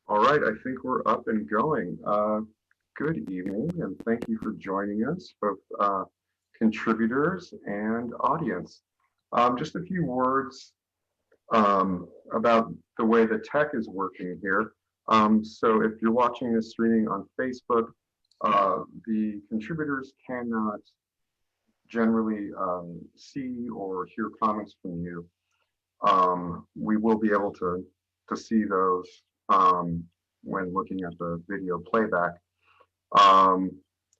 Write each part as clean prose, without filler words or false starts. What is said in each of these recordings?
All right, I think we're up and going. Good evening, and thank you for joining us, both contributors and audience. Just a few words about the way the tech is working here. So if you're watching this streaming on Facebook, the contributors cannot generally see or hear comments from you. We will be able to see those when looking at the video playback. Um,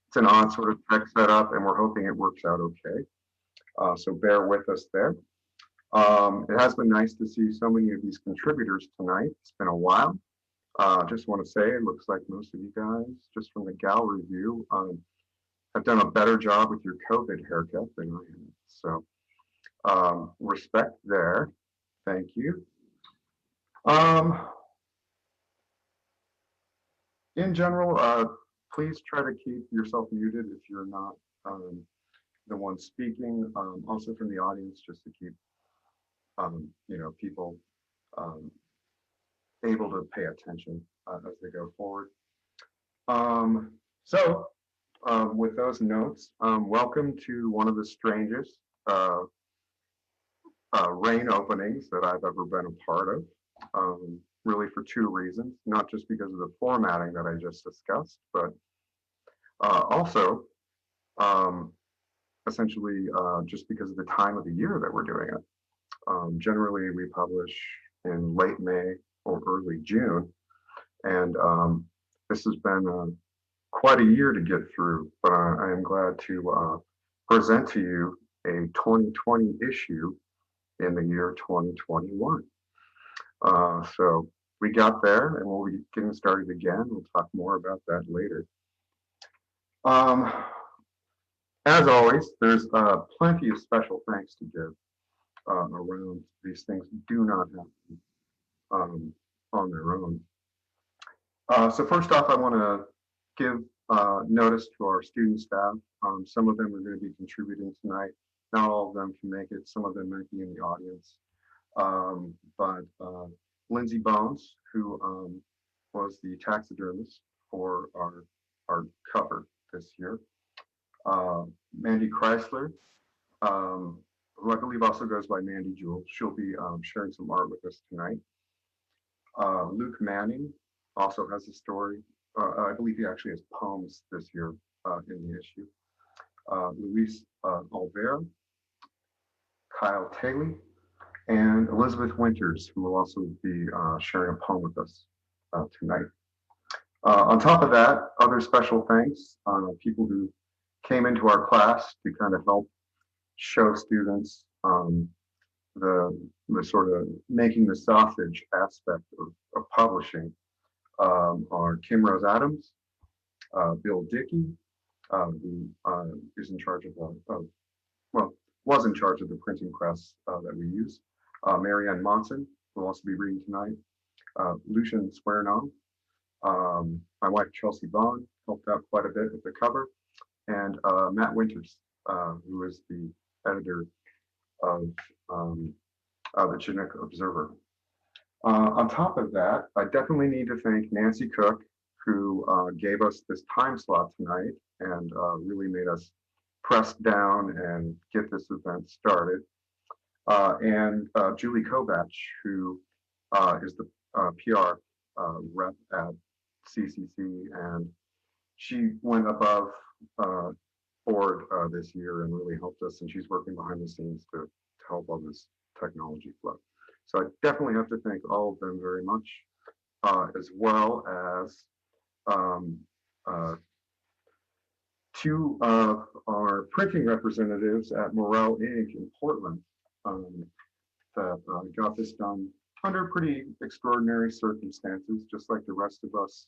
it's an odd sort of tech setup, and we're hoping it works out okay. So bear with us there. It has been nice to see so many of these contributors tonight. It's been a while. Just want to say, it looks like most of you guys, just from the gallery view, have done a better job with your COVID haircut than I have. So respect there. Thank you. Um, in general, please try to keep yourself muted if you're not um, the one speaking. Also from the audience, just to keep people um, able to pay attention as they go forward. Um, so, with those notes, welcome to one of the strangest rain openings that I've ever been a part of. Really for two reasons, not just because of the formatting that I just discussed, but also um, essentially just because of the time of the year that we're doing it. Generally, we publish in late May or early June, and this has been quite a year to get through, but I am glad to present to you a 2020 issue in the year 2021. So we got there, and we'll be getting started again. We'll talk more about that later. Um, as always, there's plenty of special thanks to give around these things do not happen on their own. So first off, I want to give notice to our student staff. Some of them are going to be contributing tonight. Not all of them can make it. Some of them might be in the audience. But Lindsay Bones, who was the taxidermist for our cover this year. Mandy Chrysler, who I believe also goes by Mandy Jewell. She'll be sharing some art with us tonight. Luke Manning also has a story. I believe he actually has poems this year in the issue. Luis Olvera, Kyle Taylor, and Elizabeth Winters, who will also be sharing a poem with us tonight. On top of that, other special thanks, people who came into our class to kind of help show students the sort of making the sausage aspect of publishing are Kim Rose Adams, Bill Dickey, who is in charge well, was in charge of the printing press that we use. Marianne Monson will also be reading tonight. Lucian Swearno, my wife Chelsea Vaughn helped out quite a bit with the cover, and Matt Winters, who is the editor of the Chinook Observer. On top of that, I definitely need to thank Nancy Cook, who gave us this time slot tonight and really made us press down and get this event started. And Julie Kovach, who is the PR rep at CCC, and she went above board this year and really helped us, and she's working behind the scenes to help on this technology flow. So I definitely have to thank all of them very much, as well as two of our printing representatives at Morel Inc. in Portland that got this done under pretty extraordinary circumstances, just like the rest of us.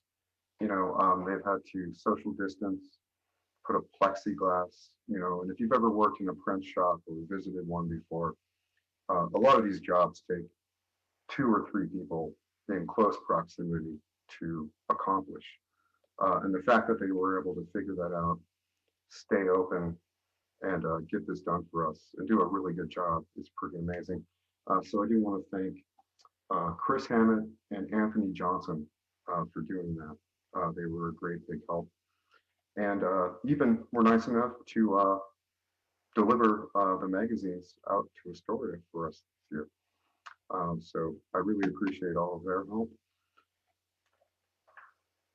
They've had to social distance, put up plexiglass, and if you've ever worked in a print shop or visited one before, a lot of these jobs take 2 or 3 people in close proximity to accomplish. And the fact that they were able to figure that out, stay open, and get this done for us and do a really good job is pretty amazing. So I do want to thank Chris Hammett and Anthony Johnson for doing that. They were a great big help, and even were nice enough to deliver the magazines out to Astoria for us this year. So I really appreciate all of their help.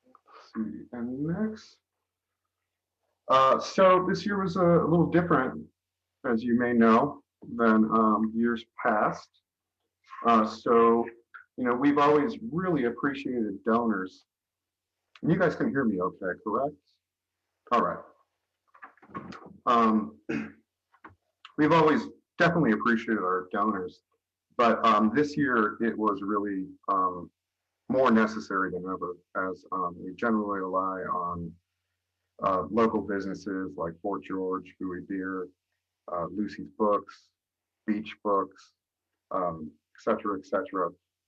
Let's see, and next. So this year was a little different, as you may know, than years past. So, you know, we've always really appreciated donors. You guys can hear me okay, correct? All right. We've always definitely appreciated our donors, but this year it was really more necessary than ever, as we generally rely on local businesses like Fort George, Bowie Beer, Lucy's Books, Beach Books, et cetera,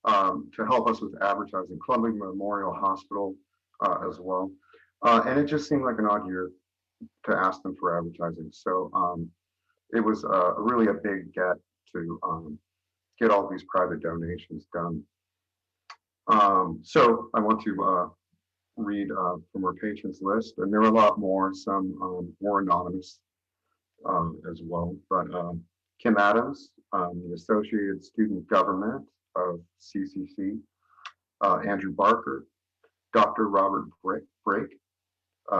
to help us with advertising. Columbia Memorial Hospital as well. And it just seemed like an odd year to ask them for advertising. So it was really a big get to get all these private donations done. So I want to read from our patrons list, and there were a lot more. Some were anonymous as well, but Kim Adams, the Associated Student Government of CCC, Andrew Barker, Dr. Robert Brake,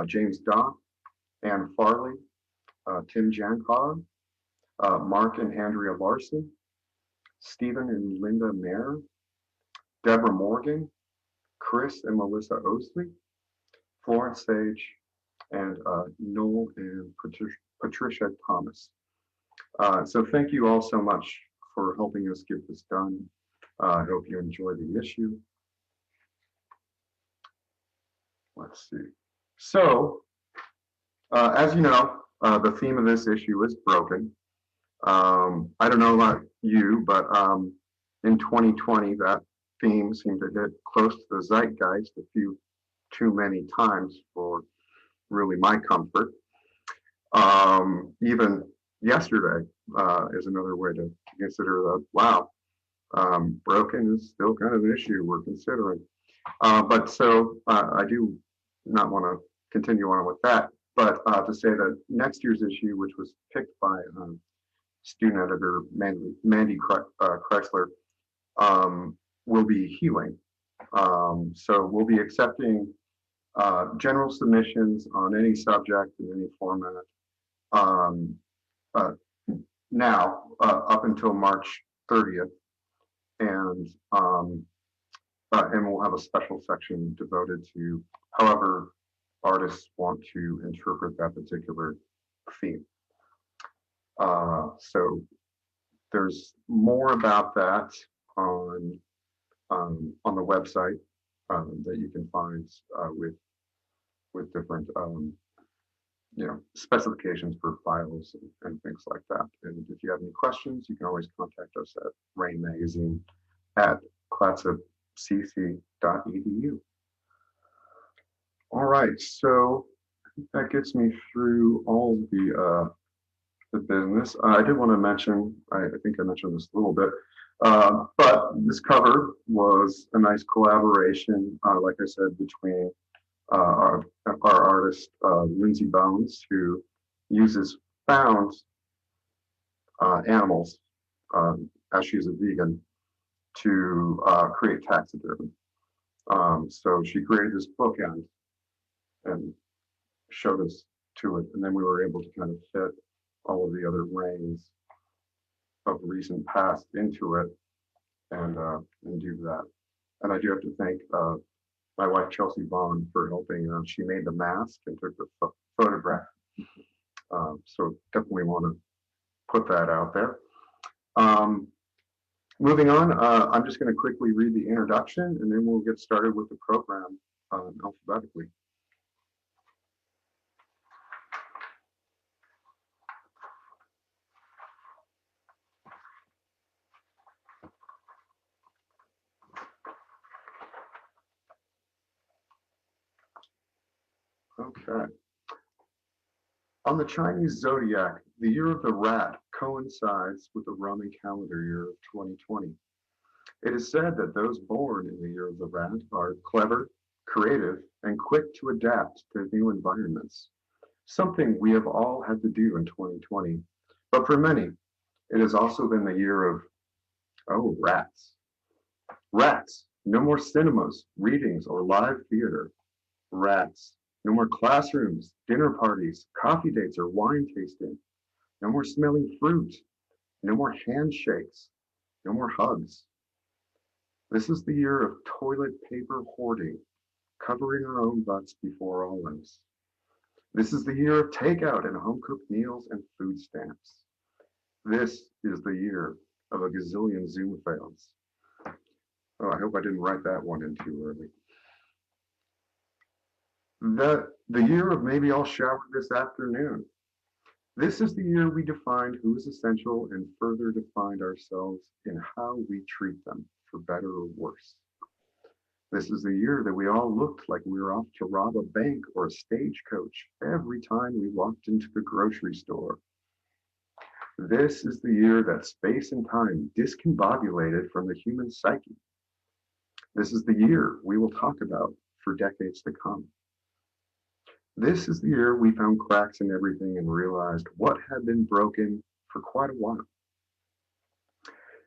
James Dock, Ann Farley, Tim Jankov, Mark and Andrea Larson, Stephen and Linda Mayer, Deborah Morgan, Chris and Melissa Osley, Florence Sage, and Noel and Patricia Thomas. So thank you all so much for helping us get this done. I hope you enjoy the issue. Let's see. So, as you know, the theme of this issue is broken. I don't know about you, but in 2020, that theme seemed to hit close to the zeitgeist a few too many times for really my comfort. Even yesterday is another way to consider that, wow, broken is still kind of an issue we're considering. But so I do not want to continue on with that, but to say that next year's issue, which was picked by student editor Mandy Krexler, will be healing. So we'll be accepting general submissions on any subject in any format now up until March 30th, and we'll have a special section devoted to however artists want to interpret that particular theme. So there's more about that on the website that you can find with different specifications for files and things like that. And if you have any questions, you can always contact us at Rain Magazine at clatsopcc.edu. All right, so that gets me through all the business. I did want to mention, I think I mentioned this a little bit, but this cover was a nice collaboration, like I said, between our artist, Lindsay Bones, who uses found animals, as she's a vegan, to create taxidermy. So she created this bookend and showed us to it, and then we were able to kind of fit all of the other reigns of recent past into it and do that. And I do have to thank my wife Chelsea Vaughn for helping. She made the mask and took the photograph. So definitely want to put that out there. Moving on, I'm just going to quickly read the introduction and then we'll get started with the program alphabetically. Okay. On the Chinese zodiac, the year of the rat coincides with the Roman calendar year of 2020. It is said that those born in the year of the rat are clever, creative, and quick to adapt to new environments, something we have all had to do in 2020. But for many, it has also been the year of, oh, rats. Rats. No more cinemas, readings, or live theater. Rats. No more classrooms, dinner parties, coffee dates, or wine tasting. No more smelling fruit. No more handshakes. No more hugs. This is the year of toilet paper hoarding, covering our own butts before all else. This is the year of takeout and home cooked meals and food stamps. This is the year of a gazillion Zoom fails. Oh, I hope I didn't write that one in too early. The year of maybe I'll shower this afternoon. This is the year we defined who is essential and further defined ourselves in how we treat them, for better or worse. This is the year that we all looked like we were off to rob a bank or a stagecoach every time we walked into the grocery store. This is the year that space and time discombobulated from the human psyche. This is the year we will talk about for decades to come. This is the year we found cracks in everything and realized what had been broken for quite a while.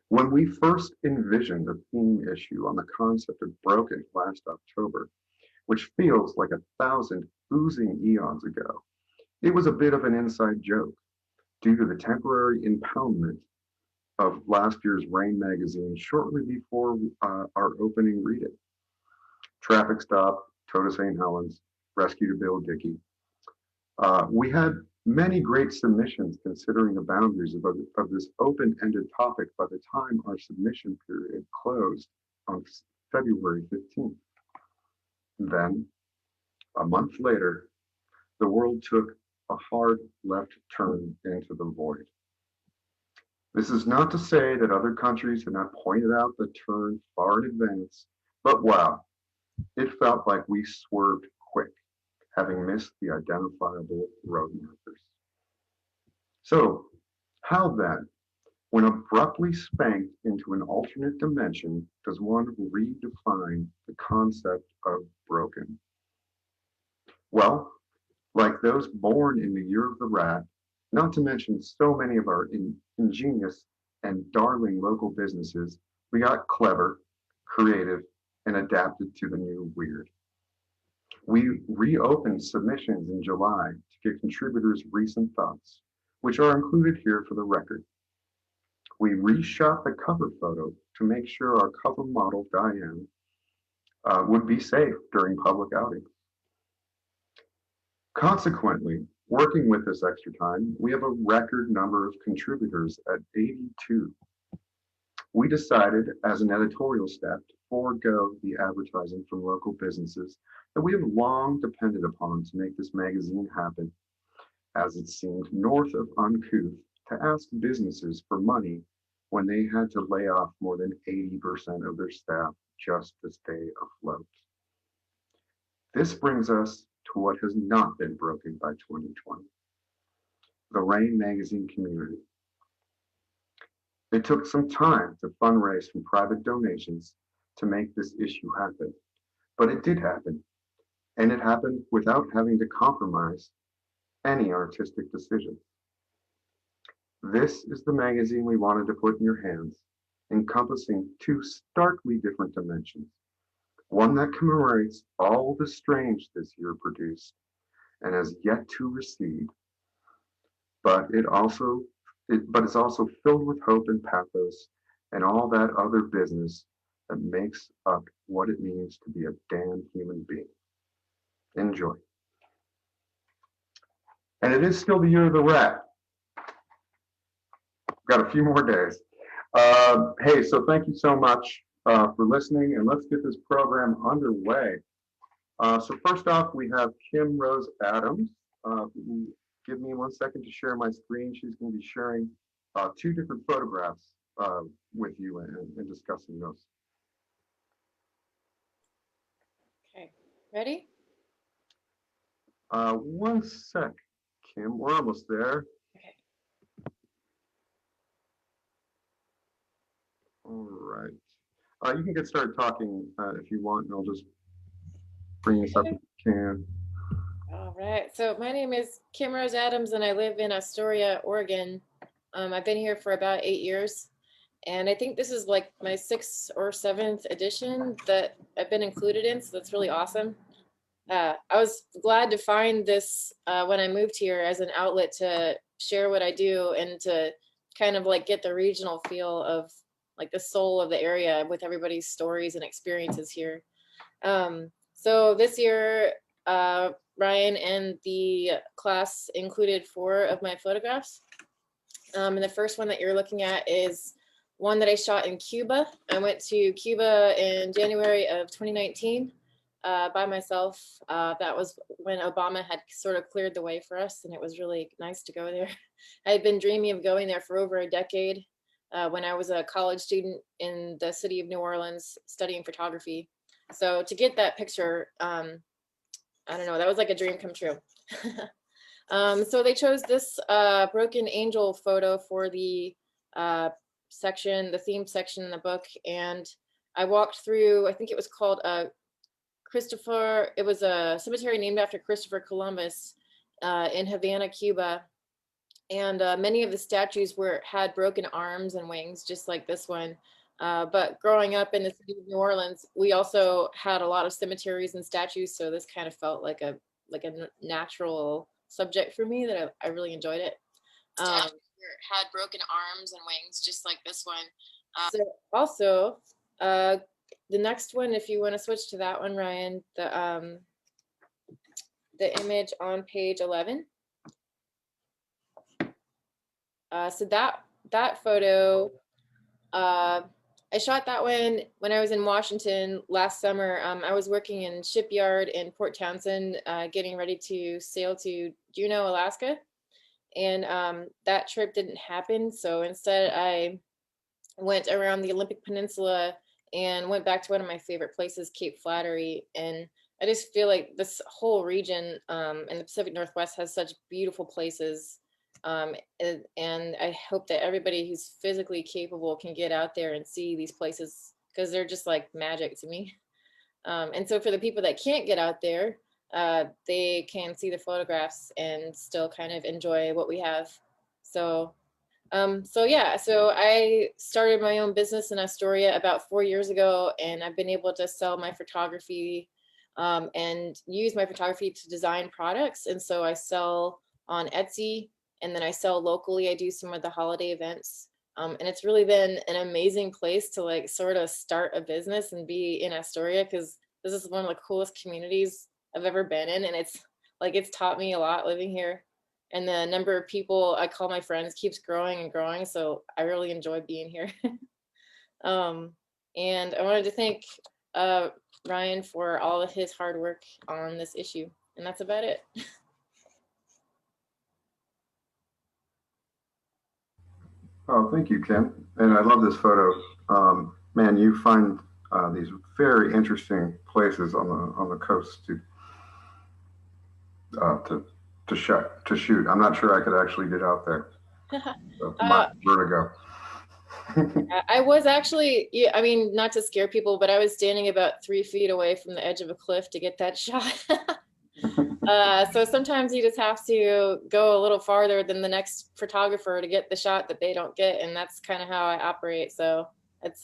When we first envisioned the theme issue on the concept of broken last October, which feels like 1,000 oozing eons ago, it was a bit of an inside joke due to the temporary impoundment of last year's Rain magazine shortly before our opening reading. Traffic stop, tow to St. Helens, rescue to Bill Dickey. We had many great submissions considering the boundaries of this open-ended topic by the time our submission period closed on February 15th. Then, a month later, the world took a hard left turn into the void. This is not to say that other countries had not pointed out the turn far in advance, but wow, it felt like we swerved quick, having missed the identifiable road markers. So, how then, when abruptly spanked into an alternate dimension, does one redefine the concept of broken? Well, like those born in the year of the rat, not to mention so many of our ingenious and darling local businesses, we got clever, creative, and adapted to the new weird. We reopened submissions in July to get contributors' recent thoughts, which are included here for the record. We reshot the cover photo to make sure our cover model, Diane, would be safe during public outings. Consequently, working with this extra time, we have a record number of contributors at 82. We decided as an editorial staff to forego the advertising from local businesses that we have long depended upon to make this magazine happen, as it seemed north of uncouth to ask businesses for money when they had to lay off more than 80% of their staff just to stay afloat. This brings us to what has not been broken by 2020, the Rain magazine community. It took some time to fundraise from private donations to make this issue happen, but it did happen, and it happened without having to compromise any artistic decisions. This is the magazine we wanted to put in your hands, encompassing two starkly different dimensions. One that commemorates all the strange this year produced and has yet to recede, but it's also filled with hope and pathos and all that other business that makes up what it means to be a damn human being. Enjoy. And it is still the year of the rat. Got a few more days. Hey, so thank you so much for listening, and let's get this program underway. So first off, we have Kim Rose Adams. Give me 1 second to share my screen. She's going to be sharing two different photographs with you and discussing those. Okay, ready? 1 sec, Kim. We're almost there. Okay. All right. You can get started talking if you want, and I'll just bring us up if you can. All right. So my name is Kim Rose Adams, and I live in Astoria, Oregon. I've been here for about 8 years, and I think this is like my sixth or seventh edition that I've been included in. So that's really awesome. I was glad to find this when I moved here as an outlet to share what I do and to kind of like get the regional feel of like the soul of the area with everybody's stories and experiences here. So this year, Ryan and the class included 4 of my photographs. And the first one that you're looking at is one that I shot in Cuba. I went to Cuba in January of 2019 by myself. That was when Obama had sort of cleared the way for us, and it was really nice to go there. I had been dreaming of going there for over a decade when I was a college student in the city of New Orleans studying photography. So to get that picture, I don't know, that was like a dream come true. So they chose this broken angel photo for the section, the theme section in the book. And I walked through, I think it was called Christopher, it was a cemetery named after Christopher Columbus in Havana, Cuba. And many of the statues had broken arms and wings, just like this one. But growing up in the city of New Orleans, we also had a lot of cemeteries and statues, so this kind of felt like a natural subject for me that I really enjoyed it. Had broken arms and wings, just like this one. So also, the next one, if you want to switch to that one, Ryan, the image on page 11. So that photo, I shot that one when I was in Washington last summer. I was working in shipyard in Port Townsend, getting ready to sail to Juneau, Alaska, and that trip didn't happen. So instead, I went around the Olympic Peninsula and went back to one of my favorite places, Cape Flattery, and I just feel like this whole region in the Pacific Northwest has such beautiful places. And I hope that everybody who's physically capable can get out there and see these places because they're just like magic to me. And so for the people that can't get out there, they can see the photographs and still kind of enjoy what we have. So, so I started my own business in Astoria about 4 years ago, and I've been able to sell my photography and use my photography to design products. And so I sell on Etsy, and then I sell locally. I do some of the holiday events. And it's really been an amazing place to like sort of start a business and be in Astoria because this is one of the coolest communities I've ever been in. And it's taught me a lot living here. And the number of people I call my friends keeps growing and growing. So I really enjoy being here. And I wanted to thank Ryan for all of his hard work on this issue. And that's about it. Oh, thank you, Kim. And I love this photo. Man, you find these very interesting places on the coast uh, to to shoot. I'm not sure I could actually get out there. My vertigo. I was actually, yeah, I mean, not to scare people, but I was standing about 3 feet away from the edge of a cliff to get that shot. So sometimes you just have to go a little farther than the next photographer to get the shot that they don't get, and that's kind of how I operate. So it's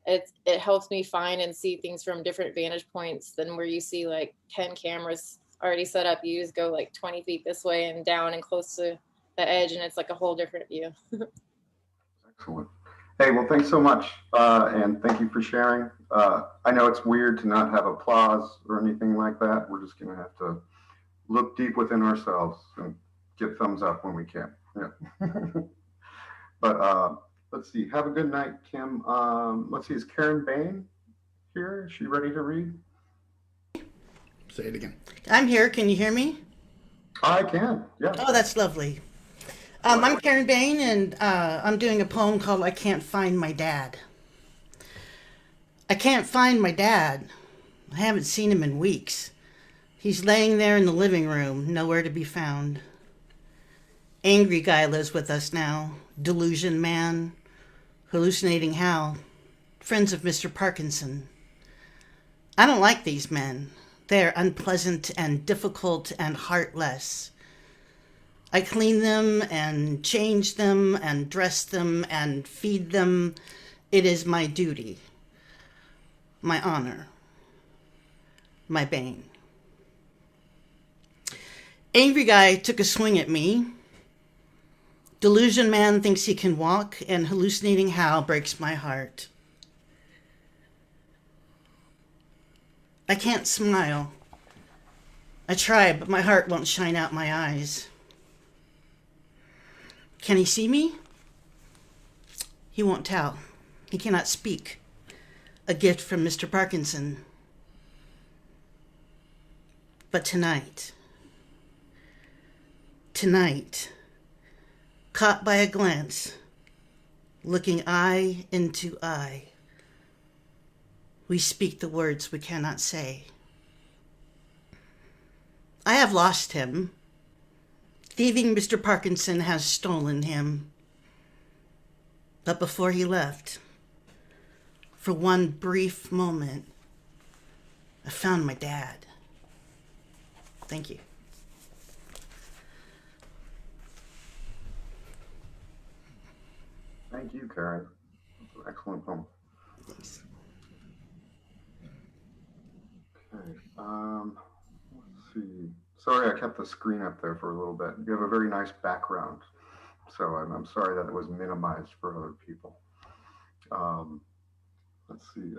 it helps me find and see things from different vantage points than where you see like 10 cameras already set up. You just go like 20 feet this way and down and close to the edge, and it's like a whole different view. Excellent. Hey, well, thanks so much, and thank you for sharing. I know it's weird to not have applause or anything like that. We're just going to have to look deep within ourselves and get thumbs up when we can. Yeah. But let's see. Have a good night, Kim. Let's see. Is Karen Bain here? Is she ready to read? Say it again. I'm here. Can you hear me? I can. Yeah. Oh, that's lovely. I'm Karen Bain, and I'm doing a poem called I Can't Find My Dad. I can't find my dad. I haven't seen him in weeks. He's laying there in the living room, nowhere to be found. Angry guy lives with us now. Delusion man. Hallucinating Hal. Friends of Mr. Parkinson. I don't like these men. They're unpleasant and difficult and heartless. I clean them and change them and dress them and feed them. It is my duty, my honor, my bane. Angry guy took a swing at me. Delusion man thinks he can walk, and hallucinating Hal breaks my heart. I can't smile. I try, but my heart won't shine out my eyes. Can he see me? He won't tell. He cannot speak. A gift from Mr. Parkinson. But tonight, caught by a glance, looking eye into eye, we speak the words we cannot say. I have lost him. Thieving Mr. Parkinson has stolen him. But before he left, for one brief moment, I found my dad. Thank you. Thank you, Karen. That's an excellent poem. Thanks. Okay. Let's see. Sorry, I kept the screen up there for a little bit. You have a very nice background, so I'm sorry that it was minimized for other people. Let's see.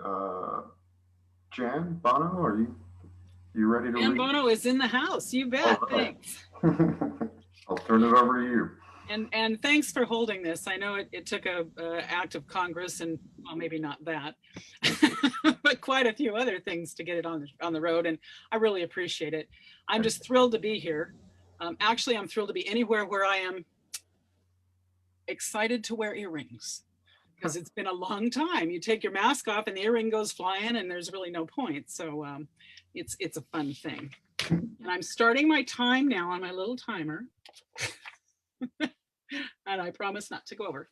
Jan Bono, are you ready to Jan read? Bono is in the house. You bet. All right. Thanks. I'll turn it over to you. And thanks for holding this. I know it took a act of Congress, and well, maybe not that, but quite a few other things to get it on the road. And I really appreciate it. I'm just thrilled to be here. Actually, I'm thrilled to be anywhere where I am excited to wear earrings, because it's been a long time. You take your mask off and the earring goes flying, and there's really no point. So it's a fun thing. And I'm starting my time now on my little timer. And I promise not to go over.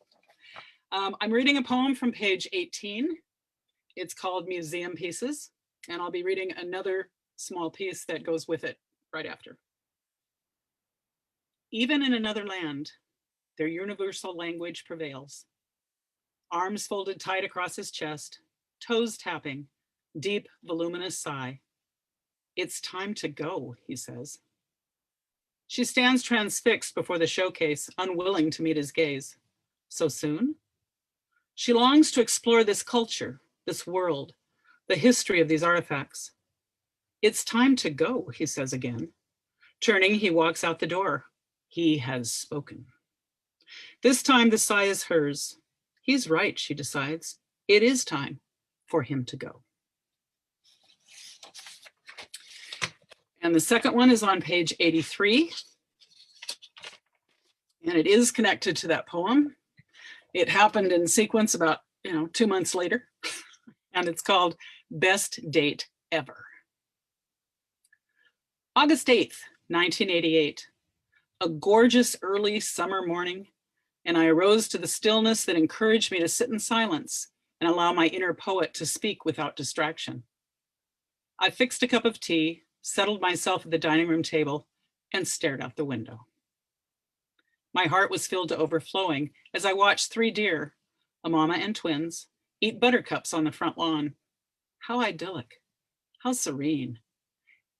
I'm reading a poem from page 18. It's called Museum Pieces, and I'll be reading another small piece that goes with it right after. Even in another land, their universal language prevails. Arms folded tight across his chest, toes tapping, deep, voluminous sigh. It's time to go, he says. She stands transfixed before the showcase, unwilling to meet his gaze. So soon? She longs to explore this culture, this world, the history of these artifacts. It's time to go, he says again. Turning, he walks out the door. He has spoken. This time the sigh is hers. He's right, she decides. It is time for him to go. And the second one is on page 83. And it is connected to that poem. It happened in sequence about 2 months later. And it's called Best Date Ever. August 8th, 1988. A gorgeous early summer morning, and I arose to the stillness that encouraged me to sit in silence and allow my inner poet to speak without distraction. I fixed a cup of tea, settled myself at the dining room table, and stared out the window. My heart was filled to overflowing as I watched 3 deer, a mama and twins, eat buttercups on the front lawn. How idyllic, how serene.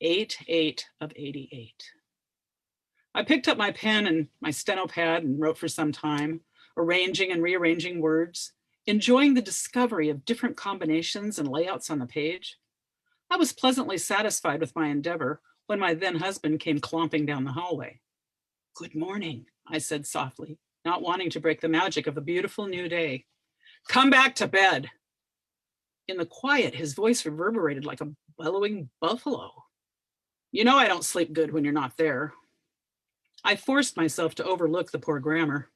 8 of 88. I picked up my pen and my steno pad and wrote for some time, arranging and rearranging words, enjoying the discovery of different combinations and layouts on the page. I was pleasantly satisfied with my endeavor when my then husband came clomping down the hallway. Good morning, I said softly, not wanting to break the magic of a beautiful new day. Come back to bed. In the quiet, his voice reverberated like a bellowing buffalo. You know I don't sleep good when you're not there. I forced myself to overlook the poor grammar.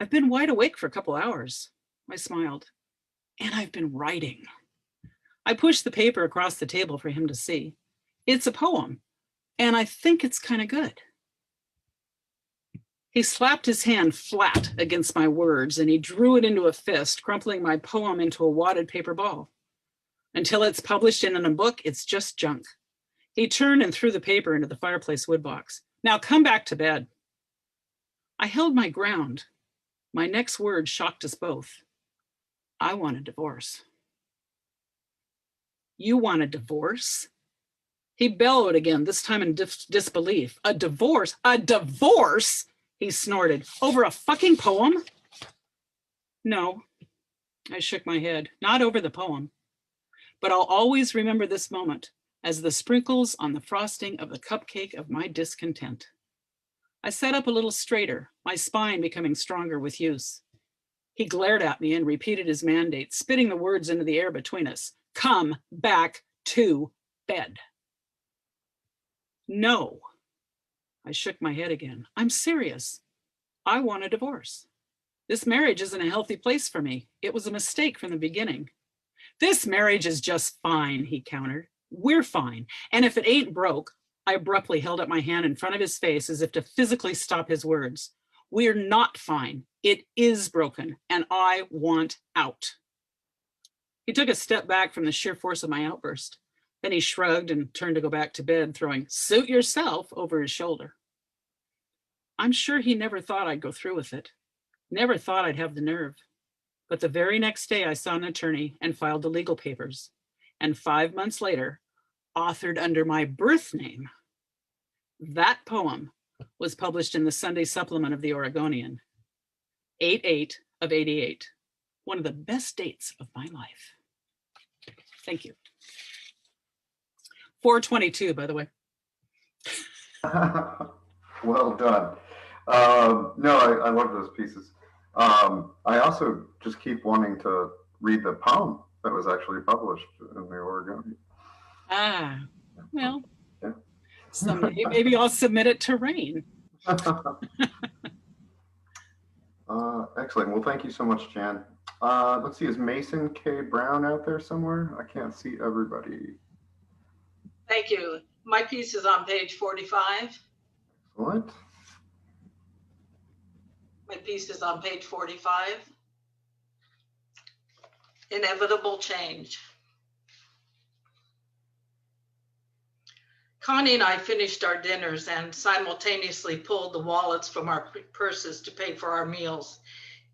I've been wide awake for a couple hours. I smiled. And I've been writing. I pushed the paper across the table for him to see. It's a poem, and I think it's kind of good. He slapped his hand flat against my words, and he drew it into a fist, crumpling my poem into a wadded paper ball. Until it's published in a book, it's just junk. He turned and threw the paper into the fireplace woodbox. Now come back to bed. I held my ground. My next word shocked us both. I want a divorce. You want a divorce? He bellowed again, this time in disbelief. A divorce? A divorce? He snorted. Over a fucking poem? No, I shook my head. Not over the poem. But I'll always remember this moment as the sprinkles on the frosting of the cupcake of my discontent. I sat up a little straighter, my spine becoming stronger with use. He glared at me and repeated his mandate, spitting the words into the air between us. Come back to bed. No. I shook my head again. I'm serious. I want a divorce. This marriage isn't a healthy place for me. It was a mistake from the beginning. This marriage is just fine, he countered. We're fine. And if it ain't broke, I abruptly held up my hand in front of his face as if to physically stop his words. We're not fine. It is broken, and I want out. He took a step back from the sheer force of my outburst. Then he shrugged and turned to go back to bed, throwing "suit yourself" over his shoulder. I'm sure he never thought I'd go through with it. Never thought I'd have the nerve. But the very next day I saw an attorney and filed the legal papers. And 5 months later, authored under my birth name, that poem was published in the Sunday supplement of the Oregonian. 8/8 of 88. One of the best dates of my life. Thank you. 422, by the way. Well done. No, I love those pieces. I also just keep wanting to read the poem that was actually published in the Oregonian. Ah, well, Yeah. someday maybe I'll submit it to Rain. Excellent. Well, thank you so much, Jan. Let's see, is Mason K. Brown out there somewhere? I can't see everybody. Thank you. My piece is on page 45. Excellent. My piece is on page 45. Inevitable change. Connie and I finished our dinners and simultaneously pulled the wallets from our purses to pay for our meals.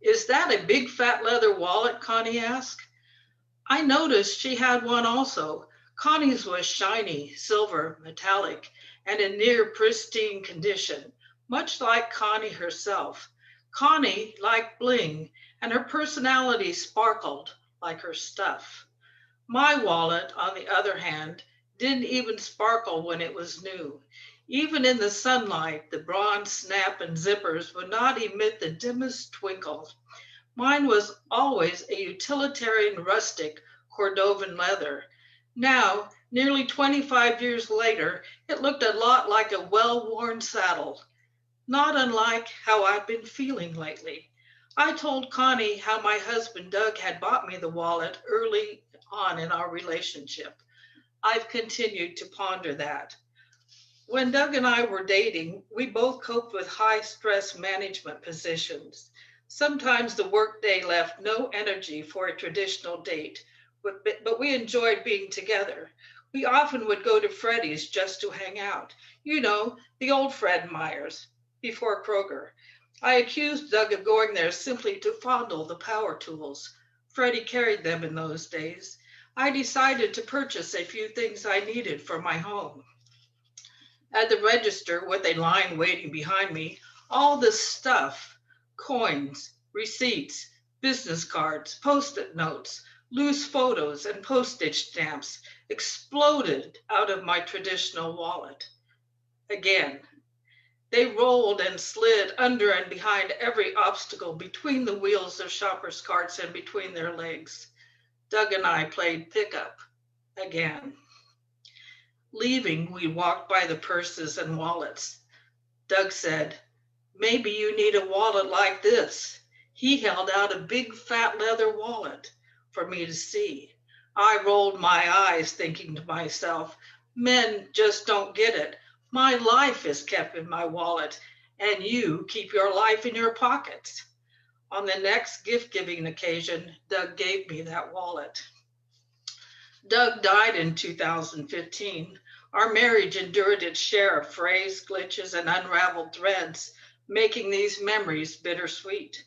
Is that a big fat leather wallet? Connie asked. I noticed she had one also. Connie's was shiny, silver, metallic, and in near pristine condition, much like Connie herself. Connie liked bling, and her personality sparkled like her stuff. My wallet, on the other hand, didn't even sparkle when it was new. Even in the sunlight, the bronze snap and zippers would not emit the dimmest twinkle. Mine was always a utilitarian rustic Cordovan leather. Now, nearly 25 years later, it looked a lot like a well-worn saddle, not unlike how I've been feeling lately. I told Connie how my husband Doug had bought me the wallet early on in our relationship. I've continued to ponder that. When Doug and I were dating, we both coped with high stress management positions. Sometimes the workday left no energy for a traditional date, but we enjoyed being together. We often would go to Freddy's just to hang out. You know, the old Fred Meyer's, before Kroger. I accused Doug of going there simply to fondle the power tools. Freddie carried them in those days. I decided to purchase a few things I needed for my home. At the register, with a line waiting behind me, all this stuff, coins, receipts, business cards, Post-it notes, loose photos, and postage stamps, exploded out of my traditional wallet. Again, they rolled and slid under and behind every obstacle between the wheels of shoppers' carts and between their legs. Doug and I played pickup again. Leaving, we walked by the purses and wallets. Doug said, "Maybe you need a wallet like this." He held out a big fat leather wallet for me to see. I rolled my eyes, thinking to myself, men just don't get it. My life is kept in my wallet, and you keep your life in your pockets. On the next gift-giving occasion, Doug gave me that wallet. Doug died in 2015. Our marriage endured its share of frays, glitches, and unraveled threads, making these memories bittersweet.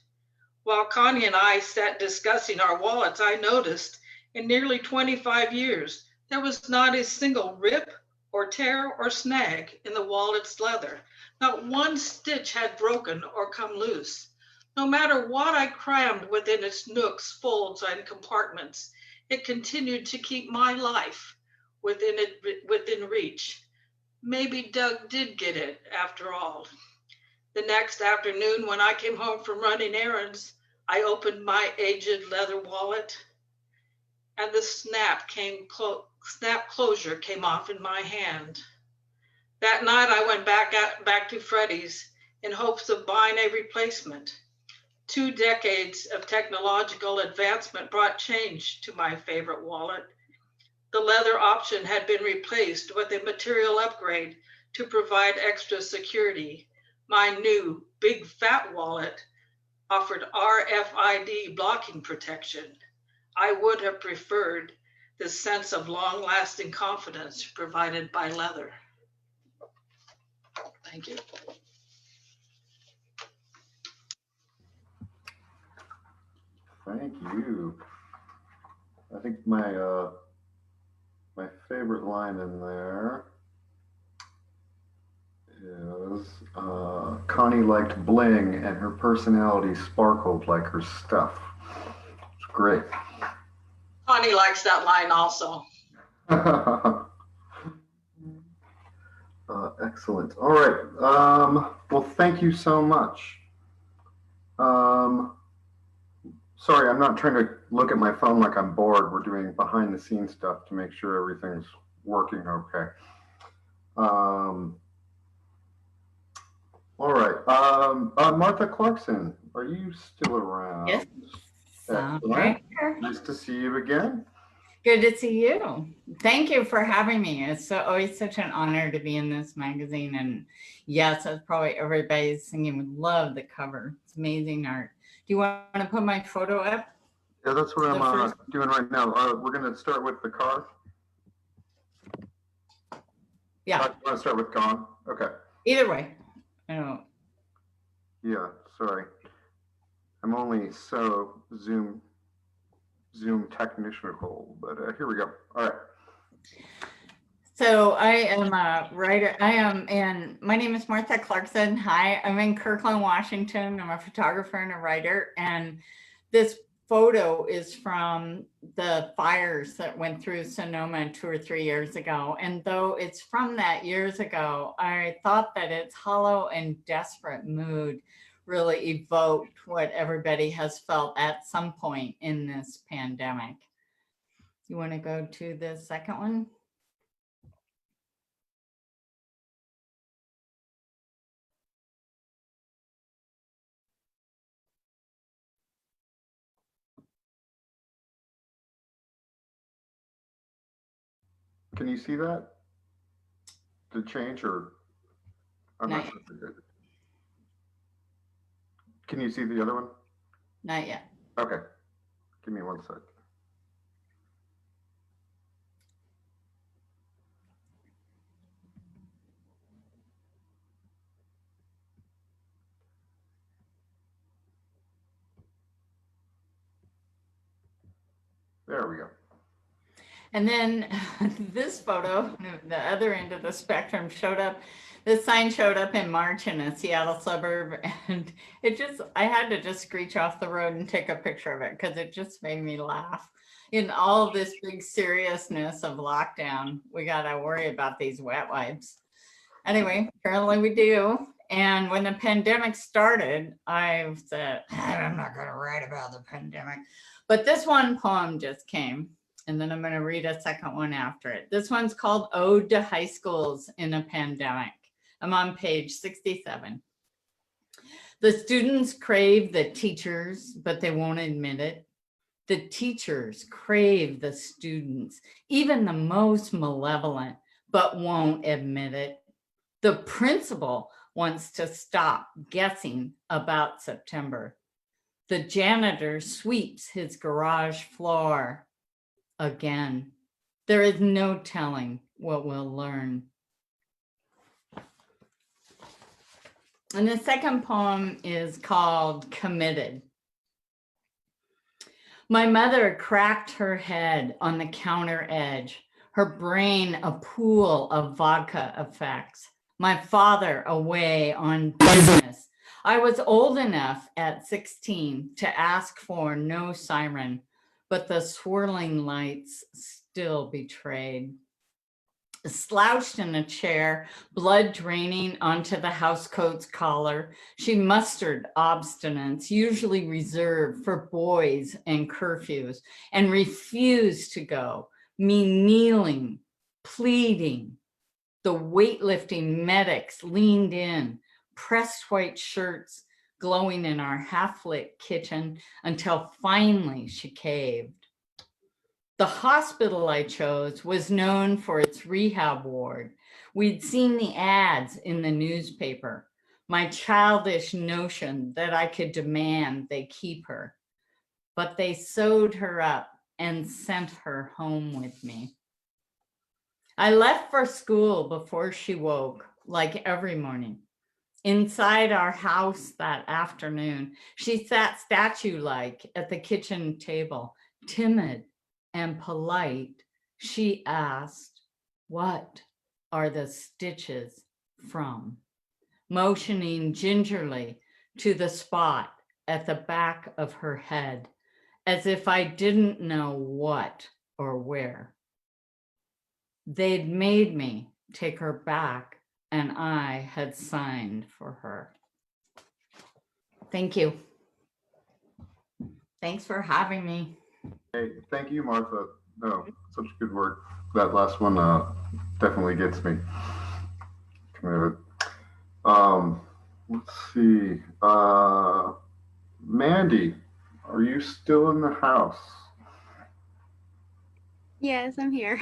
While Connie and I sat discussing our wallets, I noticed in nearly 25 years, there was not a single rip or tear or snag in the wallet's leather. Not one stitch had broken or come loose. No matter what I crammed within its nooks, folds, and compartments, it continued to keep my life within reach. Maybe Doug did get it after all. The next afternoon, when I came home from running errands, I opened my aged leather wallet, and the snap closure came off in my hand. That night, I went back to Freddy's in hopes of buying a replacement. 2 decades of technological advancement brought change to my favorite wallet. The leather option had been replaced with a material upgrade to provide extra security. My new big fat wallet offered RFID blocking protection. I would have preferred the sense of long-lasting confidence provided by leather. Thank you. Thank you. I think my favorite line in there is Connie liked bling and her personality sparkled like her stuff. It's great. Connie likes that line also. Excellent. All right. Well, thank you so much. Sorry, I'm not trying to look at my phone like I'm bored. We're doing behind the scenes stuff to make sure everything's working okay. All right. Martha Clarkson, are you still around? Yes. Excellent. Right here. Nice to see you again. Good to see you. Thank you for having me. It's always such an honor to be in this magazine. And yes, that's probably everybody's thinking, would love the cover. It's amazing art. Do you want to put my photo up? Yeah, that's what The I'm first- doing right now. We're going to start with the car. Yeah, You want to start with Gone? Okay. either way. I don't. Yeah, sorry. I'm only so Zoom technical, but here we go. All right. So I am a writer. And my name is Martha Clarkson. Hi, I'm in Kirkland, Washington. I'm a photographer and a writer. And this photo is from the fires that went through Sonoma 2 or 3 years ago. And though it's from that years ago, I thought that its hollow and desperate mood really evoked what everybody has felt at some point in this pandemic. You want to go to the second one? Can you see that? The change or I'm not Not sure. Can you see the other one? Not yet. Okay. Give me 1 sec. There we go. And then this photo, the other end of the spectrum showed up. This sign showed up in March in a Seattle suburb, and I had to just screech off the road and take a picture of it because it just made me laugh. In all this big seriousness of lockdown, we got to worry about these wet wipes. Anyway, apparently we do. And when the pandemic started, I said, I'm not going to write about the pandemic. But this one poem just came. And then I'm going to read a second one after it. This one's called Ode to High Schools in a Pandemic. I'm on page 67. The students crave the teachers, but they won't admit it. The teachers crave the students, even the most malevolent, but won't admit it. The principal wants to stop guessing about September. The janitor sweeps his garage floor again. There is no telling what we'll learn. And the second poem is called Committed. My mother cracked her head on the counter edge, her brain a pool of vodka effects. My father away on business. I was old enough at 16 to ask for no siren, but the swirling lights still betrayed. Slouched in a chair, blood draining onto the housecoat's collar, she mustered obstinance, usually reserved for boys and curfews, and refused to go, me kneeling, pleading. The weightlifting medics leaned in, pressed white shirts glowing in our half-lit kitchen until finally she caved. The hospital I chose was known for its rehab ward. We'd seen the ads in the newspaper. My childish notion that I could demand they keep her. But they sewed her up and sent her home with me. I left for school before she woke, like every morning. Inside our house that afternoon, she sat statue-like at the kitchen table, timid and polite. She asked, "What are the stitches from?" Motioning gingerly to the spot at the back of her head, as if I didn't know what or where. They'd made me take her back, and I had signed for her. Thank you. Thanks for having me. Hey, thank you, Martha. No, such good work. That last one definitely gets me. Committed. Let's see. Mandy, are you still in the house? Yes, I'm here.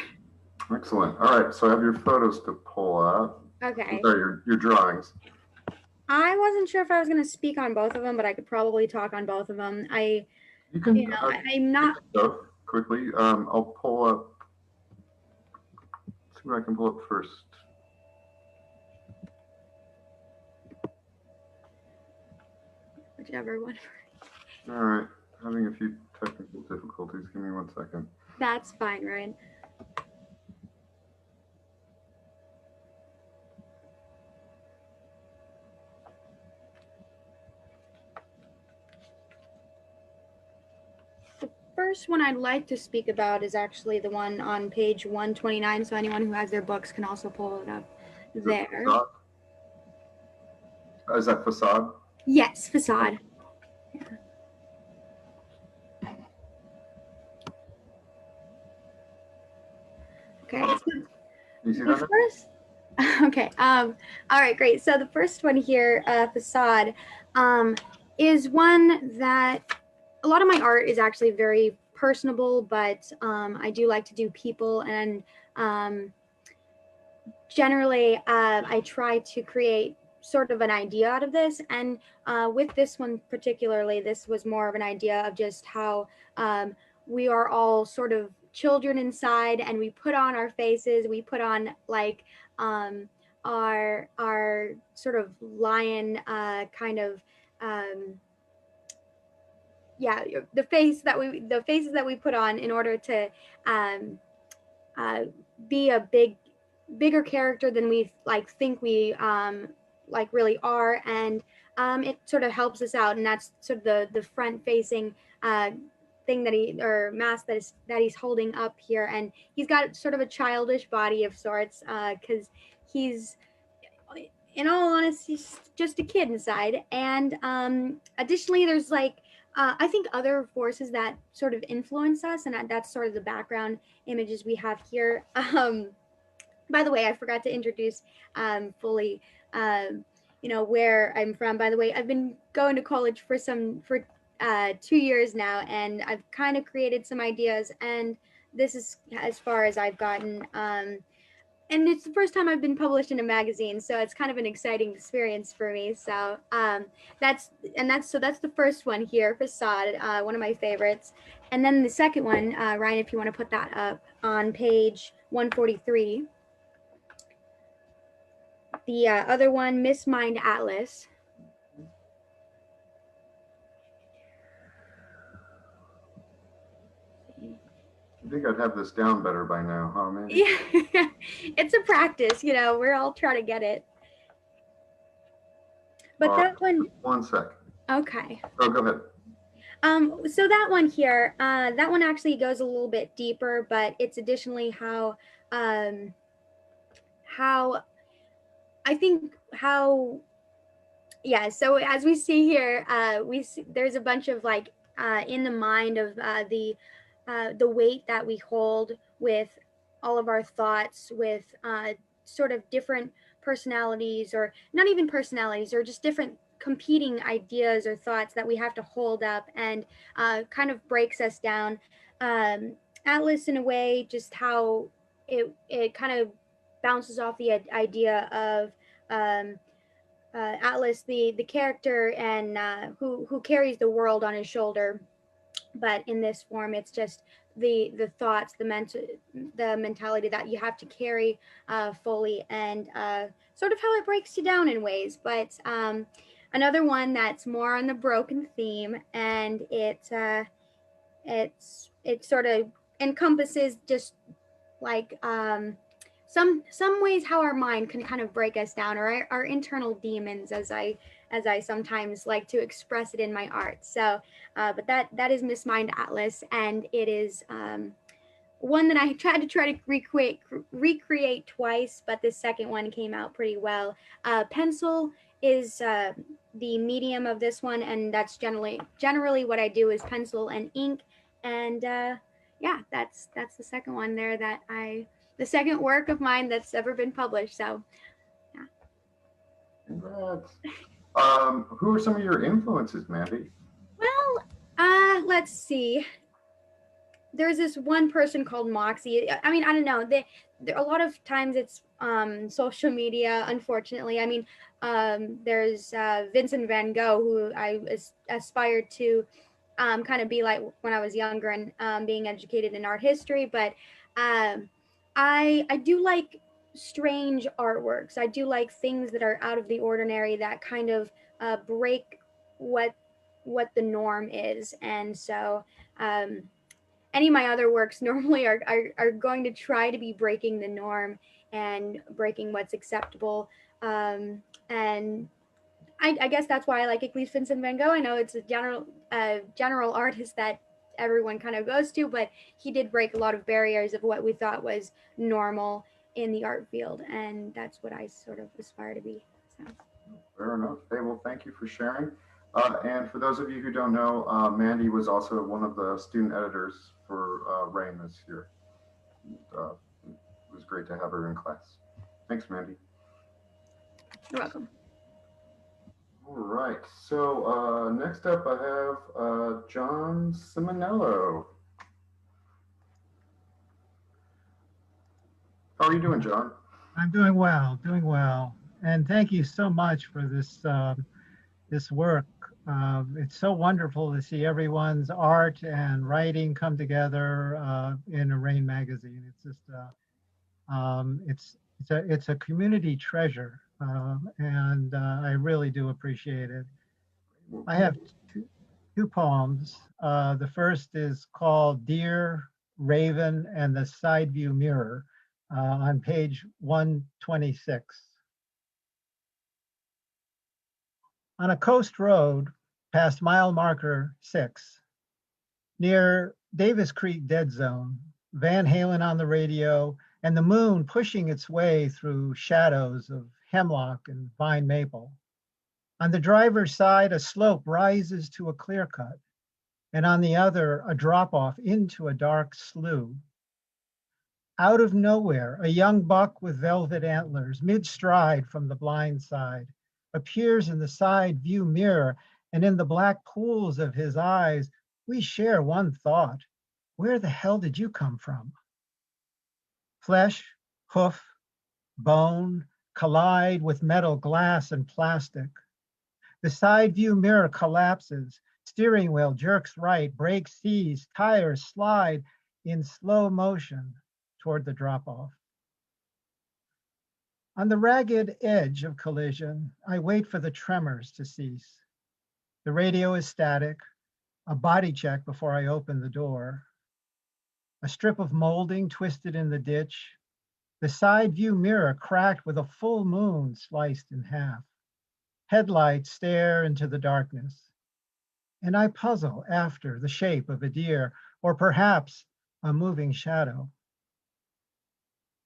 Excellent. All right, so I have your photos to pull out. Okay. Sorry, your drawings. I wasn't sure if I was going to speak on both of them, but I could probably talk on both of them. You can I'm not. go quickly. I'll pull up. See what I can pull up first. Whichever one. All right, having a few technical difficulties. Give me 1 second. That's fine, Ryan. The first one I'd like to speak about is actually the one on page 129. So anyone who has their books can also pull it up there. Is that facade? Yes, facade. Yeah. Okay. So You see the that? first. Okay. All right. Great. So the first one here, facade, is one that a lot of my art is actually very personable, but I do like to do people, and generally I try to create sort of an idea out of this. And with this one particularly, this was more of an idea of just how we are all sort of children inside, and we put on our faces, we put on like our sort of lion kind of yeah, the faces that we put on in order to be a bigger character than we like think we like really are. And it sort of helps us out, and that's sort of the front facing thing that mask that he's holding up here. And he's got sort of a childish body of sorts, because he's, in all honesty, he's just a kid inside. And additionally, there's like I think other forces that sort of influence us, and that's sort of the background images we have here. By the way, I forgot to introduce fully, where I'm from. By the way, I've been going to college for 2 years now, and I've kind of created some ideas, and this is as far as I've gotten. and it's the first time I've been published in a magazine, so it's kind of an exciting experience for me. So that's the first one here, Facade, one of my favorites. And then the second one, Ryan, if you want to put that up on page 143. The other one, Miss Mind Atlas. I think I'd have this down better by now, huh, Mandy? Yeah, it's a practice, you know, we're all trying to get it. But that one, 1 sec. okay. Oh, go ahead. So that one here, that one actually goes a little bit deeper, but it's additionally how I think how, yeah. So as we see here, there's a bunch of like in the mind of the weight that we hold with all of our thoughts, with sort of different personalities, or not even personalities, or just different competing ideas or thoughts that we have to hold up, and kind of breaks us down. Atlas, in a way, just how it kind of bounces off the idea of Atlas, the character, and who carries the world on his shoulder. But in this form, it's just the thoughts, the mentality that you have to carry fully, and sort of how it breaks you down in ways. But another one that's more on the broken theme, and it sort of encompasses just like some ways how our mind can kind of break us down, or our internal demons, as I sometimes like to express it in my art. So but that is Miss Mind Atlas, and it is one that I tried to recreate twice, but the second one came out pretty well. Pencil is the medium of this one, and that's generally what I do is pencil and ink. And yeah, that's the second one there the second work of mine that's ever been published. So yeah. Congrats. Who are some of your influences, Mandy? Well, let's see. There's this one person called Moxie. I mean, I don't know. A lot of times it's social media, unfortunately. I mean, there's Vincent van Gogh, who I aspired to kind of be like when I was younger, and being educated in art history. But I do like strange artworks. I do like things that are out of the ordinary, that kind of break what the norm is. And so any of my other works normally are going to try to be breaking the norm and breaking what's acceptable. And I guess that's why I like at least Vincent van Gogh. I know it's a general artist that everyone kind of goes to, but he did break a lot of barriers of what we thought was normal in the art field, and that's what I sort of aspire to be. So. Fair enough. Hey, well, thank you for sharing. And for those of you who don't know, Mandy was also one of the student editors for Rain this year. It was great to have her in class. Thanks, Mandy. You're welcome. All right. So next up, I have John Simonello. How are you doing, John? I'm doing well, and thank you so much for this this work. It's so wonderful to see everyone's art and writing come together in a Rain magazine. It's just it's a community treasure, and I really do appreciate it. I have two poems. The first is called "Deer, Raven, and the Side View Mirror." On page 126. On a coast road past mile marker 6, near Davis Creek Dead Zone, Van Halen on the radio, and the moon pushing its way through shadows of hemlock and vine maple. On the driver's side, a slope rises to a clear cut, and on the other, a drop off into a dark slough. Out of nowhere, a young buck with velvet antlers, mid-stride from the blind side, appears in the side view mirror, and in the black pools of his eyes, we share one thought. Where the hell did you come from? Flesh, hoof, bone, collide with metal, glass, and plastic. The side view mirror collapses. Steering wheel jerks right, brakes seize, tires slide in slow motion toward the drop-off. On the ragged edge of collision, I wait for the tremors to cease. The radio is static, a body check before I open the door. A strip of molding twisted in the ditch. The side view mirror cracked with a full moon sliced in half. Headlights stare into the darkness. And I puzzle after the shape of a deer or perhaps a moving shadow.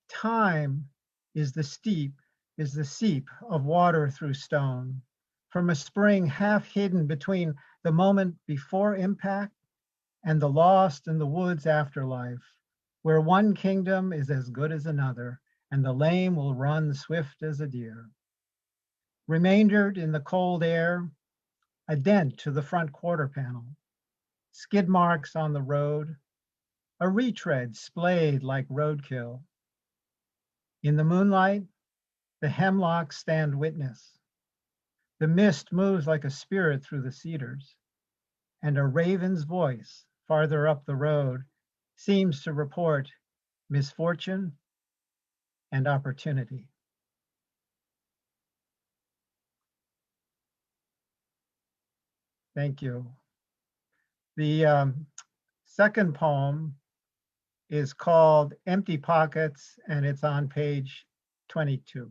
Time is the seep of water through stone from a spring half hidden between the moment before impact and the lost in the woods afterlife, where one kingdom is as good as another and the lame will run swift as a deer. Remaindered in the cold air, a dent to the front quarter panel, skid marks on the road, a retread splayed like roadkill. In the moonlight, the hemlocks stand witness. The mist moves like a spirit through the cedars, and a raven's voice farther up the road seems to report misfortune and opportunity. Thank you. The second poem is called Empty Pockets, and it's on page 22.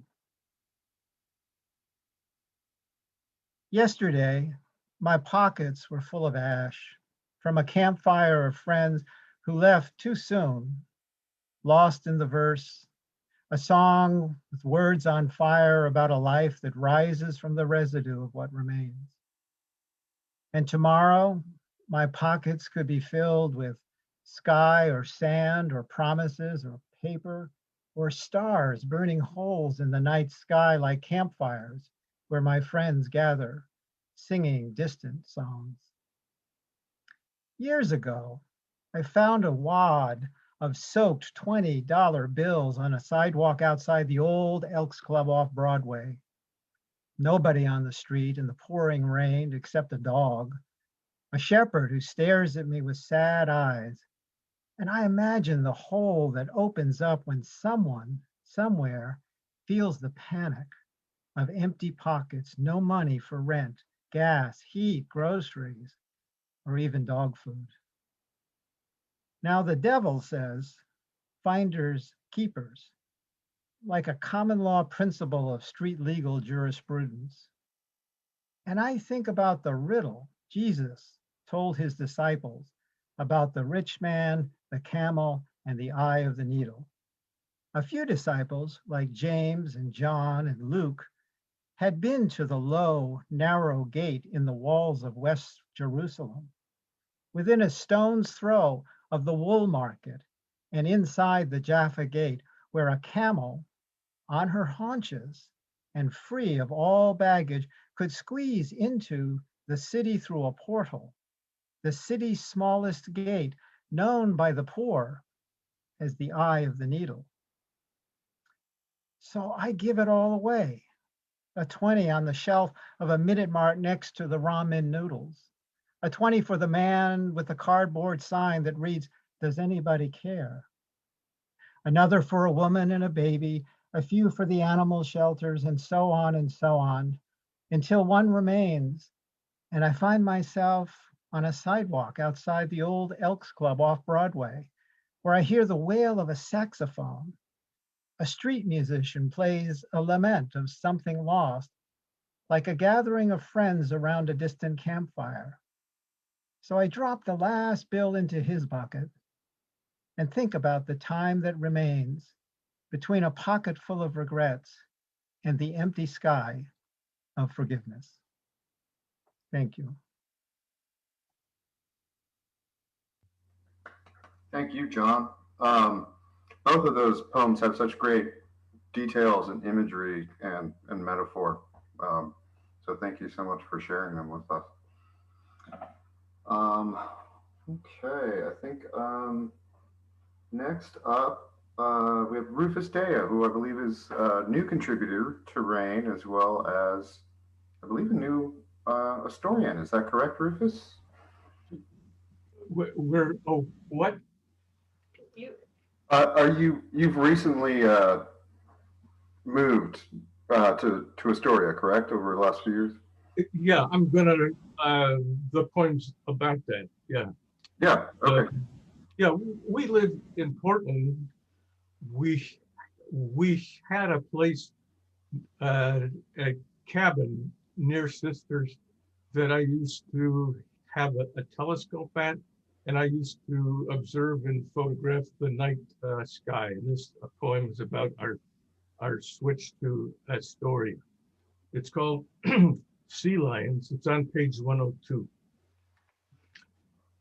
Yesterday, my pockets were full of ash from a campfire of friends who left too soon, lost in the verse, a song with words on fire about a life that rises from the residue of what remains. And tomorrow, my pockets could be filled with sky or sand or promises or paper or stars burning holes in the night sky like campfires where my friends gather, singing distant songs. Years ago, I found a wad of soaked $20 bills on a sidewalk outside the old Elks Club off Broadway. Nobody on the street in the pouring rain except a dog, a shepherd who stares at me with sad eyes. And I imagine the hole that opens up when someone, somewhere, feels the panic of empty pockets, no money for rent, gas, heat, groceries, or even dog food. Now the devil says, finders, keepers, like a common law principle of street legal jurisprudence. And I think about the riddle Jesus told his disciples about the rich man, the camel, and the eye of the needle. A few disciples, like James and John and Luke, had been to the low, narrow gate in the walls of West Jerusalem, within a stone's throw of the wool market and inside the Jaffa gate, where a camel on her haunches and free of all baggage could squeeze into the city through a portal, the city's smallest gate, known by the poor as the eye of the needle. So I give it all away. A 20 on the shelf of a Minute Mart next to the ramen noodles. A 20 for the man with the cardboard sign that reads, "Does anybody care?" Another for a woman and a baby, a few for the animal shelters, and so on, until one remains. And I find myself on a sidewalk outside the old Elks Club off Broadway, where I hear the wail of a saxophone. A street musician plays a lament of something lost, like a gathering of friends around a distant campfire. So I drop the last bill into his bucket and think about the time that remains between a pocket full of regrets and the empty sky of forgiveness. Thank you. Thank you, John. Both of those poems have such great details and imagery and metaphor. So thank you so much for sharing them with us. Okay, I think next up We have Rufus Dea, who I believe is a new contributor to Rain, as well as, I believe, a new historian. Is that correct, Rufus? Oh, what? You've recently moved to Astoria, correct, over the last few years? Yeah, I'm gonna, the points about that, yeah. Yeah, okay. Yeah, we live in Portland. We had a place, a cabin near Sisters that I used to have a telescope at, and I used to observe and photograph the night sky. And this poem is about our switch to Astoria. It's called Sea Lions. It's on page 102.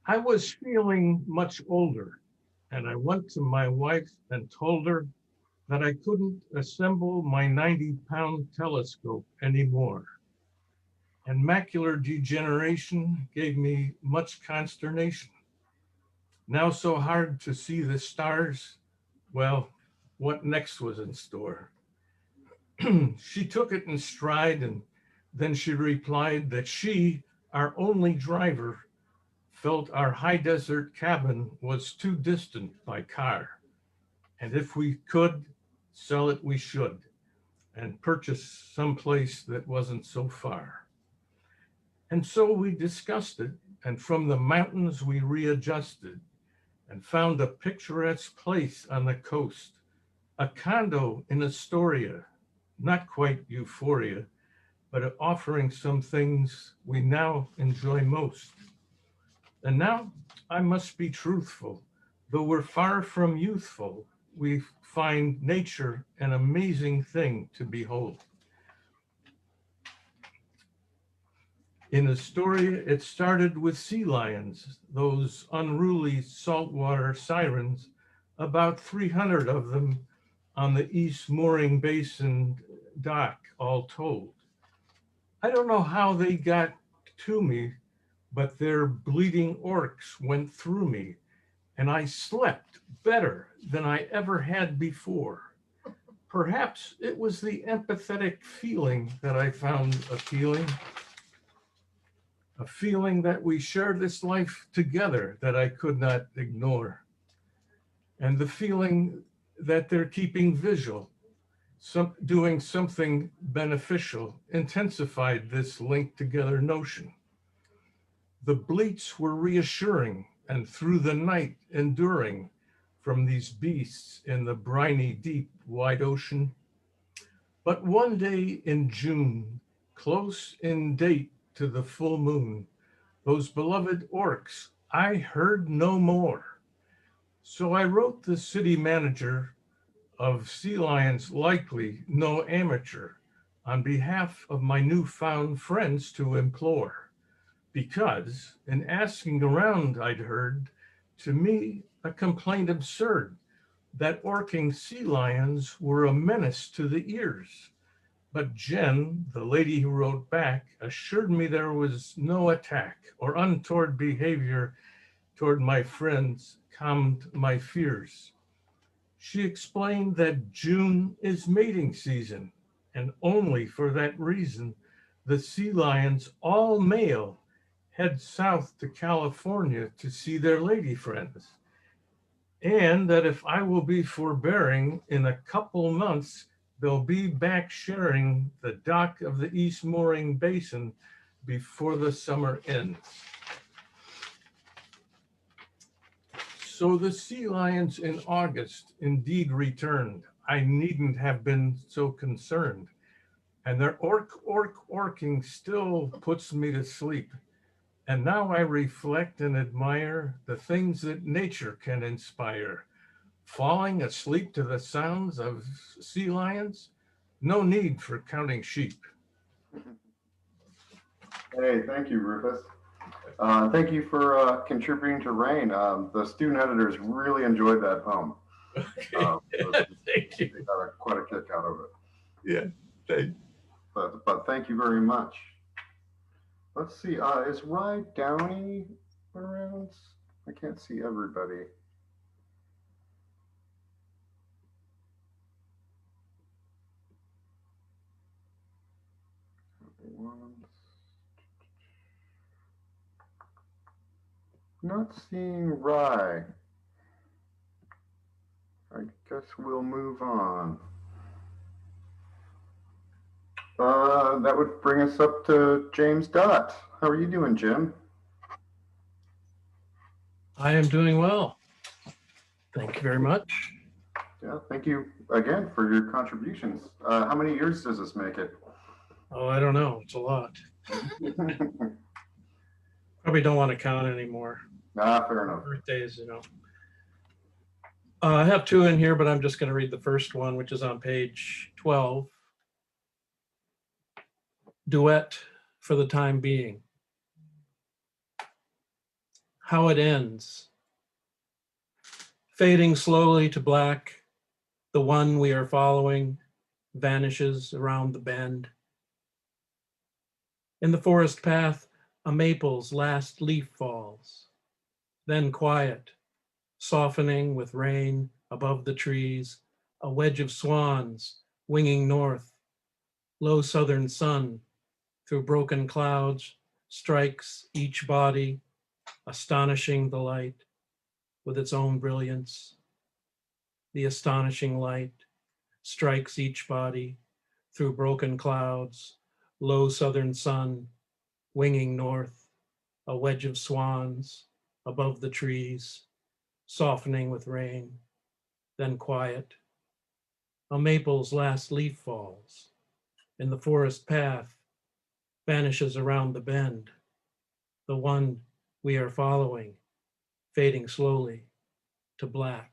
I was feeling much older, and I went to my wife and told her that I couldn't assemble my 90-pound telescope anymore. And macular degeneration gave me much consternation. Now so hard to see the stars, well, what next was in store? She took it in stride, and then she replied that she, our only driver, felt our high desert cabin was too distant by car. And if we could, sell it we should, and purchase someplace that wasn't so far. And so we discussed it, and from the mountains we readjusted and found a picturesque place on the coast, a condo in Astoria, not quite euphoria, but offering some things we now enjoy most. And now I must be truthful, though we're far from youthful, we find nature an amazing thing to behold. In Astoria, it started with sea lions, those unruly saltwater sirens, about 300 of them on the East Mooring Basin dock, all told. I don't know how they got to me, but their bleeding orcs went through me, and I slept better than I ever had before. Perhaps it was the empathetic feeling that I found appealing, a feeling that we share this life together that I could not ignore, and the feeling that they're keeping visual, doing something beneficial, intensified this linked together notion. The bleats were reassuring, and through the night enduring from these beasts in the briny, deep, wide ocean. But one day in June, close in date to the full moon, those beloved orcs, I heard no more. So I wrote the city manager of Sea Lions, likely no amateur, on behalf of my newfound friends to implore. Because in asking around, I'd heard, to me, a complaint absurd, that orking sea lions were a menace to the ears. But Jen, the lady who wrote back, assured me there was no attack or untoward behavior toward my friends, calmed my fears. She explained that June is mating season, and only for that reason, the sea lions, all male, head south to California to see their lady friends. And that if I will be forbearing, in a couple months, they'll be back sharing the dock of the East Mooring Basin before the summer ends. So the sea lions in August indeed returned. I needn't have been so concerned. And their orking still puts me to sleep. And now I reflect and admire the things that nature can inspire. Falling asleep to the sounds of sea lions, no need for counting sheep. Hey, thank you, Rufus. Thank you for contributing to Rain. The student editors really enjoyed that poem. Thank you. They got quite a kick out of it. Yeah, thank you. But thank you very much. Let's see, is Rye Downey around? I can't see everybody. Not seeing Rye. I guess we'll move on. That would bring us up to James Dott. How are you doing, Jim? I am doing well. Thank you very much. Yeah, thank you again for your contributions. How many years does this make it? Oh, I don't know. It's a lot. Probably don't want to count anymore. Fair enough. Birthdays, you know. I have two in here, but I'm just going to read the first one, which is on page 12. Duet for the time being. How it ends. Fading slowly to black, the one we are following vanishes around the bend. In the forest path, a maple's last leaf falls, then quiet, softening with rain above the trees, a wedge of swans winging north, low southern sun through broken clouds strikes each body, astonishing the light with its own brilliance. The astonishing light strikes each body through broken clouds, low southern sun winging north, a wedge of swans above the trees, softening with rain, then quiet. A maple's last leaf falls. In the forest path, vanishes around the bend. The one we are following, fading slowly to black.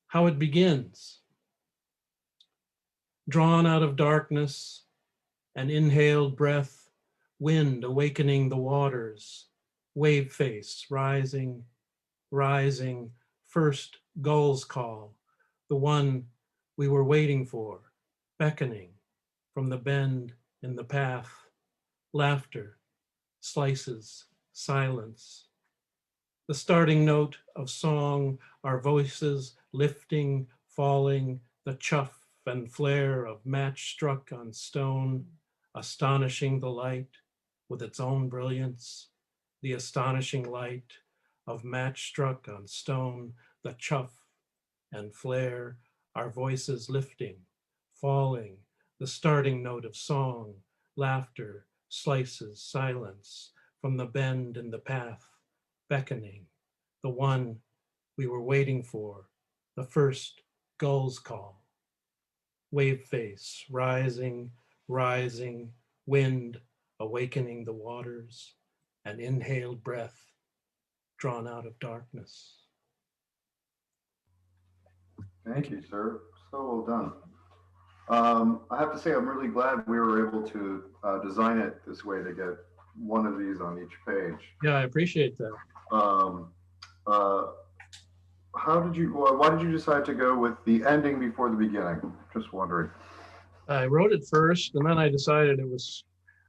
How it begins. Drawn out of darkness, an inhaled breath, wind awakening the waters, wave face rising, rising, first gull's call, the one we were waiting for, beckoning from the bend in the path, laughter, slices, silence. The starting note of song, our voices lifting, falling, the chuff and flare of match struck on stone, astonishing the light with its own brilliance, the astonishing light of match struck on stone, the chuff and flare, our voices lifting, falling, the starting note of song, laughter, slices, silence, from the bend in the path, beckoning, the one we were waiting for, the first gull's call. Wave face, rising, rising, wind awakening the waters, an inhaled breath drawn out of darkness. Thank you, sir. So well done. I have to say, I'm really glad we were able to design it this way to get one of these on each page. Yeah, I appreciate that. Why did you decide to go with the ending before the beginning? Just wondering. I wrote it first, and then I decided it was,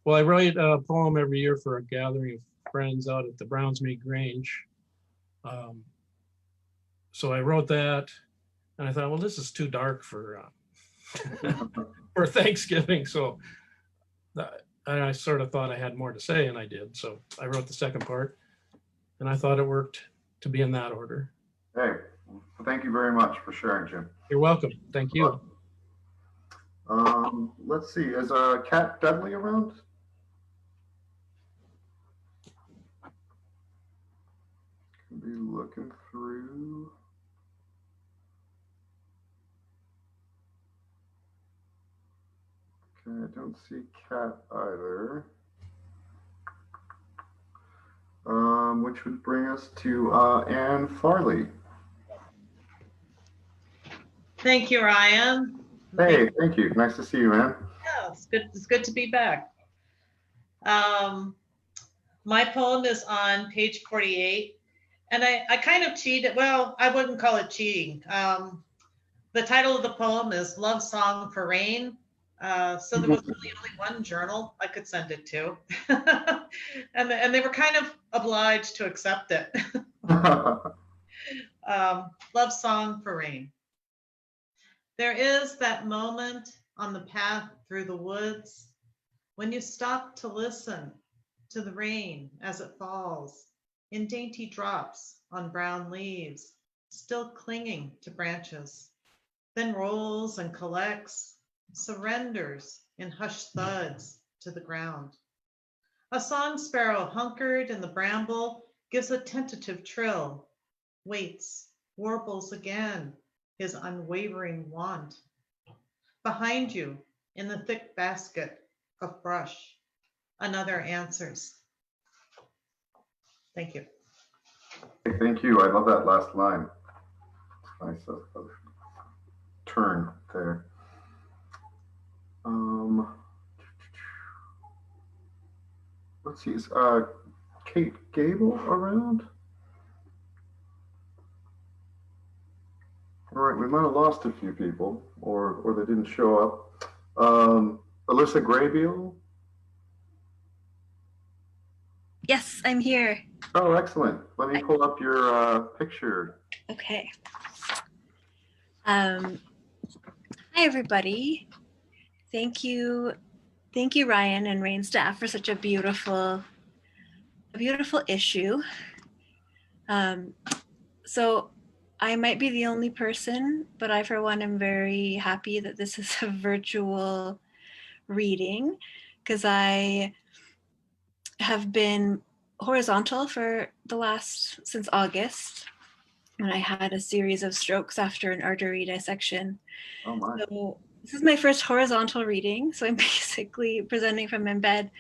well, I write a poem every year for a gathering of friends out at the Brownsmead Grange. So I wrote that, and I thought, well, this is too dark for for Thanksgiving. So I sort of thought I had more to say, and I did. So I wrote the second part, and I thought it worked to be in that order. Hey, thank you very much for sharing, Jim. You're welcome. Thank you. Let's see, is Kat Dudley around? Can be looking through. Okay, I don't see Kat either. Which would bring us to Anne Farley. Thank you, Ryan. Hey, thank you. Nice to see you, Anne. Yeah, it's good to be back. My poem is on page 48, and I kind of cheated. Well, I wouldn't call it cheating. The title of the poem is Love Song for Rain. So there was really only one journal I could send it to. and they were kind of obliged to accept it. Love Song for Rain. There is that moment on the path through the woods, when you stop to listen to the rain as it falls in dainty drops on brown leaves, still clinging to branches, then rolls and collects, surrenders in hushed thuds to the ground. A song sparrow hunkered in the bramble gives a tentative trill, waits, warbles again, his unwavering want. Behind you, in the thick basket of brush, another answers. Thank you. Thank you. I love that last line. Nice turn there. Let's see. Is Kate Gable around? All right, we might have lost a few people, or they didn't show up. Alyssa Graybeal. Yes, I'm here. Oh, excellent. Let me pull up your picture. Okay. Hi, everybody. Thank you, Ryan and Rain staff, for such a beautiful issue. So I might be the only person, but I, for one, am very happy that this is a virtual reading, because I have been horizontal for since August, and I had a series of strokes after an artery dissection. Oh my. So this is my first horizontal reading, so I'm basically presenting from my bed,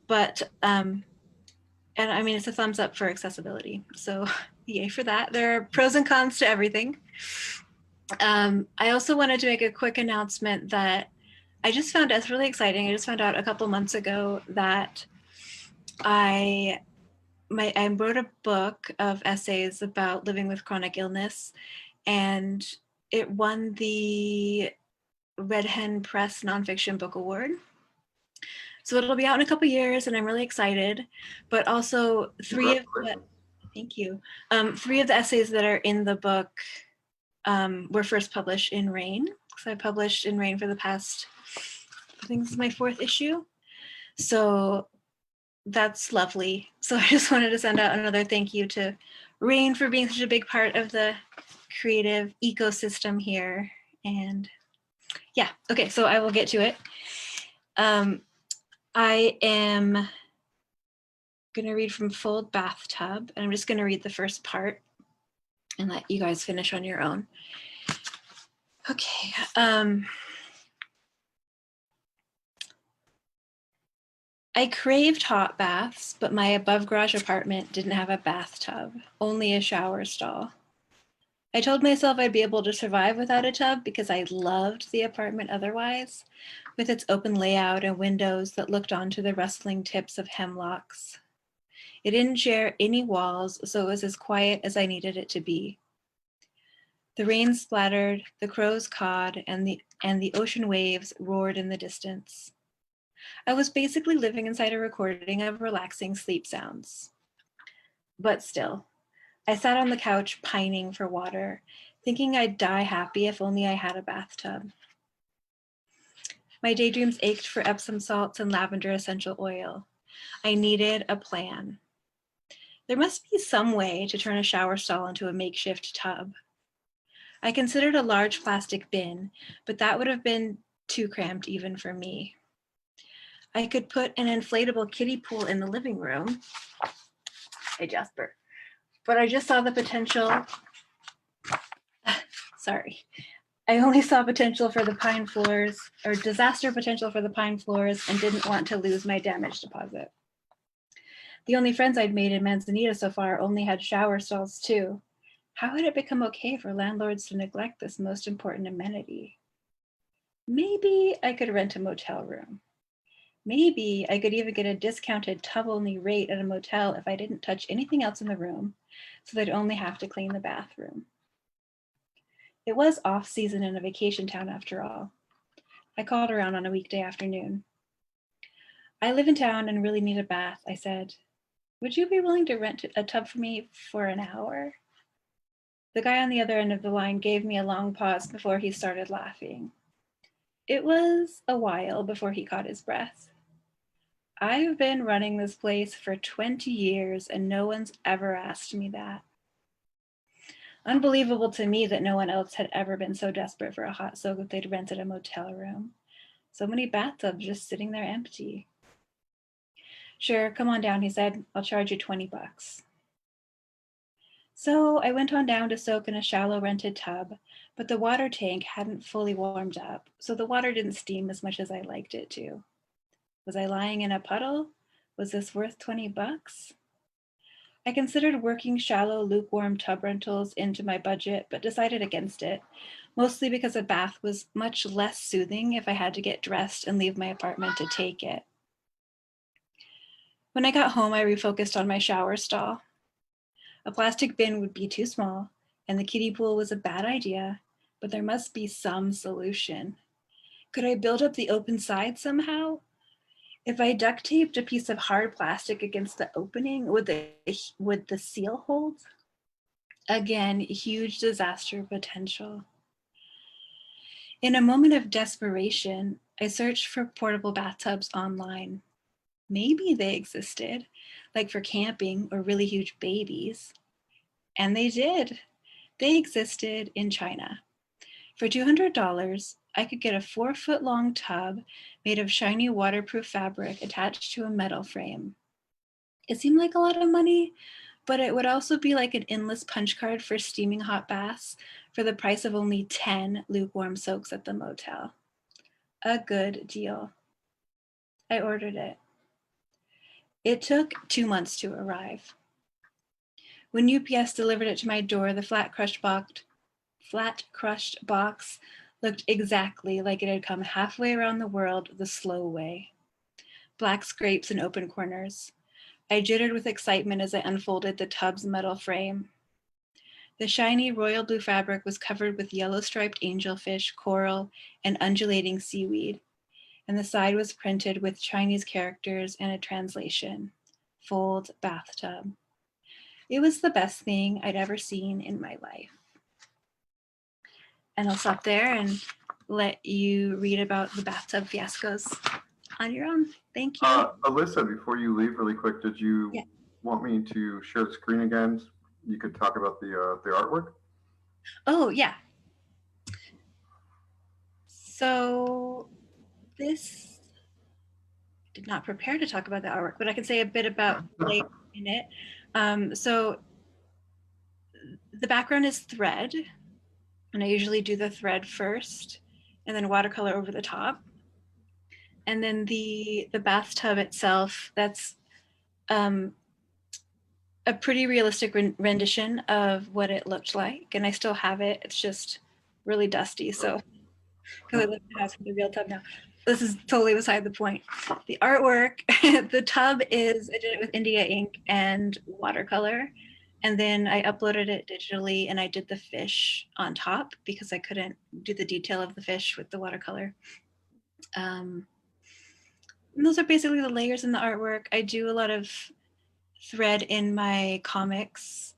but and I mean, it's a thumbs up for accessibility, so yay for that. There are pros and cons to everything. I also wanted to make a quick announcement that I just found out, it's really exciting. I just found out a couple months ago that I wrote a book of essays about living with chronic illness, and it won the Red Hen Press Nonfiction Book Award. So it'll be out in a couple years, and I'm really excited. But also thank you. 3 of the essays that are in the book were first published in Rain. So I published in Rain for the past, I think this is my 4th issue. So that's lovely. So I just wanted to send out another thank you to Rain for being such a big part of the creative ecosystem here. And yeah, okay, so I will get to it. I am going to read from Fold Bathtub, and I'm just going to read the first part and let you guys finish on your own. Okay. I craved hot baths, but my above garage apartment didn't have a bathtub, only a shower stall. I told myself I'd be able to survive without a tub because I loved the apartment otherwise, with its open layout and windows that looked onto the rustling tips of hemlocks. It didn't share any walls, so it was as quiet as I needed it to be. The rain splattered, the crows cawed, and the ocean waves roared in the distance. I was basically living inside a recording of relaxing sleep sounds. But still, I sat on the couch pining for water, thinking I'd die happy if only I had a bathtub. My daydreams ached for Epsom salts and lavender essential oil. I needed a plan. There must be some way to turn a shower stall into a makeshift tub. I considered a large plastic bin, but that would have been too cramped even for me. I could put an inflatable kiddie pool in the living room. Hey, Jasper. But I just saw the potential. Sorry. I only saw potential for the pine floors, or disaster potential for the pine floors, and didn't want to lose my damage deposit. The only friends I'd made in Manzanita so far only had shower stalls too. How had it become okay for landlords to neglect this most important amenity? Maybe I could rent a motel room. Maybe I could even get a discounted tub-only rate at a motel if I didn't touch anything else in the room, so they'd only have to clean the bathroom. It was off-season in a vacation town after all. I called around on a weekday afternoon. I live in town and really need a bath, I said. Would you be willing to rent a tub for me for an hour? The guy on the other end of the line gave me a long pause before he started laughing. It was a while before he caught his breath. I've been running this place for 20 years and no one's ever asked me that. Unbelievable to me that no one else had ever been so desperate for a hot soak that they'd rented a motel room. So many bathtubs just sitting there empty. Sure, come on down, he said. I'll charge you 20 bucks. So I went on down to soak in a shallow rented tub, but the water tank hadn't fully warmed up, so the water didn't steam as much as I liked it to. Was I lying in a puddle? Was this worth 20 bucks? I considered working shallow, lukewarm tub rentals into my budget, but decided against it, mostly because a bath was much less soothing if I had to get dressed and leave my apartment to take it. When I got home, I refocused on my shower stall. A plastic bin would be too small, and the kiddie pool was a bad idea, but there must be some solution. Could I build up the open side somehow? If I duct taped a piece of hard plastic against the opening, would the seal hold? Again, huge disaster potential. In a moment of desperation, I searched for portable bathtubs online. Maybe they existed, like for camping or really huge babies. And they did. They existed in China. For $200, I could get a 4-foot long tub made of shiny waterproof fabric attached to a metal frame. It seemed like a lot of money, but it would also be like an endless punch card for steaming hot baths for the price of only 10 lukewarm soaks at the motel. A good deal. I ordered it. It took 2 months to arrive. When UPS delivered it to my door, the flat crushed box looked exactly like it had come halfway around the world the slow way. Black scrapes and open corners. I jittered with excitement as I unfolded the tub's metal frame. The shiny royal blue fabric was covered with yellow striped angelfish, coral, and undulating seaweed, and the side was printed with Chinese characters and a translation, "Fold bathtub." It was the best thing I'd ever seen in my life. And I'll stop there and let you read about the bathtub fiascos on your own. Thank you. Alyssa, before you leave really quick, did you want me to share the screen again? You could talk about the artwork. Oh, yeah. So this did not prepare to talk about the artwork, but I can say a bit about layers in it. So the background is thread, and I usually do the thread first and then watercolor over the top. And then the bathtub itself, that's a pretty realistic rendition of what it looked like. And I still have it. It's just really dusty. So, because I live in the house with a real tub now. This is totally beside the point. The artwork, the tub I did it with India ink and watercolor. And then I uploaded it digitally and I did the fish on top because I couldn't do the detail of the fish with the watercolor. And those are basically the layers in the artwork. I do a lot of thread in my comics.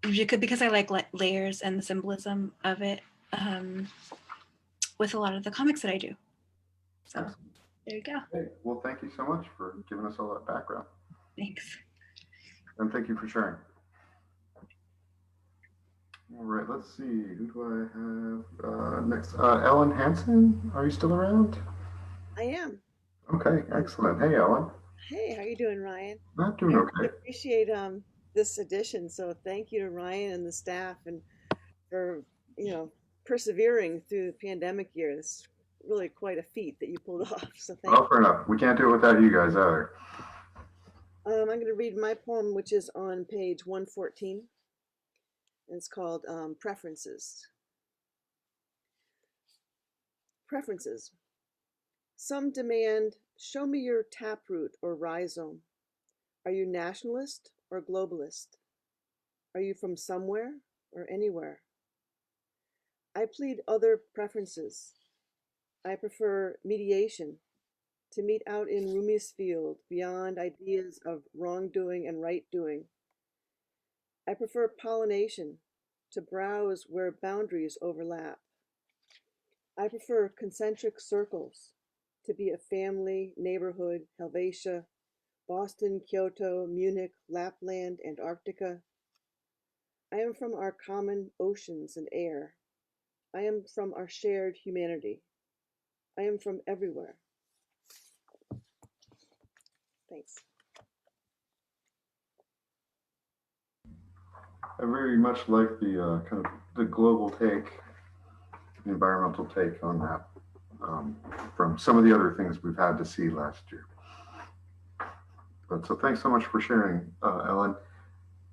Because I like layers and the symbolism of it with a lot of the comics that I do. So there you go. Hey, well, thank you so much for giving us all that background. Thanks. And thank you for sharing. All right, let's see. Who do I have next? Ellen Hansen, are you still around? I am. Okay, excellent. Hey, Ellen. Hey, how you doing, Ryan? Not doing I okay. appreciate this edition. So thank you to Ryan and the staff and for persevering through the pandemic year. It's really quite a feet that you pulled off. So thank Well, fair enough. We can't do it without you guys either. you. I'm going to read my poem, which is on page 114. And it's called Preferences. Preferences. Some demand, show me your taproot or rhizome. Are you nationalist or globalist? Are you from somewhere or anywhere? I plead other preferences. I prefer mediation, to meet out in Rumi's field beyond ideas of wrongdoing and right doing. I prefer pollination, to browse where boundaries overlap. I prefer concentric circles to be a family, neighborhood, Helvetia, Boston, Kyoto, Munich, Lapland, Antarctica. I am from our common oceans and air. I am from our shared humanity. I am from everywhere. Thanks. I very much like the kind of the global take, the environmental take on that, from some of the other things we've had to see last year. But so thanks so much for sharing, Ellen.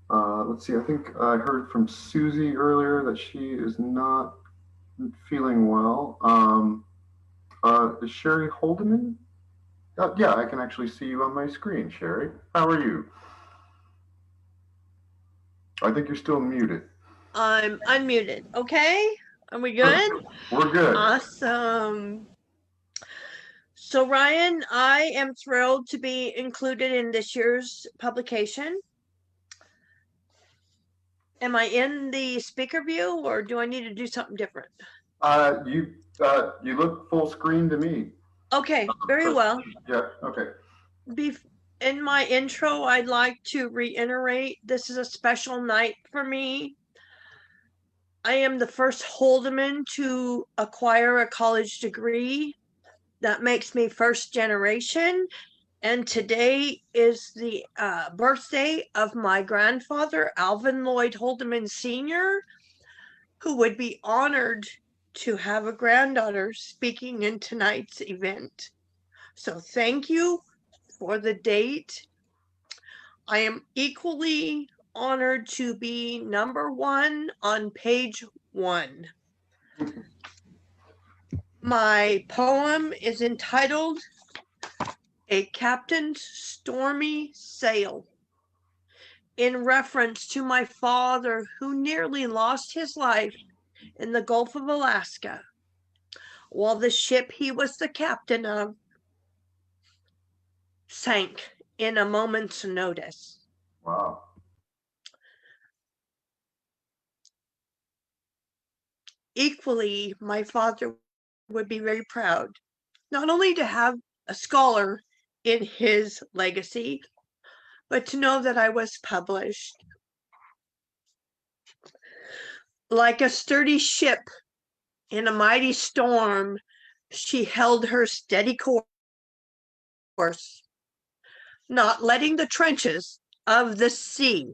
Let's see, I think I heard from Susie earlier that she is not feeling well. Is Sherry Holdeman? Yeah, I can actually see you on my screen, Sherry. How are you? I think you're still muted. I'm unmuted. Okay, are we good? We're good. Awesome. So Ryan, I am thrilled to be included in this year's publication. Am I in the speaker view or do I need to do something different? You look full screen to me. Okay, very well. Yeah, okay. In my intro, I'd like to reiterate, this is a special night for me. I am the first Holdeman to acquire a college degree. That makes me first generation. And today is the birthday of my grandfather, Alvin Lloyd Holdeman Sr., who would be honored to have a granddaughter speaking in tonight's event. So thank you for the date. I am equally honored to be number 1 on page 1. My poem is entitled A Captain's Stormy Sail, in reference to my father who nearly lost his life in the Gulf of Alaska while the ship he was the captain of sank in a moment's notice. Wow. Equally, my father would be very proud, not only to have a scholar in his legacy, but to know that I was published. Like a sturdy ship in a mighty storm, she held her steady course, not letting the trenches of the sea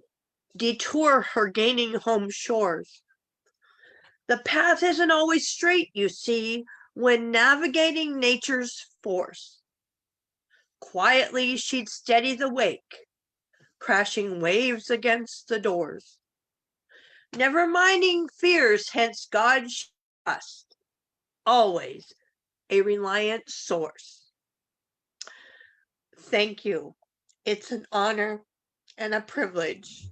detour her gaining home shores. The path isn't always straight, you see, when navigating nature's force. Quietly, she'd steady the wake, crashing waves against the doors. Never minding fears, hence God's trust, always a reliant source. Thank you. It's an honor and a privilege.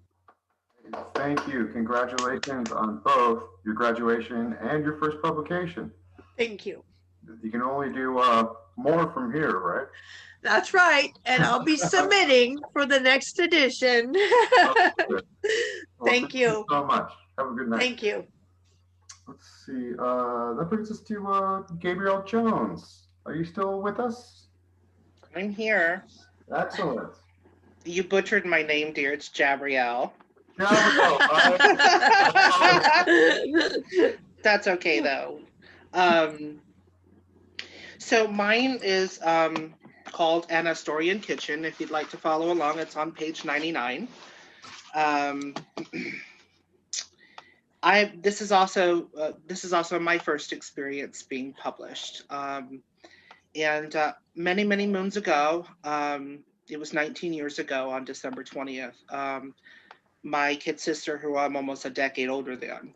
Thank you. Congratulations on both your graduation and your first publication. Thank you. You can only do more from here, right? That's right. And I'll be submitting for the next edition. Well, Thank you so much. Have a good night. Thank you. Let's see. That brings us to Gabrielle Jones. Are you still with us? I'm here. Excellent. You butchered my name, dear. It's Jabrielle. That's okay, though. So mine is called An Astorian Kitchen. If you'd like to follow along, it's on page 99. This is also my first experience being published. And many moons ago, it was 19 years ago on December 20th, my kid sister, who I'm almost a decade older than,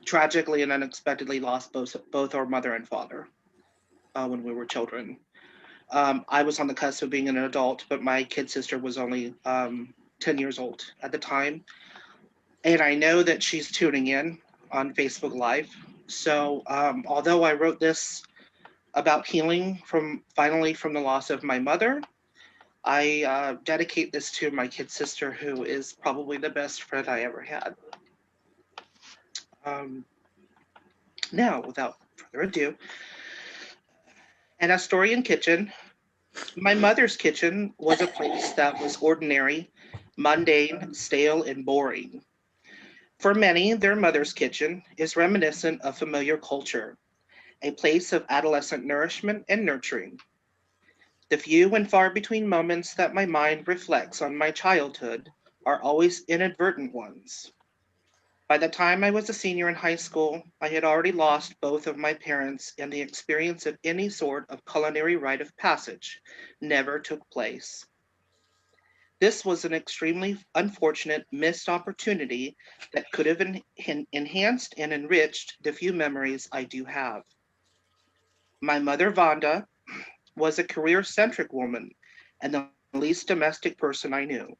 tragically and unexpectedly lost both our mother and father when we were children. I was on the cusp of being an adult, but my kid sister was only 10 years old at the time. And I know that she's tuning in on Facebook Live. So although I wrote this about healing finally from the loss of my mother, I dedicate this to my kid sister, who is probably the best friend I ever had. Now, without further ado, an Astorian kitchen. My mother's kitchen was a place that was ordinary, mundane, stale, and boring. For many, their mother's kitchen is reminiscent of familiar culture, a place of adolescent nourishment and nurturing. The few and far between moments that my mind reflects on my childhood are always inadvertent ones. By the time I was a senior in high school, I had already lost both of my parents, and the experience of any sort of culinary rite of passage never took place. This was an extremely unfortunate missed opportunity that could have enhanced and enriched the few memories I do have. My mother, Vonda, was a career centric woman and the least domestic person I knew.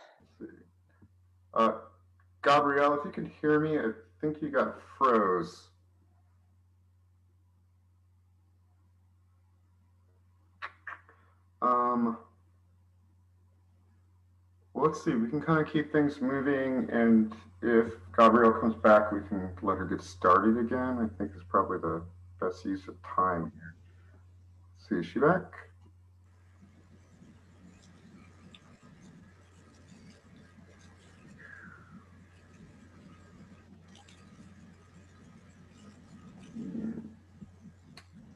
Let's see. Gabrielle, if you can hear me, I think you got froze. Um, well, let's see. We can kind of keep things moving, and if Gabrielle comes back, we can let her get started again. I think it's probably the best use of time here. Let's see, is she back?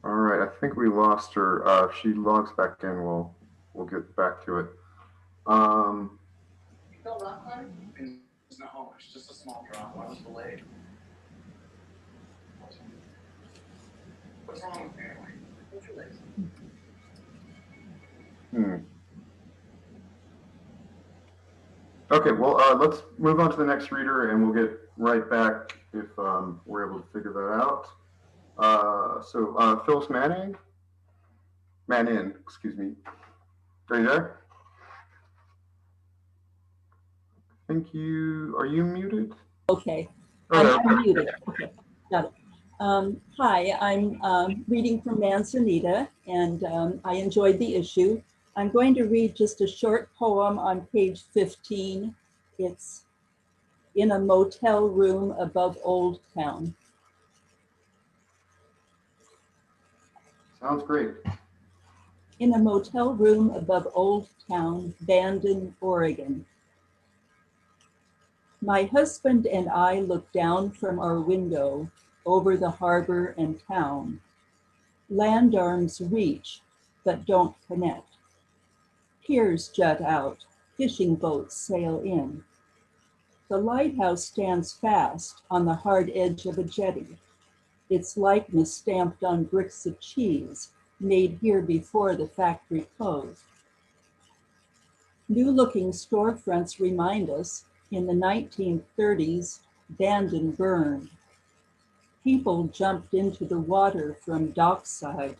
All right, I think we lost her. If she logs back in, we'll get back to it. No, it's just a small drop. I was delayed. What's wrong with family? What's your latest? Okay, well, let's move on to the next reader, and we'll get right back if we're able to figure that out. Phyllis Manning, excuse me. Are you there? Are you muted? Okay, Oh, I'm muted. Okay, got it. Hi, I'm reading from Manzanita, and I enjoyed the issue. I'm going to read just a short poem on page 15. It's in a motel room above Old Town. Sounds great. In a motel room above Old Town, Bandon, Oregon. My husband and I look down from our window over the harbor and town. Land arms reach, but don't connect. Piers jut out, fishing boats sail in. The lighthouse stands fast on the hard edge of a jetty, its likeness stamped on bricks of cheese made here before the factory closed. New-looking storefronts remind us in the 1930s, Bandon burned. People jumped into the water from dockside.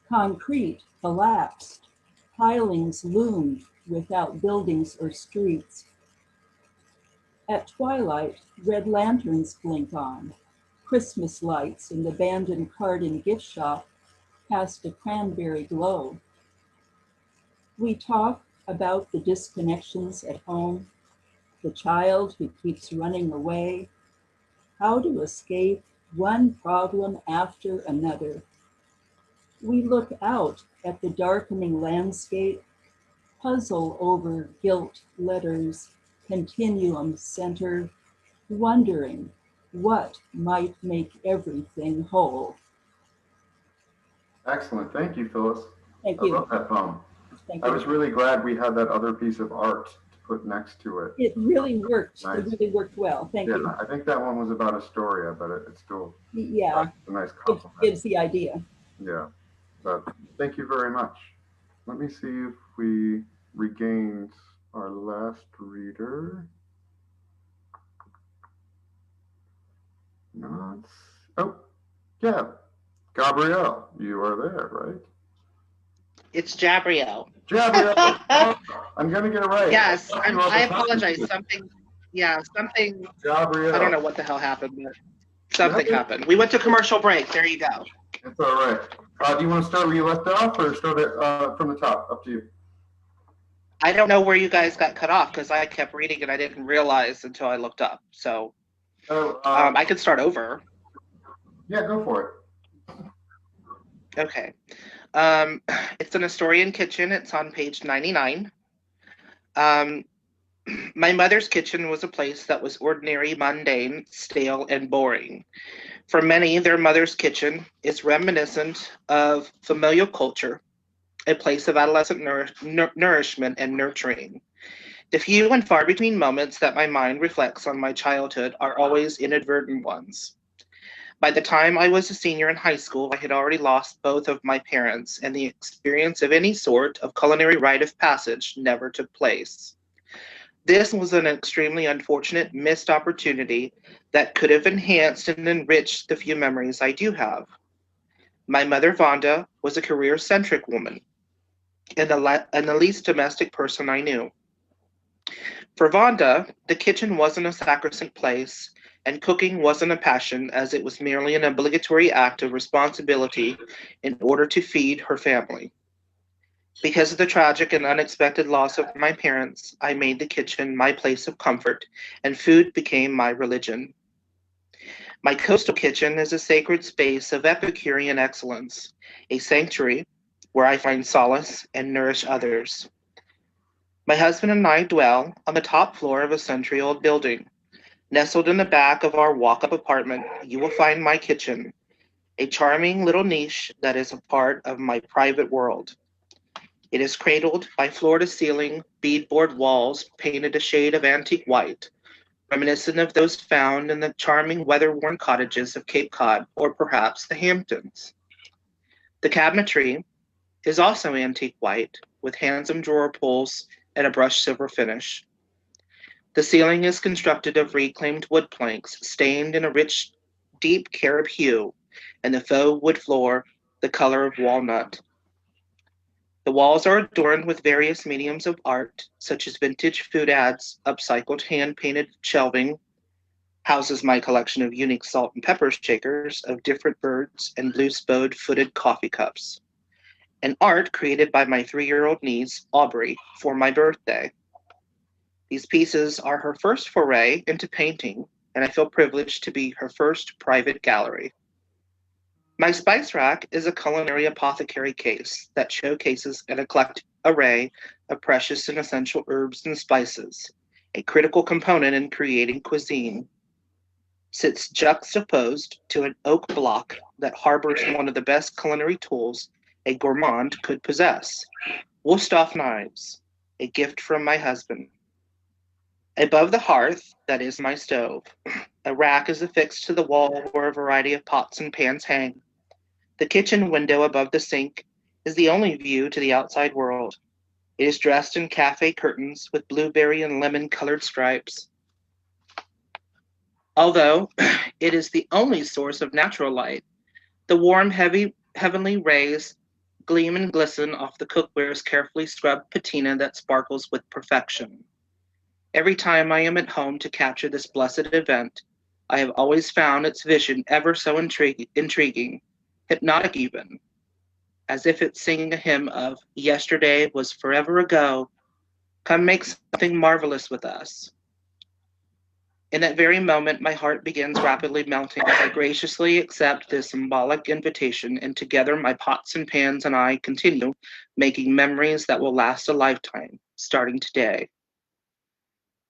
Concrete collapsed. Pilings loomed without buildings or streets. At twilight, red lanterns blink on. Christmas lights in the Bandon card and gift shop cast a cranberry glow. We talk about the disconnections at home, the child who keeps running away, how to escape one problem after another. We look out at the darkening landscape, puzzle over gilt letters, continuum center, wondering what might make everything whole. Excellent. Thank you, Phyllis. Thank you. I love that poem. Thank I you. was really glad we had that other piece of art to put next to it. It really worked. Nice. It really worked well. Thank you. I think that one was about Astoria, but it's still Yeah, a nice it compliment. gives the idea. Yeah, but thank you very much. Let me see if we regained our last reader. Not. Oh, yeah. Gabrielle, you are there, right? It's Jabrio. Jabrio. Oh, I'm gonna get it right. Yes, You are I the top apologize. teacher. Something. Jabrio. I don't know what the hell happened, but something Nothing. happened. We went to commercial break. There you go. It's all right. Do you want to start where you left off, or start it from the top? Up to you. I don't know where you guys got cut off because I kept reading and I didn't realize until I looked up. So I could start over. Yeah, go for it. Okay. It's an Astorian kitchen. It's on page 99. My mother's kitchen was a place that was ordinary, mundane, stale, and boring. For many, their mother's kitchen is reminiscent of familial culture, a place of adolescent nourishment and nurturing. The few and far between moments that my mind reflects on my childhood are always inadvertent ones. By the time I was a senior in high school, I had already lost both of my parents, and the experience of any sort of culinary rite of passage never took place. This was an extremely unfortunate missed opportunity that could have enhanced and enriched the few memories I do have. My mother, Vonda, was a career-centric woman and the least domestic person I knew. For Vonda, the kitchen wasn't a sacrosanct place, and cooking wasn't a passion, as it was merely an obligatory act of responsibility in order to feed her family. Because of the tragic and unexpected loss of my parents, I made the kitchen my place of comfort, and food became my religion. My coastal kitchen is a sacred space of Epicurean excellence, a sanctuary where I find solace and nourish others. My husband and I dwell on the top floor of a century-old building. Nestled in the back of our walk-up apartment, you will find my kitchen, a charming little niche that is a part of my private world. It is cradled by floor-to-ceiling beadboard walls painted a shade of antique white, reminiscent of those found in the charming weather-worn cottages of Cape Cod or perhaps the Hamptons. The cabinetry is also antique white, with handsome drawer pulls and a brushed silver finish. The ceiling is constructed of reclaimed wood planks, stained in a rich, deep carob hue, and the faux wood floor the color of walnut. The walls are adorned with various mediums of art, such as vintage food ads, upcycled hand-painted shelving, houses my collection of unique salt and pepper shakers of different birds and blue-spode footed coffee cups, and art created by my 3-year-old niece, Aubrey, for my birthday. These pieces are her first foray into painting, and I feel privileged to be her first private gallery. My spice rack is a culinary apothecary case that showcases an eclectic array of precious and essential herbs and spices, a critical component in creating cuisine. Sits juxtaposed to an oak block that harbors one of the best culinary tools a gourmand could possess, Wusthof knives, a gift from my husband. Above the hearth, that is my stove, a rack is affixed to the wall where a variety of pots and pans hang. The kitchen window above the sink is the only view to the outside world. It is dressed in cafe curtains with blueberry and lemon colored stripes. Although it is the only source of natural light, the warm, heavenly rays gleam and glisten off the cookware's carefully scrubbed patina that sparkles with perfection. Every time I am at home to capture this blessed event, I have always found its vision ever so intriguing, hypnotic even, as if it's singing a hymn of yesterday was forever ago, come make something marvelous with us. In that very moment, my heart begins rapidly melting as I graciously accept this symbolic invitation, and together my pots and pans and I continue making memories that will last a lifetime, starting today.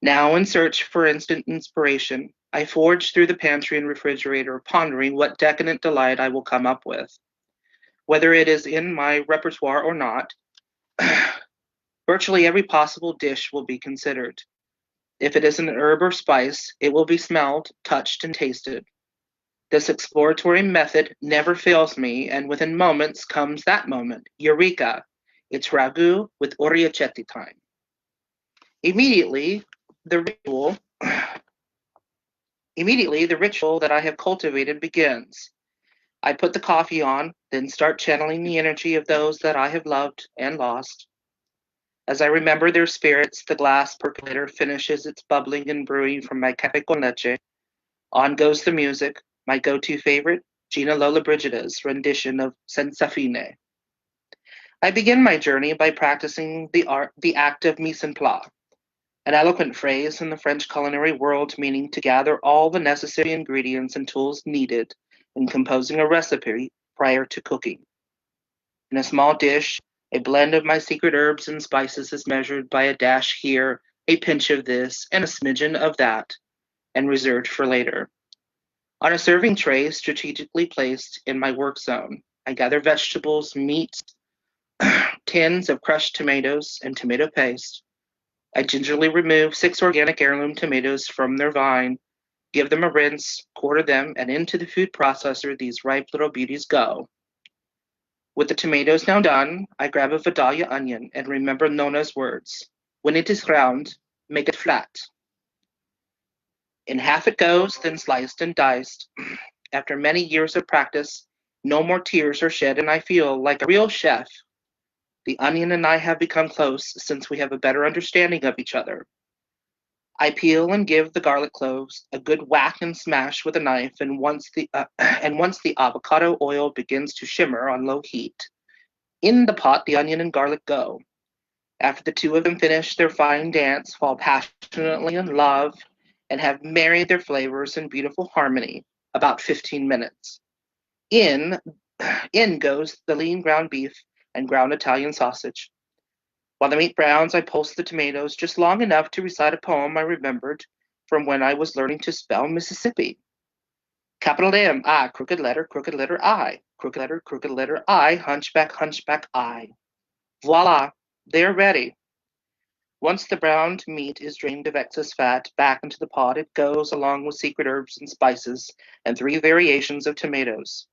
Now in search for instant inspiration, I forge through the pantry and refrigerator, pondering what decadent delight I will come up with. Whether it is in my repertoire or not, virtually every possible dish will be considered. If it is an herb or spice, it will be smelled, touched, and tasted. This exploratory method never fails me, and within moments comes that moment, eureka! It's ragu with orecchiette time. Immediately, the ritual that I have cultivated begins. I put the coffee on, then start channeling the energy of those that I have loved and lost. As I remember their spirits, the glass percolator finishes its bubbling and brewing from my cafe con leche. On goes the music, my go-to favorite, Gina Lollobrigida's rendition of Senza Fine. I begin my journey by practicing the act of mise en place, an eloquent phrase in the French culinary world meaning to gather all the necessary ingredients and tools needed in composing a recipe prior to cooking. In a small dish, a blend of my secret herbs and spices is measured by a dash here, a pinch of this, and a smidgen of that, and reserved for later. On a serving tray strategically placed in my work zone, I gather vegetables, meats, tins of crushed tomatoes, and tomato paste. I gingerly remove 6 organic heirloom tomatoes from their vine, give them a rinse, quarter them, and into the food processor these ripe little beauties go. With the tomatoes now done, I grab a Vidalia onion and remember Nona's words. When it is round, make it flat. In half it goes, then sliced and diced. After many years of practice, no more tears are shed, and I feel like a real chef. The onion and I have become close since we have a better understanding of each other. I peel and give the garlic cloves a good whack and smash with a knife, and once the avocado oil begins to shimmer on low heat, in the pot the onion and garlic go. After the two of them finish their fine dance, fall passionately in love, and have married their flavors in beautiful harmony, about 15 minutes. In goes the lean ground beef and ground Italian sausage. While the meat browns, I pulse the tomatoes just long enough to recite a poem I remembered from when I was learning to spell Mississippi. Capital M, I, crooked letter I, crooked letter I, hunchback I. Voila, they're ready. Once the browned meat is drained of excess fat, back into the pot it goes along with secret herbs and spices and 3 variations of tomatoes.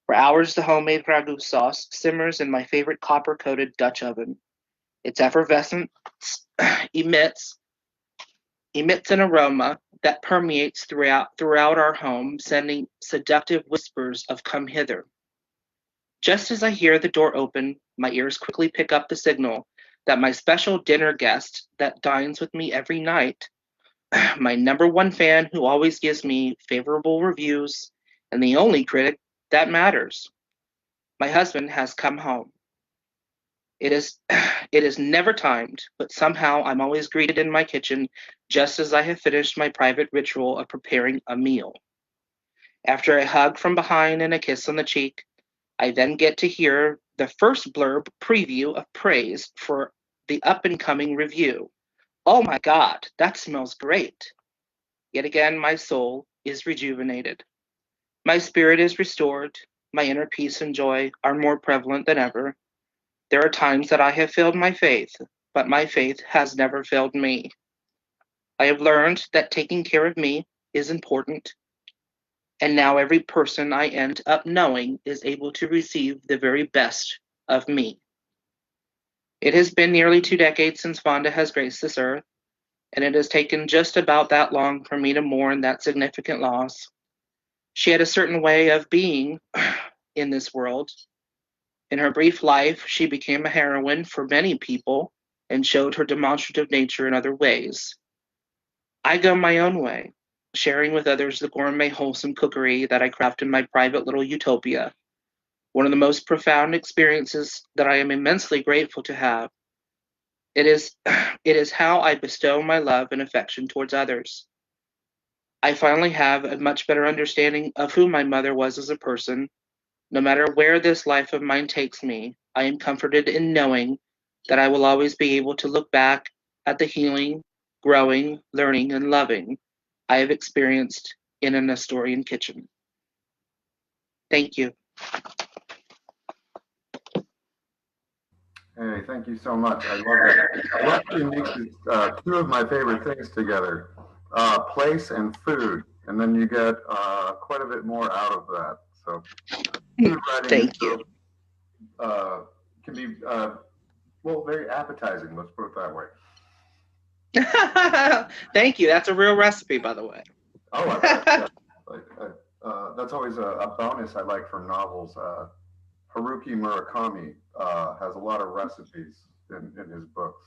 For hours the homemade ragu sauce simmers in my favorite copper-coated Dutch oven. Its effervescence emits an aroma that permeates throughout our home, sending seductive whispers of come hither. Just as I hear the door open, my ears quickly pick up the signal that my special dinner guest that dines with me every night, my #1 fan who always gives me favorable reviews, and the only critic that matters, my husband has come home. It is never timed, but somehow I'm always greeted in my kitchen just as I have finished my private ritual of preparing a meal. After a hug from behind and a kiss on the cheek, I then get to hear the first blurb preview of praise for the up-and-coming review. Oh my God, that smells great. Yet again, my soul is rejuvenated. My spirit is restored. My inner peace and joy are more prevalent than ever. There are times that I have failed my faith, but my faith has never failed me. I have learned that taking care of me is important, and now every person I end up knowing is able to receive the very best of me. It has been nearly 2 decades since Vonda has graced this earth, and it has taken just about that long for me to mourn that significant loss. She had a certain way of being in this world. In her brief life, she became a heroine for many people and showed her demonstrative nature in other ways. I go my own way, sharing with others the gourmet, wholesome cookery that I craft in my private little utopia. One of the most profound experiences that I am immensely grateful to have. It is how I bestow my love and affection towards others. I finally have a much better understanding of who my mother was as a person. No matter where this life of mine takes me, I am comforted in knowing that I will always be able to look back at the healing, growing, learning, and loving I have experienced in an Astorian kitchen. Thank you. Hey, thank you so much. I love it. It actually makes it, 2 of my favorite things together, place and food. And then you get quite a bit more out of that. So food writing Thank you. can be, well, very appetizing. Let's put it that way. Thank you. That's a real recipe, by the way. Oh, I bet. Yeah. That's always a bonus I like from novels. Haruki Murakami has a lot of recipes in his books.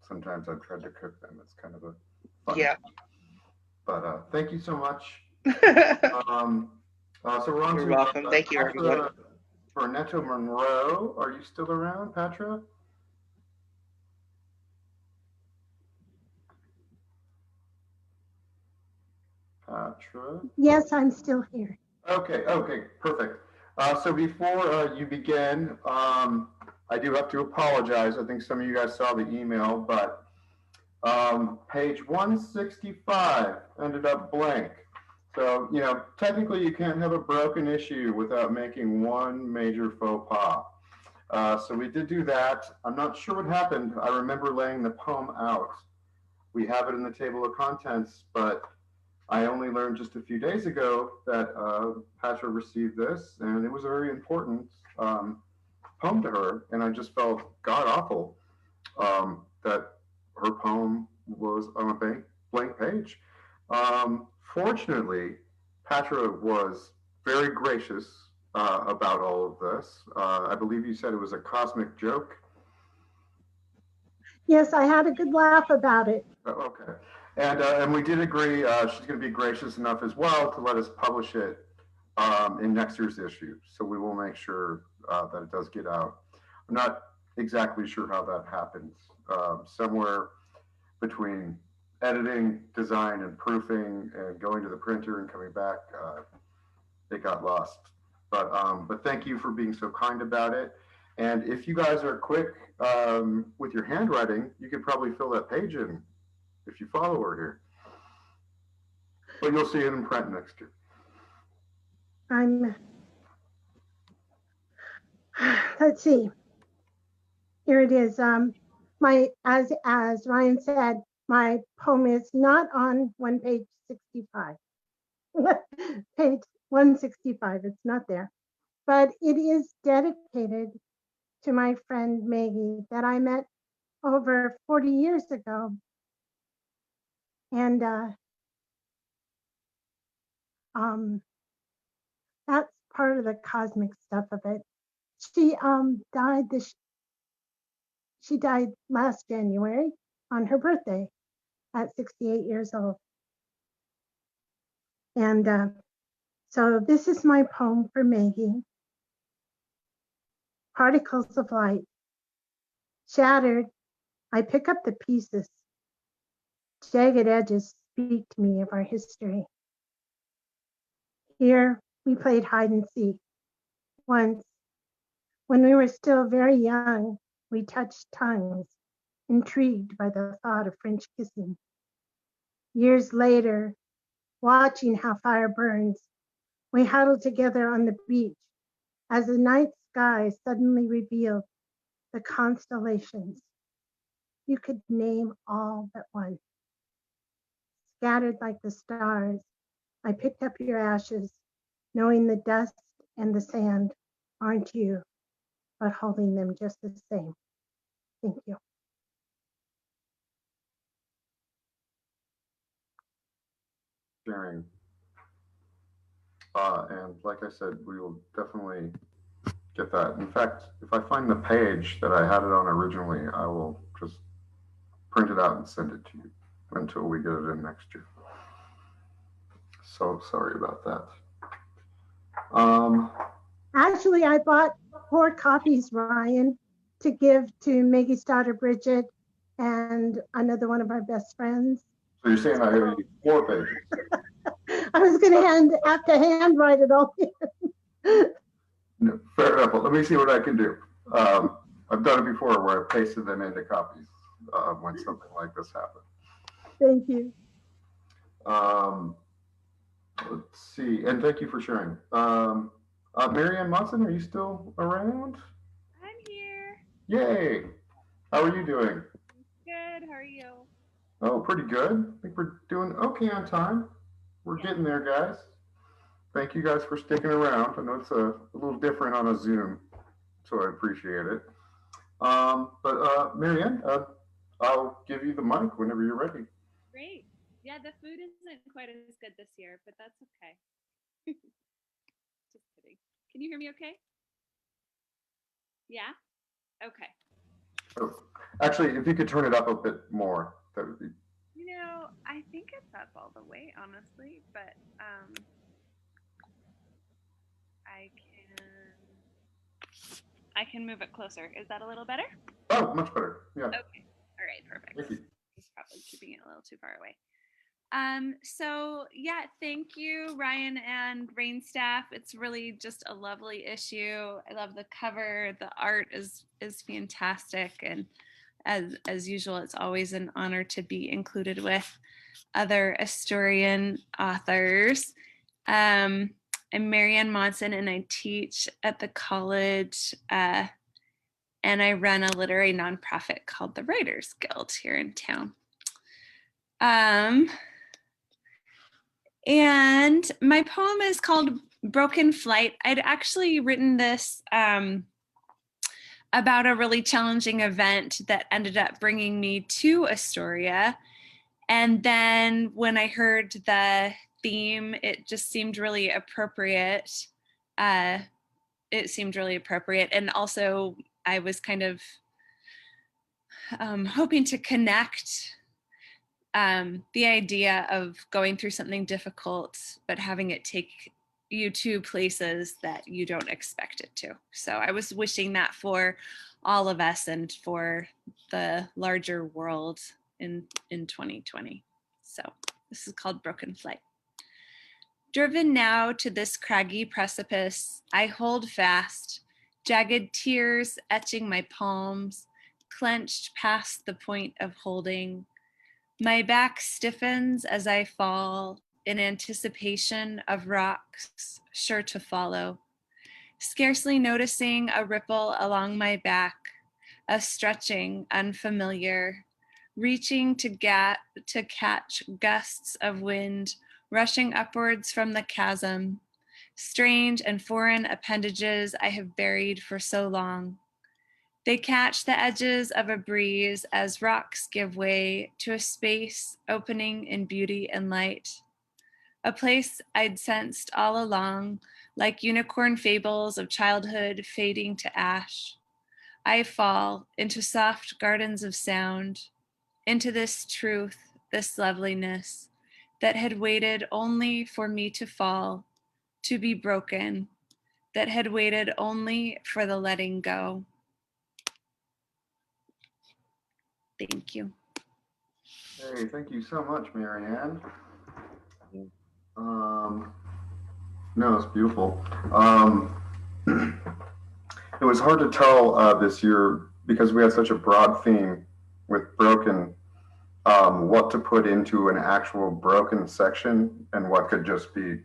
Sometimes I've tried to cook them. It's kind of a fun. Yeah. But thank you so much. So we're on You're to welcome. Thank you, everyone. Patra Bernetto Monroe. Are you still around, Patra? Patra? Yes, I'm still here. Okay, perfect. So before you begin, I do have to apologize. I think some of you guys saw the email, but page 165 ended up blank. So, technically you can't have a broken issue without making one major faux pas. So we did do that. I'm not sure what happened. I remember laying the poem out. We have it in the table of contents, but I only learned just a few days ago that Patra received this, and it was a very important poem to her, and I just felt god awful that her poem was on a blank page. Fortunately, Patra was very gracious about all of this. I believe you said it was a cosmic joke. Yes, I had a good laugh about it. Okay. And we did agree she's going to be gracious enough as well to let us publish it in next year's issue. So we will make sure that it does get out. I'm not exactly sure how that happens. Somewhere between editing, design, and proofing, and going to the printer and coming back, it got lost. But thank you for being so kind about it. And if you guys are quick with your handwriting, you could probably fill that page in if you follow her here. But you'll see it in print next year. Let's see. Here it is. As Ryan said, my poem is not on page 65. Page 165, it's not there. But it is dedicated to my friend Maggie that I met over 40 years ago. And that's part of the cosmic stuff of it. She died last January on her birthday at 68 years old. And so this is my poem for Maggie. Particles of light. Shattered, I pick up the pieces. Jagged edges speak to me of our history. Here, we played hide and seek. Once, when we were still very young, we touched tongues, intrigued by the thought of French kissing. Years later, watching how fire burns, we huddled together on the beach as the night sky suddenly revealed the constellations. You could name all but one. Scattered like the stars, I picked up your ashes, knowing the dust and the sand aren't you, but holding them just the same. Thank you. Sharing. And like I said, we will definitely get that. In fact, if I find the page that I had it on originally, I will just print it out and send it to you until we get it in next year. So sorry about that. Actually, I bought 4 copies, Ryan, to give to Maggie's daughter, Bridget, and another one of our best friends. So you're saying I have 4 pages? I was going to have to handwrite it all in. No, fair enough. Well, let me see what I can do. I've done it before where I pasted them into copies when something like this happened. Thank you. Let's see, and thank you for sharing. Marianne Munson, are you still around? I'm here. Yay! How are you doing? Good. How are you? Oh, pretty good. I think we're doing okay on time. We're getting there, guys. Thank you guys for sticking around. I know it's a little different on a Zoom, so I appreciate it. But Marianne, I'll give you the mic whenever you're ready. Great. Yeah, the food isn't quite as good this year, but that's okay. Just kidding. Can you hear me okay? Yeah? Okay. Oh, actually, if you could turn it up a bit more, that would be. You know, I think it's up all the way, honestly, but I can move it closer. Is that a little better? Oh, much better. Yeah. Okay. All right, perfect. Thank you. Just probably keeping it a little too far away. So yeah, thank you, Ryan and Rain staff. It's really just a lovely issue. I love the cover. The art is fantastic, and as usual, it's always an honor to be included with other Asturian authors. I'm Marianne Monson, and I teach at the college, and I run a literary nonprofit called the Writers Guild here in town. And my poem is called Broken Flight. I'd actually written this about a really challenging event that ended up bringing me to Astoria. And then when I heard the theme, it just seemed really appropriate. It seemed really appropriate. And also I was kind of hoping to connect the idea of going through something difficult, but having it take you to places that you don't expect it to. So I was wishing that for all of us and for the larger world in 2020. So this is called Broken Flight. Driven now to this craggy precipice, I hold fast, jagged tears etching my palms, clenched past the point of holding. My back stiffens as I fall in anticipation of rocks sure to follow. Scarcely noticing a ripple along my back, a stretching unfamiliar, reaching to catch gusts of wind rushing upwards from the chasm, strange and foreign appendages I have buried for so long. They catch the edges of a breeze as rocks give way to a space opening in beauty and light. A place I'd sensed all along, like unicorn fables of childhood fading to ash. I fall into soft gardens of sound, into this truth, this loveliness that had waited only for me to fall, to be broken, that had waited only for the letting go. Thank you. Hey, thank you so much, Marianne. No, it's beautiful. It was hard to tell this year because we had such a broad theme with broken, what to put into an actual broken section and what could just be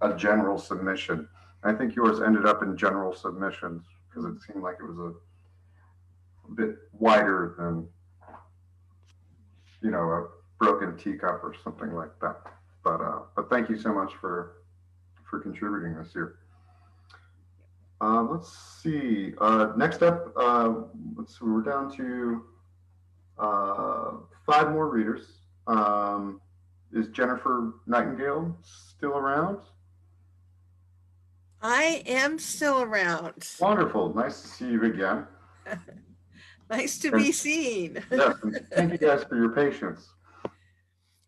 a general submission. I think yours ended up in general submissions because it seemed like it was a bit wider than, you know, a broken teacup or something like that. But thank you so much for contributing this year. Let's see. Next up, let's see. We're down to 5 more readers. Is Jennifer Nightingale still around? I am still around. Wonderful. Nice to see you again. Nice to be seen. Yes, and thank you guys for your patience.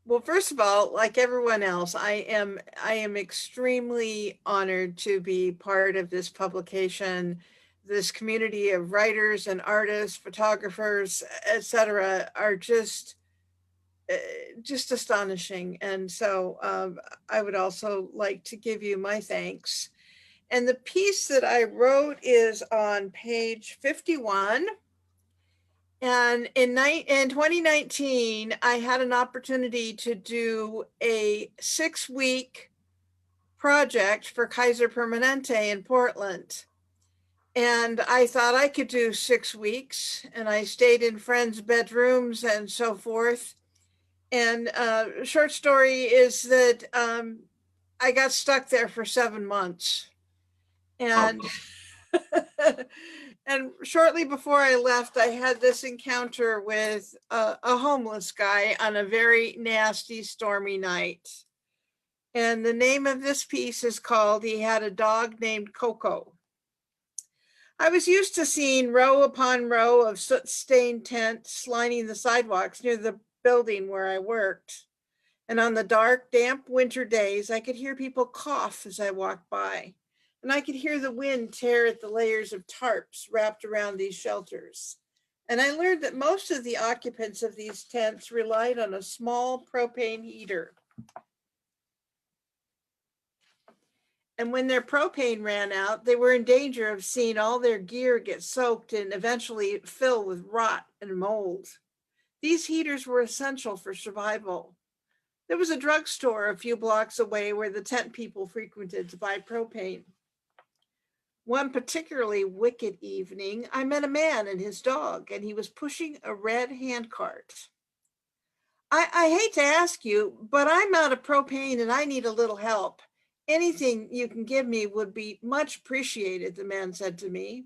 Well, first of all, like everyone else, I am extremely honored to be part of this publication. This community of writers and artists, photographers, etc., are just astonishing. And so I would also like to give you my thanks. And the piece that I wrote is on page 51. And in 2019, I had an opportunity to do a 6-week project for Kaiser Permanente in Portland. And I thought I could do 6 weeks, and I stayed in friends' bedrooms and so forth. And short story is that I got stuck there for 7 months. And and shortly before I left, I had this encounter with a homeless guy on a very nasty, stormy night. And the name of this piece is called He Had a Dog Named Coco. I was used to seeing row upon row of soot-stained tents lining the sidewalks near the building where I worked. And on the dark, damp winter days, I could hear people cough as I walked by. And I could hear the wind tear at the layers of tarps wrapped around these shelters. And I learned that most of the occupants of these tents relied on a small propane heater. And when their propane ran out, they were in danger of seeing all their gear get soaked and eventually fill with rot and mold. These heaters were essential for survival. There was a drugstore a few blocks away where the tent people frequented to buy propane. One particularly wicked evening, I met a man and his dog, and he was pushing a red handcart. I hate to ask you, but I'm out of propane and I need a little help. Anything you can give me would be much appreciated, the man said to me.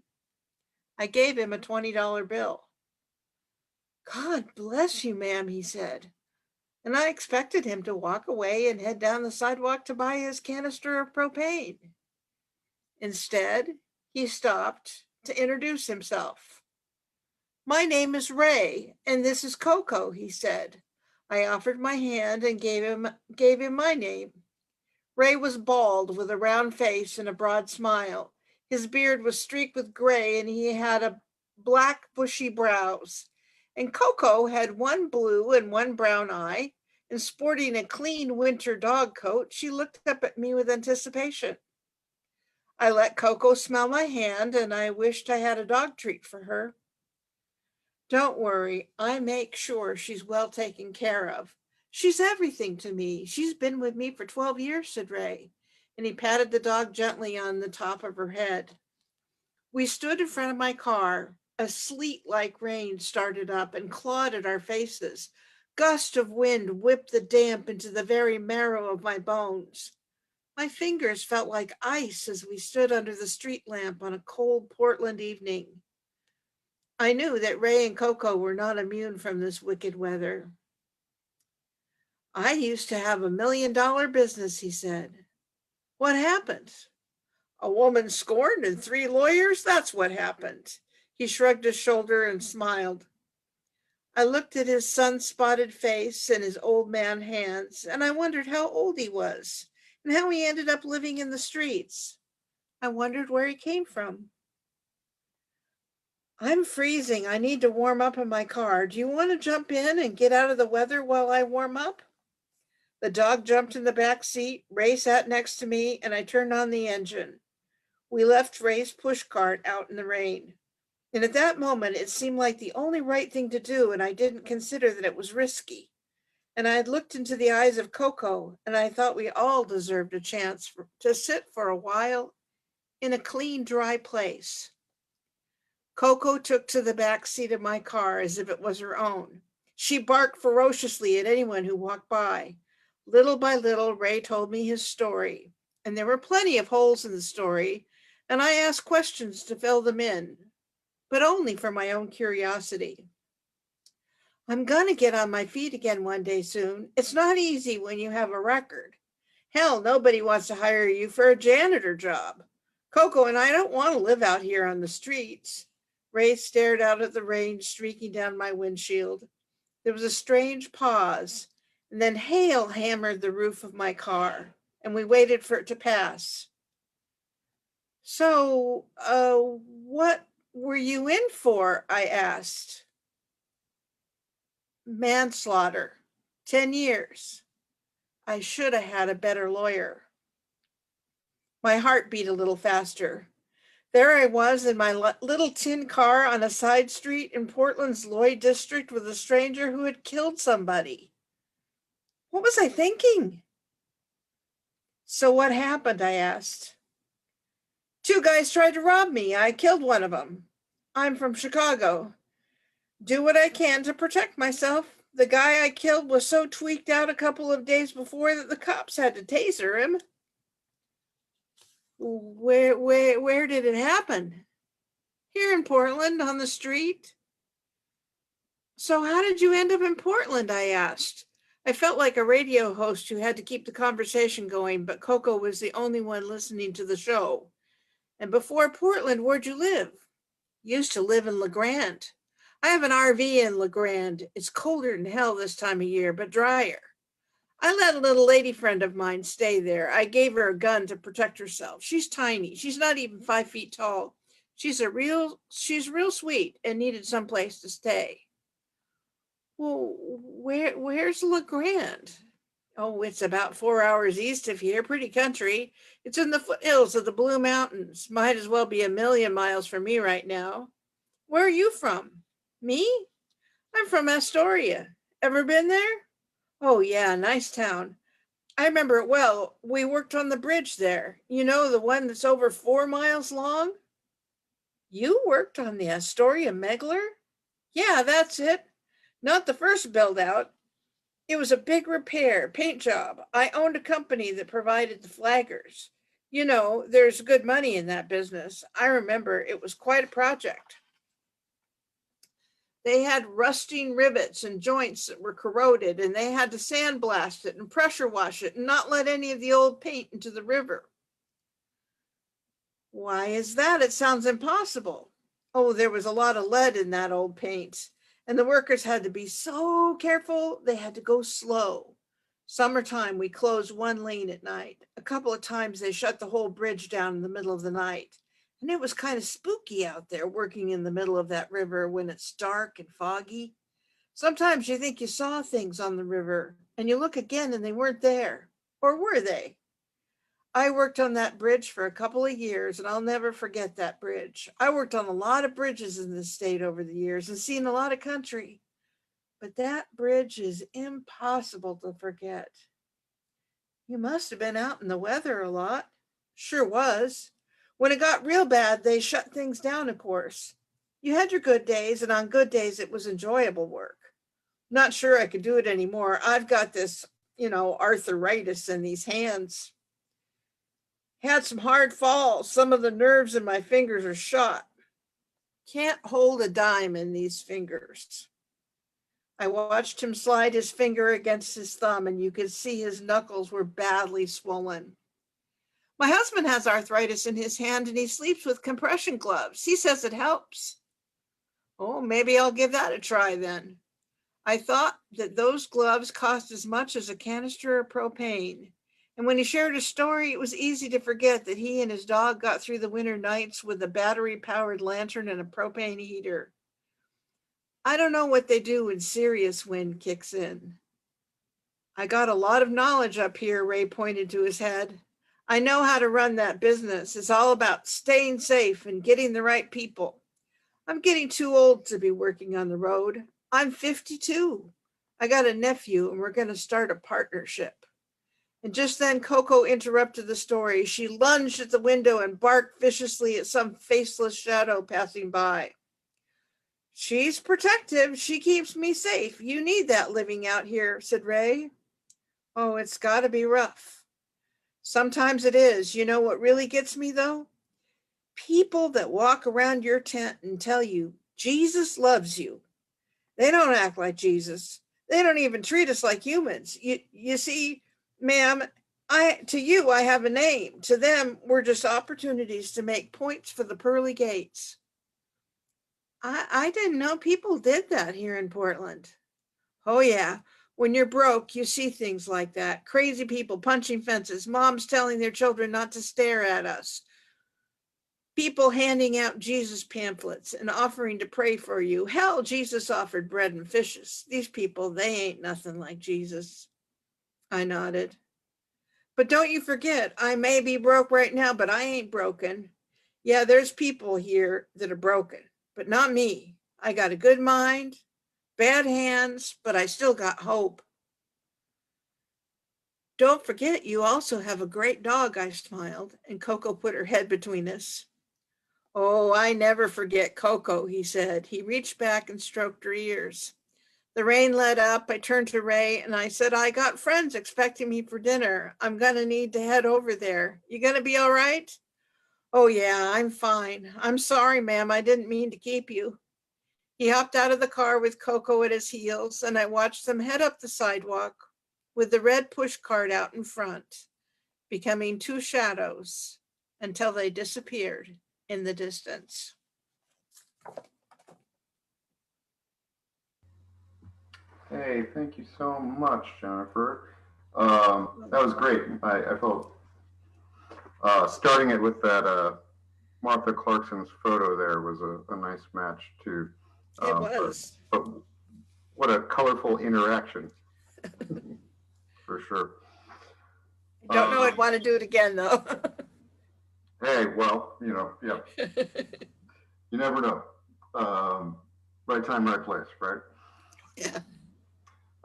I gave him a $20 bill. God bless you, ma'am, he said. And I expected him to walk away and head down the sidewalk to buy his canister of propane. Instead, he stopped to introduce himself. My name is Ray, and this is Coco, he said. I offered my hand and gave him my name. Ray was bald with a round face and a broad smile. His beard was streaked with gray and he had a black bushy brows. And Coco had one blue and one brown eye, and sporting a clean winter dog coat, she looked up at me with anticipation. I let Coco smell my hand and I wished I had a dog treat for her. Don't worry, I make sure she's well taken care of. She's everything to me. She's been with me for 12 years, said Ray, and he patted the dog gently on the top of her head. We stood in front of my car. A sleet-like rain started up and clawed at our faces. Gust of wind whipped the damp into the very marrow of my bones. My fingers felt like ice as we stood under the street lamp on a cold Portland evening. I knew that Ray and Coco were not immune from this wicked weather. I used to have $1 million business, he said. What happened? A woman scorned and 3 lawyers? That's what happened. He shrugged his shoulder and smiled. I looked at his sun-spotted face and his old man hands, and I wondered how old he was and how he ended up living in the streets. I wondered where he came from. I'm freezing. I need to warm up in my car. Do you want to jump in and get out of the weather while I warm up? The dog jumped in the back seat. Ray sat next to me, and I turned on the engine. We left Ray's pushcart out in the rain. And at that moment, it seemed like the only right thing to do, and I didn't consider that it was risky. And I had looked into the eyes of Coco, and I thought we all deserved a chance to sit for a while in a clean, dry place. Coco took to the back seat of my car as if it was her own. She barked ferociously at anyone who walked by. Little by little, Ray told me his story, and there were plenty of holes in the story, and I asked questions to fill them in, but only for my own curiosity. I'm going to get on my feet again one day soon. It's not easy when you have a record. Hell, nobody wants to hire you for a janitor job. Coco and I don't want to live out here on the streets. Ray stared out at the rain streaking down my windshield. There was a strange pause, and then hail hammered the roof of my car, and we waited for it to pass. So, what were you in for? I asked. Manslaughter, 10 years. I should have had a better lawyer. My heart beat a little faster. There I was in my little tin car on a side street in Portland's Lloyd district with a stranger who had killed somebody. What was I thinking? So what happened? I asked. 2 guys tried to rob me. I killed one of them. I'm from Chicago. Do what I can to protect myself. The guy I killed was so tweaked out a couple of days before that the cops had to taser him. Where did it happen? Here in Portland, on the street. So how did you end up in Portland? I asked. I felt like a radio host who had to keep the conversation going, but Coco was the only one listening to the show. And before Portland, where'd you live? Used to live in LeGrand. I have an RV in LeGrand. It's colder than hell this time of year, but drier. I let a little lady friend of mine stay there. I gave her a gun to protect herself. She's tiny. She's not even 5 feet tall. She's real sweet and needed some place to stay. Well, where's LeGrand? Oh, it's about 4 hours east of here, pretty country. It's in the foothills of the Blue Mountains. Might as well be a million miles from me right now. Where are you from? Me? I'm from Astoria. Ever been there? Oh, yeah, nice town. I remember it well. We worked on the bridge there. You know, the one that's over 4 miles long? You worked on the Astoria Megler? Yeah, that's it. Not the first build out. It was a big repair, paint job. I owned a company that provided the flaggers. You know, there's good money in that business. I remember it was quite a project. They had rusting rivets and joints that were corroded, and they had to sandblast it and pressure wash it and not let any of the old paint into the river. Why is that? It sounds impossible. Oh, there was a lot of lead in that old paint, and the workers had to be so careful. They had to go slow. Summertime, we closed one lane at night. A couple of times they shut the whole bridge down in the middle of the night. And it was kind of spooky out there working in the middle of that river when it's dark and foggy. Sometimes you think you saw things on the river and you look again and they weren't there. Or were they? I worked on that bridge for a couple of years and I'll never forget that bridge. I worked on a lot of bridges in this state over the years and seen a lot of country. But that bridge is impossible to forget. You must have been out in the weather a lot. Sure was. When it got real bad, they shut things down, of course. You had your good days, and on good days, it was enjoyable work. Not sure I could do it anymore. I've got this, arthritis in these hands. Had some hard falls. Some of the nerves in my fingers are shot. Can't hold a dime in these fingers. I watched him slide his finger against his thumb, and you could see his knuckles were badly swollen. My husband has arthritis in his hand and he sleeps with compression gloves. He says it helps. Oh, maybe I'll give that a try then. I thought that those gloves cost as much as a canister of propane. And when he shared his story, it was easy to forget that he and his dog got through the winter nights with a battery-powered lantern and a propane heater. I don't know what they do when serious wind kicks in. I got a lot of knowledge up here, Ray pointed to his head. I know how to run that business. It's all about staying safe and getting the right people. I'm getting too old to be working on the road. I'm 52. I got a nephew and we're going to start a partnership. And just then Coco interrupted the story. She lunged at the window and barked viciously at some faceless shadow passing by. She's protective. She keeps me safe. You need that living out here, said Ray. Oh, it's got to be rough. Sometimes it is. You know what really gets me though? People that walk around your tent and tell you Jesus loves you. They don't act like Jesus. They don't even treat us like humans. You see, ma'am, to you I have a name. To them, we're just opportunities to make points for the pearly gates. I didn't know people did that here in Portland. Oh yeah. When you're broke, you see things like that. Crazy people punching fences, moms telling their children not to stare at us, people handing out Jesus pamphlets and offering to pray for you. Hell, Jesus offered bread and fishes. These people, they ain't nothing like Jesus. I nodded. But don't you forget, I may be broke right now, but I ain't broken. Yeah, there's people here that are broken, but not me. I got a good mind, bad hands, but I still got hope. Don't forget, you also have a great dog, I smiled, and Coco put her head between us. Oh, I never forget Coco, he said. He reached back and stroked her ears. The rain let up. I turned to Ray and I said, I got friends expecting me for dinner. I'm going to need to head over there. You going to be all right? Oh, yeah, I'm fine. I'm sorry, ma'am. I didn't mean to keep you. He hopped out of the car with Coco at his heels, and I watched them head up the sidewalk with the red push cart out in front, becoming two shadows until they disappeared in the distance. Hey, thank you so much, Jennifer. That was great. I felt starting it with that Martha Clarkson's photo there was a nice match too. It was. But what a colorful interaction, for sure. Don't know I'd want to do it again though. Hey, well, yeah, you never know. Right time, right place, right? Yeah.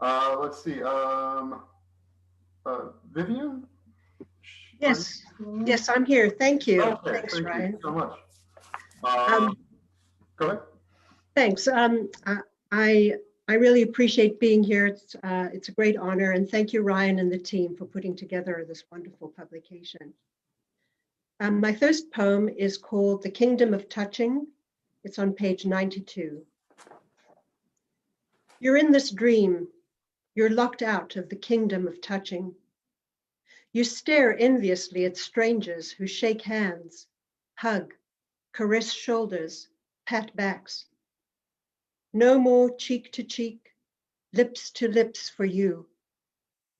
Let's see. Vivian? Yes, yes, I'm here. Thank you. Okay, Thanks, thank Ryan. you so much. Go ahead. Thanks. I really appreciate being here. It's a great honor, and thank you, Ryan and the team, for putting together this wonderful publication. My first poem is called The Kingdom of Touching. It's on page 92. You're in this dream. You're locked out of the kingdom of touching. You stare enviously at strangers who shake hands, hug, caress shoulders, pat backs. No more cheek to cheek, lips to lips for you.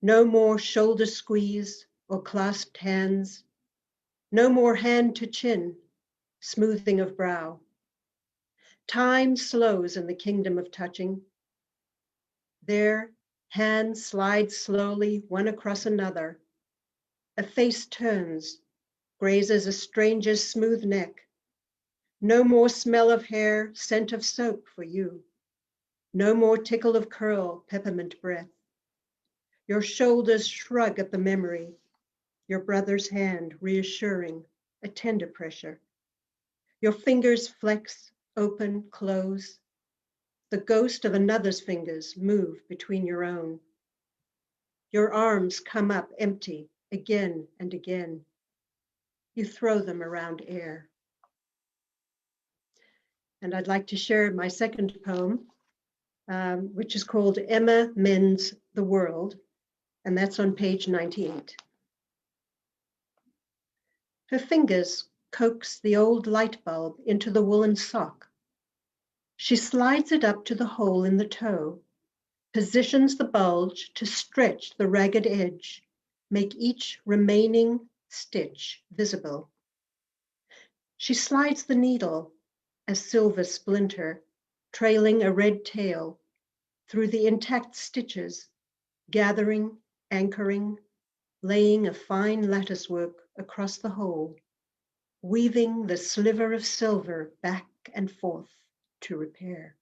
No more shoulder squeeze or clasped hands. No more hand to chin, smoothing of brow. Time slows in the kingdom of touching. There, hands slide slowly one across another. A face turns, grazes a stranger's smooth neck. No more smell of hair, scent of soap for you. No more tickle of curl, peppermint breath. Your shoulders shrug at the memory. Your brother's hand reassuring, a tender pressure. Your fingers flex, open, close. The ghost of another's fingers move between your own. Your arms come up empty again and again. You throw them around air. And I'd like to share my second poem, which is called Emma Mends the World, and that's on page 98. Her fingers coax the old light bulb into the woolen sock. She slides it up to the hole in the toe, positions the bulge to stretch the ragged edge, make each remaining stitch visible. She slides the needle, a silver splinter, trailing a red tail, through the intact stitches, gathering, anchoring, laying a fine lattice work across the whole, weaving the sliver of silver back and forth to repair.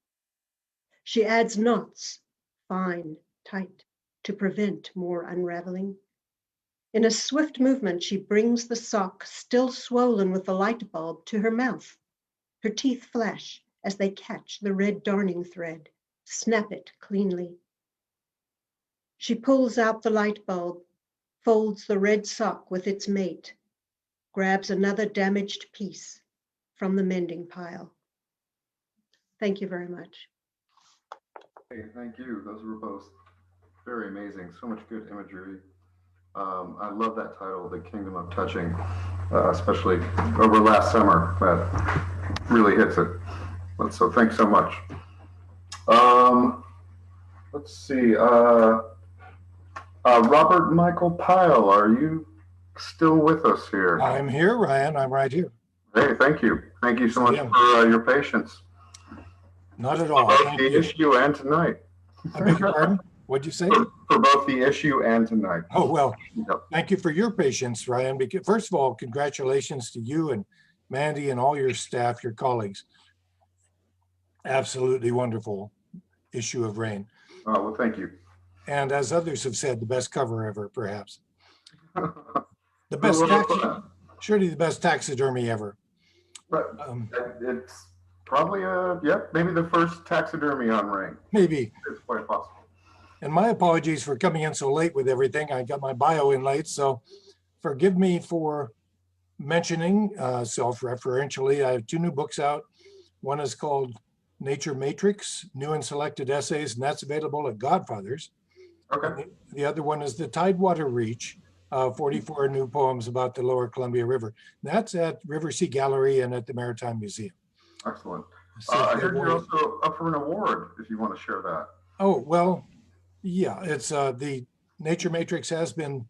She adds knots, fine, tight, to prevent more unraveling. In a swift movement, she brings the sock, still swollen with the light bulb, to her mouth. Her teeth flash as they catch the red darning thread, snap it cleanly. She pulls out the light bulb, folds the red sock with its mate, grabs another damaged piece from the mending pile. Thank you very much. Hey, thank you. Those were both very amazing. So much good imagery. I love that title, The Kingdom of Touching, especially over last summer. That really hits it. So thanks so much. Let's see. Robert Michael Pyle, are you still with us here? I'm here, Ryan. I'm right here. Hey, thank you. Thank you so much for your patience. Not at all. For both Thank the you. issue and tonight. I beg your pardon? What'd you say? For both the issue and tonight. Oh, well, Yep. thank you for your patience, Ryan. Because first of all, congratulations to you and Mandy and all your staff, your colleagues. Absolutely wonderful issue of Rain. Well, thank you. And as others have said, the best cover ever, perhaps. The best surely the best taxidermy ever. But it's probably maybe the first taxidermy on Rain. Maybe. It's quite possible. And my apologies for coming in so late with everything. I got my bio in late, so forgive me for mentioning self-referentially. I have 2 new books out. One is called Nature Matrix, New and Selected Essays, and that's available at Godfathers. Okay. The other one is The Tidewater Reach, 44 new poems about the Lower Columbia River. That's at River Sea Gallery and at the Maritime Museum. Excellent. So I heard you're also up for an award, if you want to share that. Oh, well, Yeah, it's the Nature Matrix has been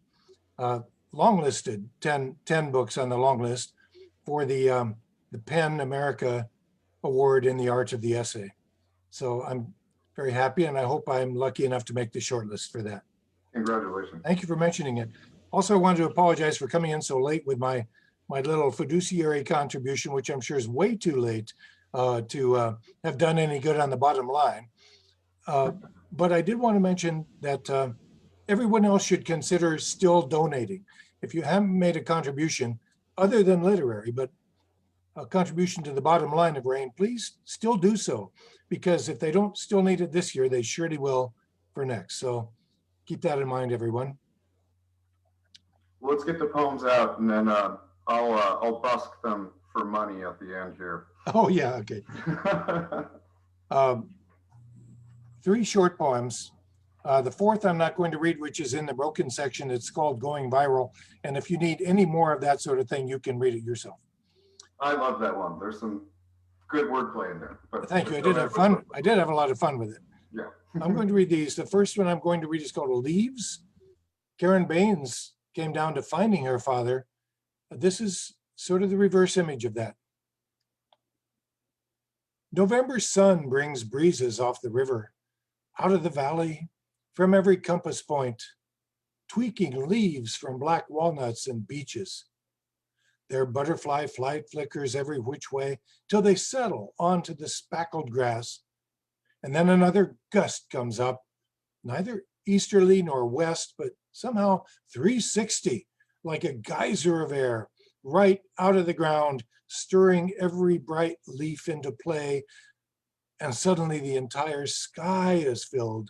long listed, 10 books on the long list for the PEN America Award in the Art of the Essay. So I'm very happy, and I hope I'm lucky enough to make the short list for that. Congratulations. Thank you for mentioning it. Also, I wanted to apologize for coming in so late with my little fiduciary contribution, which I'm sure is way too late to have done any good on the bottom line. But I did want to mention that everyone else should consider still donating. If you haven't made a contribution, other than literary, but a contribution to the bottom line of RAIN, please still do so, because if they don't still need it this year, they surely will for next. So keep that in mind, everyone. Let's get the poems out, and then I'll busk them for money at the end here. Oh yeah, okay. 3 short poems. The fourth I'm not going to read, which is in the broken section. It's called Going Viral. And if you need any more of that sort of thing, you can read it yourself. I love that one. There's some good wordplay in there. But thank you. I did have fun. I did have a lot of fun with it. Yeah. I'm going to read these. The first one I'm going to read is called Leaves. Karen Baines came down to finding her father. This is sort of the reverse image of that. November sun brings breezes off the river, out of the valley, from every compass point, tweaking leaves from black walnuts and beeches. Their butterfly flight flickers every which way till they settle onto the spackled grass. And then another gust comes up, neither easterly nor west, but somehow 360, like a geyser of air, right out of the ground, stirring every bright leaf into play. And suddenly the entire sky is filled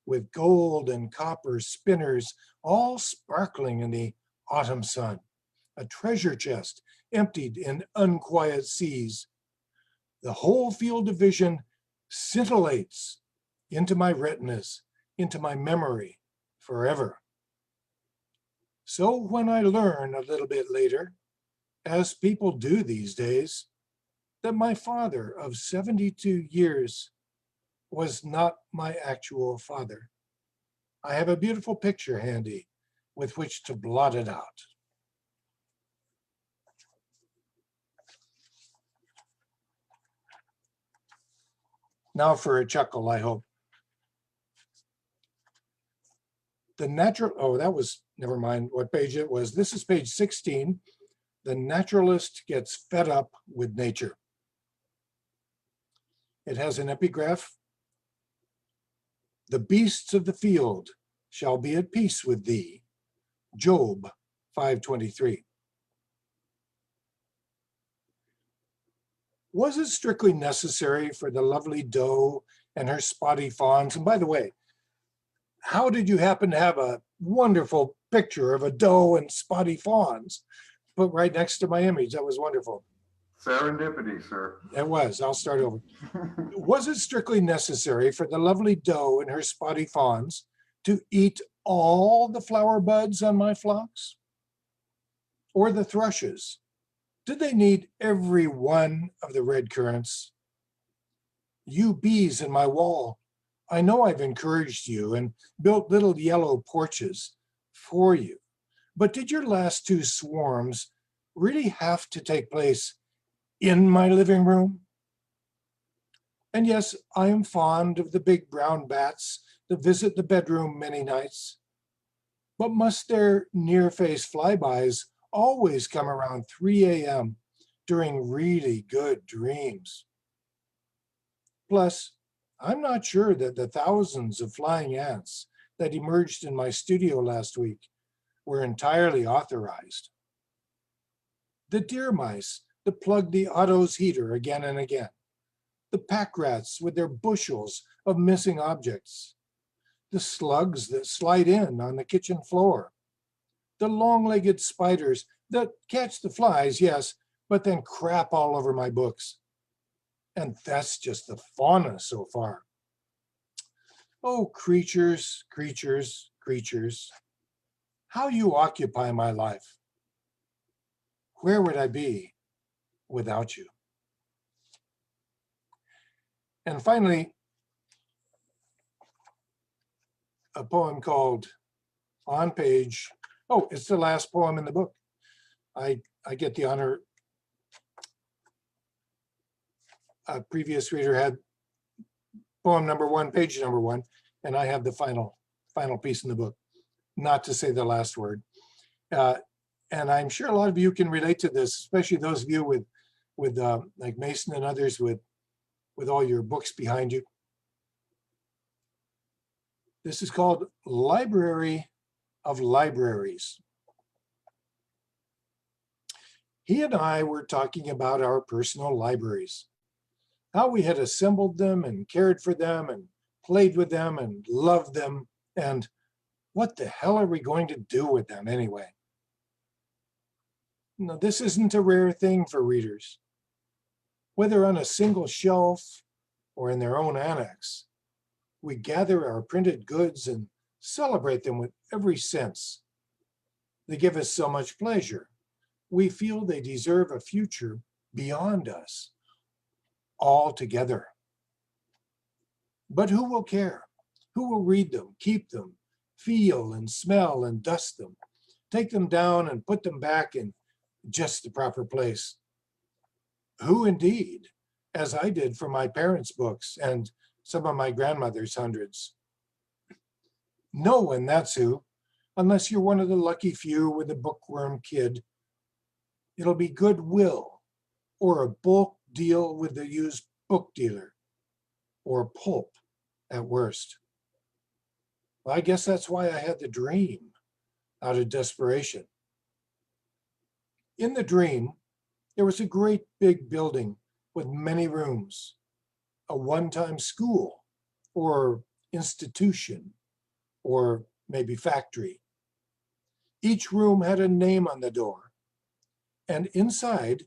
with gold and copper spinners, all sparkling in the autumn sun. A treasure chest emptied in unquiet seas. The whole field of vision scintillates into my retinas, into my memory forever. So when I learn a little bit later, as people do these days, that my father of 72 years was not my actual father, I have a beautiful picture handy with which to blot it out. Now for a chuckle, I hope. The natural, oh, that was, never mind what page it was. This is page 16. The naturalist gets fed up with nature. It has an epigraph. The beasts of the field shall be at peace with thee. Job 5:23. Was it strictly necessary for the lovely doe and her spotty fawns? And by the way, how did you happen to have a wonderful picture of a doe and spotty fawns put right next to my image? That was wonderful. Serendipity, sir. It was. I'll start over. Was it strictly necessary for the lovely doe and her spotty fawns to eat all the flower buds on my phlox? Or the thrushes? Did they need every one of the red currants? You bees in my wall, I know I've encouraged you and built little yellow porches for you, but did your last 2 swarms really have to take place in my living room? And yes, I am fond of the big brown bats that visit the bedroom many nights, but must their near-face flybys always come around 3 a.m. during really good dreams? Plus, I'm not sure that the thousands of flying ants that emerged in my studio last week were entirely authorized. The deer mice that plugged the Otto's heater again and again, the pack rats with their bushels of missing objects, the slugs that slide in on the kitchen floor, the long-legged spiders that catch the flies, yes, but then crap all over my books. And that's just the fauna so far. Oh, creatures, creatures, creatures, how you occupy my life. Where would I be without you? And finally, a poem called On Page. Oh, it's the last poem in the book. I get the honor. A previous reader had poem number 1, page number 1, and I have the final piece in the book, not to say the last word. And I'm sure a lot of you can relate to this, especially those of you with like Mason and others with all your books behind you. This is called Library of Libraries. He and I were talking about our personal libraries, how we had assembled them and cared for them and played with them and loved them, and what the hell are we going to do with them anyway? No, this isn't a rare thing for readers. Whether on a single shelf or in their own annex, we gather our printed goods and celebrate them with every sense. They give us so much pleasure. We feel they deserve a future beyond us, all together. But who will care? Who will read them, keep them, feel and smell and dust them, take them down and put them back in just the proper place? Who indeed, as I did for my parents' books and some of my grandmother's hundreds. No one, that's who, unless you're one of the lucky few with a bookworm kid. It'll be Goodwill or a bulk deal with the used book dealer, or pulp at worst. Well, I guess that's why I had the dream out of desperation. In the dream, there was a great big building with many rooms, a one-time school or institution or maybe factory. Each room had a name on the door, and inside,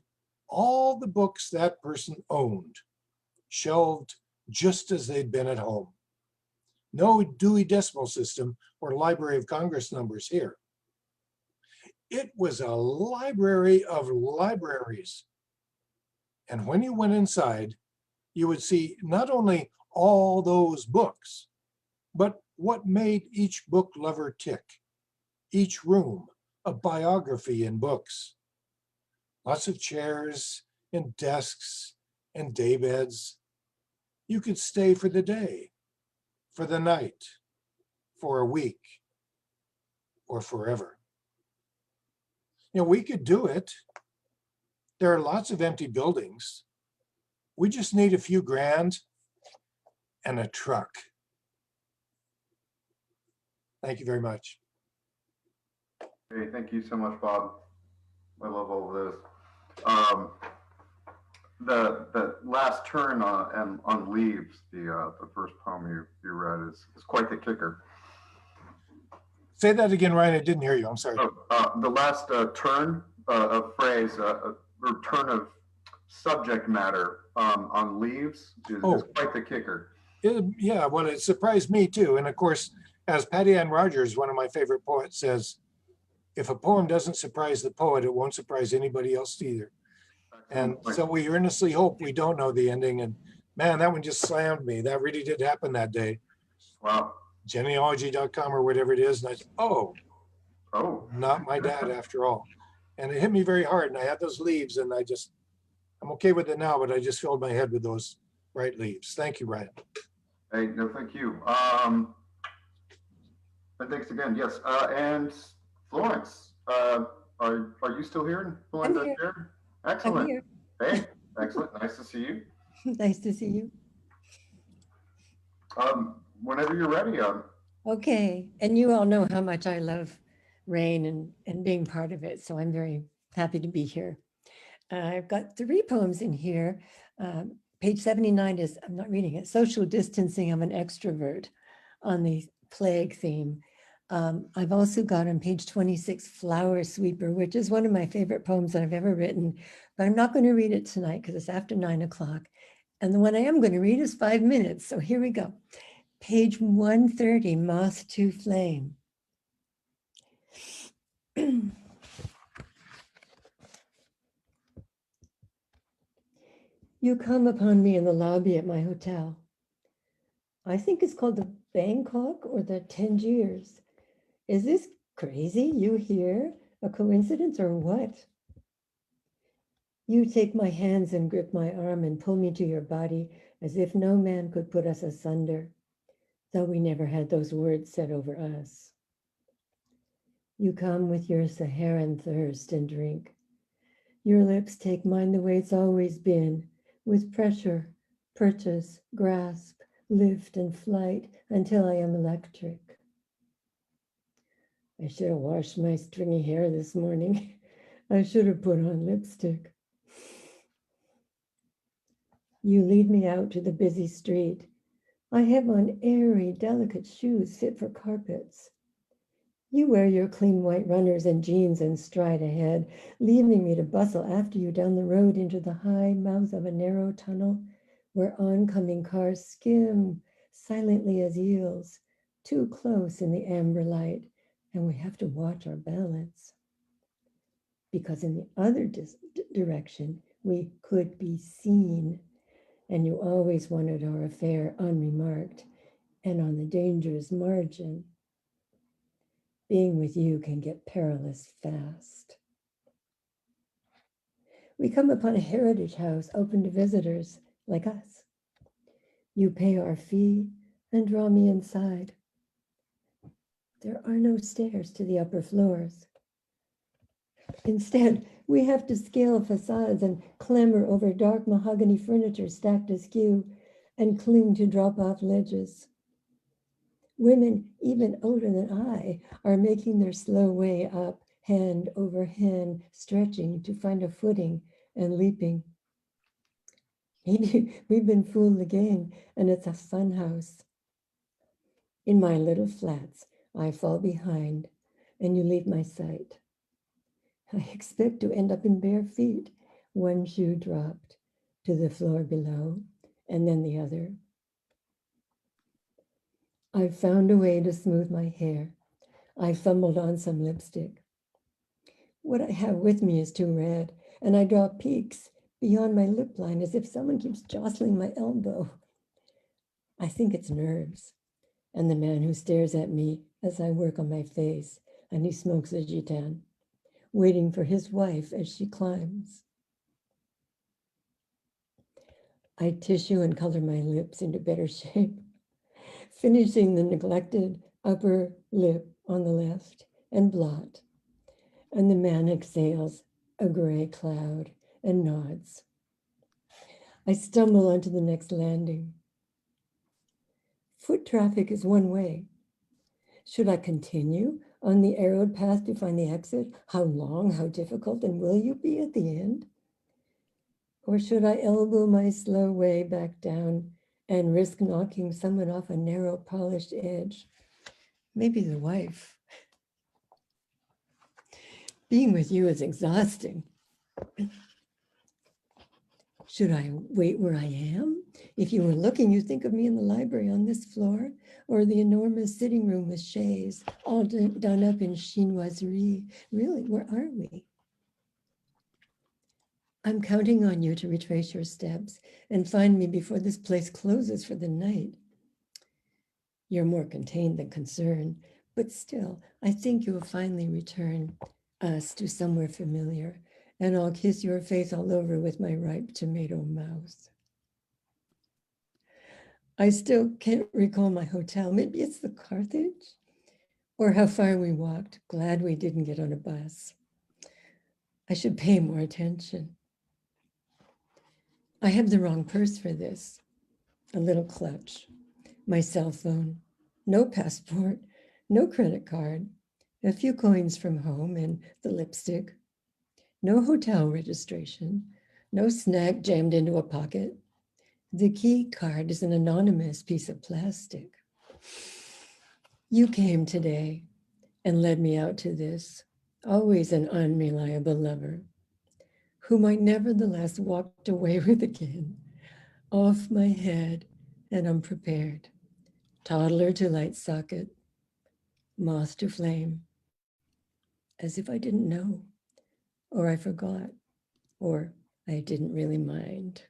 all the books that person owned, shelved just as they'd been at home. No Dewey Decimal System or Library of Congress numbers here. It was a library of libraries. And when you went inside, you would see not only all those books, but what made each book lover tick. Each room, a biography in books. Lots of chairs and desks and daybeds. You could stay for the day, for the night, for a week, or forever. You know, we could do it. There are lots of empty buildings. We just need a few grand and a truck. Thank you very much. Hey, thank you so much, Bob. I love all of this. The last turn on leaves, the first poem you read is quite the kicker. Say that again, Ryan. I didn't hear you. I'm sorry. The last turn of phrase, or turn of subject matter on leaves is quite the kicker. Yeah, well, it surprised me too. And of course, as Patty Ann Rogers, one of my favorite poets, says, if a poem doesn't surprise the poet, it won't surprise anybody else either. And so we earnestly hope we don't know the ending. And man, that one just slammed me. That really did happen that day. Wow. Genealogy.com or whatever it is. And I said, oh, not my dad after all. And it hit me very hard. And I had those leaves and I'm okay with it now, but I just filled my head with those bright leaves. Thank you, Ryan. Hey, no, thank you. And thanks again. Yes. And Florence, are you still here? I'm here. Here? Excellent. I'm here. Hey, excellent. Nice to see you. Nice to see you. Whenever you're ready. Okay. And you all know how much I love rain and being part of it. So I'm very happy to be here. I've got 3 poems in here. Page 79 is, I'm not reading it, Social Distancing of an Extrovert, on the plague theme. I've also got on page 26, Flower Sweeper, which is one of my favorite poems that I've ever written, but I'm not going to read it tonight because it's after 9 o'clock. And the one I am going to read is 5 minutes. So here we go. Page 130, Moth to Flame. You come upon me in the lobby at my hotel. I think it's called the Bangkok or the Tangiers. Is this crazy? You here? A coincidence or what? You take my hands and grip my arm and pull me to your body as if no man could put us asunder, though we never had those words said over us. You come with your Saharan thirst and drink. Your lips take mine the way it's always been, with pressure, purchase, grasp, lift and flight until I am electric. I should have washed my stringy hair this morning. I should have put on lipstick. You lead me out to the busy street. I have on airy, delicate shoes fit for carpets. You wear your clean white runners and jeans and stride ahead, leaving me to bustle after you down the road into the high mouth of a narrow tunnel where oncoming cars skim silently as eels, too close in the amber light, and we have to watch our balance. Because in the other direction, we could be seen, and you always wanted our affair unremarked and on the dangerous margin. Being with you can get perilous fast. We come upon a heritage house open to visitors like us. You pay our fee and draw me inside. There are no stairs to the upper floors. Instead, we have to scale facades and clamber over dark mahogany furniture stacked askew and cling to drop-off ledges. Women, even older than I, are making their slow way up, hand over hand, stretching to find a footing and leaping. Maybe we've been fooled again, and it's a fun house. In my little flats, I fall behind, and you leave my sight. I expect to end up in bare feet, one shoe dropped to the floor below, and then the other. I found a way to smooth my hair. I fumbled on some lipstick. What I have with me is too red, and I draw peaks beyond my lip line as if someone keeps jostling my elbow. I think it's nerves, and the man who stares at me as I work on my face, and he smokes a gitan, waiting for his wife as she climbs. I tissue and color my lips into better shape, finishing the neglected upper lip on the left and blot. And the man exhales a gray cloud and nods. I stumble onto the next landing. Foot traffic is one way. Should I continue on the arrowed path to find the exit? How long, how difficult, and will you be at the end? Or should I elbow my slow way back down and risk knocking someone off a narrow, polished edge? Maybe the wife. Being with you is exhausting. Should I wait where I am? If you were looking, you think of me in the library on this floor, or the enormous sitting room with chaise, all done up in chinoiserie. Really, where are we? I'm counting on you to retrace your steps and find me before this place closes for the night. You're more contained than concerned, but still, I think you will finally return us to somewhere familiar, and I'll kiss your face all over with my ripe tomato mouth. I still can't recall my hotel. Maybe it's the Carthage, or how far we walked. Glad we didn't get on a bus. I should pay more attention. I have the wrong purse for this. A little clutch, my cell phone, no passport, no credit card, a few coins from home and the lipstick, no hotel registration, no snack jammed into a pocket. The key card is an anonymous piece of plastic. You came today and led me out to this, always an unreliable lover, whom I nevertheless walked away with again, off my head and unprepared, toddler to light socket, moth to flame, as if I didn't know, or I forgot, or I didn't really mind.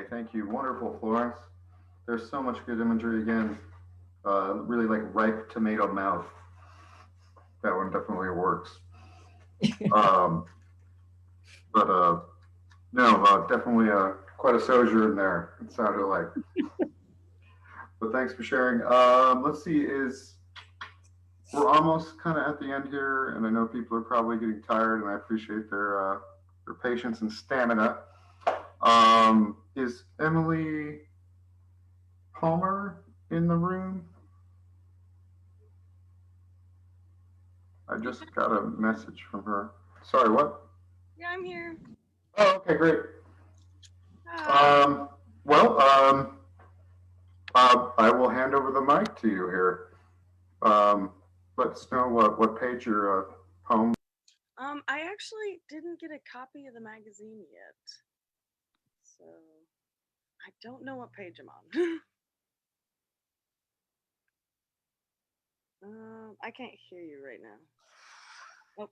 Hey, thank you. Wonderful, Florence. There's so much good imagery again. Really like ripe tomato mouth. That one definitely works. But no, definitely quite a sojourn there. It sounded like. But thanks for sharing. Let's see, we're almost kind of at the end here, and I know people are probably getting tired, and I appreciate their patience and stamina. Is Emily Palmer in the room? I just got a message from her. Sorry, what? Yeah, I'm here. Oh, okay, great. I will hand over the mic to you here. Let us know what page your poem. I actually didn't get a copy of the magazine yet, so I don't know what page I'm on. I can't hear you right now. Oh,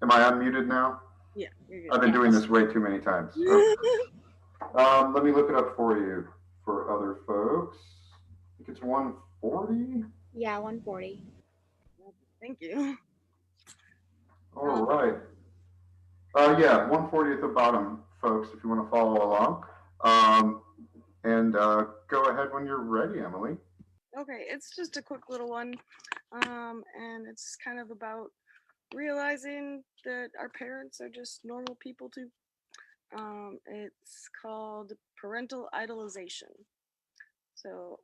Am I unmuted now? yeah, you're good. I've been doing this way too many times. Okay. Let me look it up for you for other folks. I think it's 140. Yeah, 140. Thank you. All right. Yeah, 140 at the bottom, folks, if you want to follow along. And go ahead when you're ready, Emily. Okay, it's just a quick little one, and it's kind of about realizing that our parents are just normal people too. It's called parental idolization. So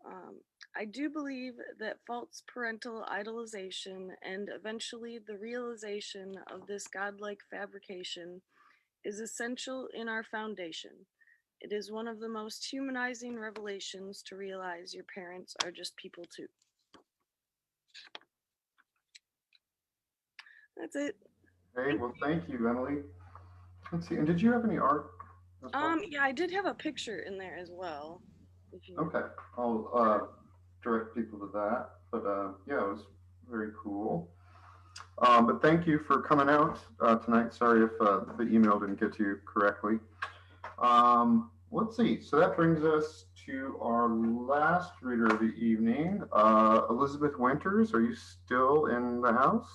I do believe that false parental idolization and eventually the realization of this godlike fabrication is essential in our foundation. It is one of the most humanizing revelations to realize your parents are just people too. That's it. Hey, well, thank you, Emily. Let's see, and did you have any art? Yeah, I did have a picture in there as well. Okay, I'll direct people to that. But yeah, it was very cool. But thank you for coming out tonight. Sorry if the email didn't get to you correctly. Let's see. So that brings us to our last reader of the evening, Elizabeth Winters. Are you still in the house?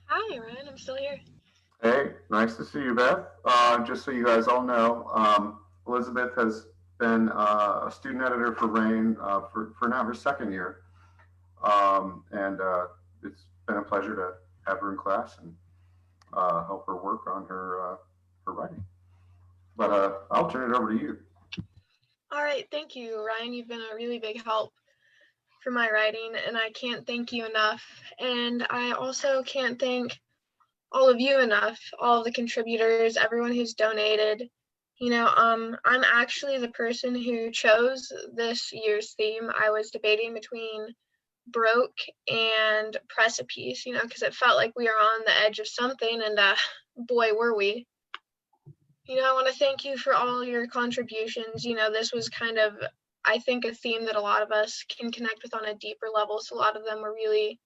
Hi, Ryan. I'm still here. Hey, nice to see you, Beth. Just so you guys all know, Elizabeth has been a student editor for RAIN for now her second year. And it's been a pleasure to have her in class and help her work on her writing. But I'll turn it over to you. All right, thank you, Ryan. You've been a really big help for my writing, and I can't thank you enough. And I also can't thank all of you enough, all of the contributors, everyone who's donated. You know, I'm actually the person who chose this year's theme. I was debating between broke and precipice, you know, because it felt like we were on the edge of something, and boy, were we. You know, I want to thank you for all your contributions. You know, this was kind of, I think, a theme that a lot of us can connect with on a deeper level. So a lot of them were really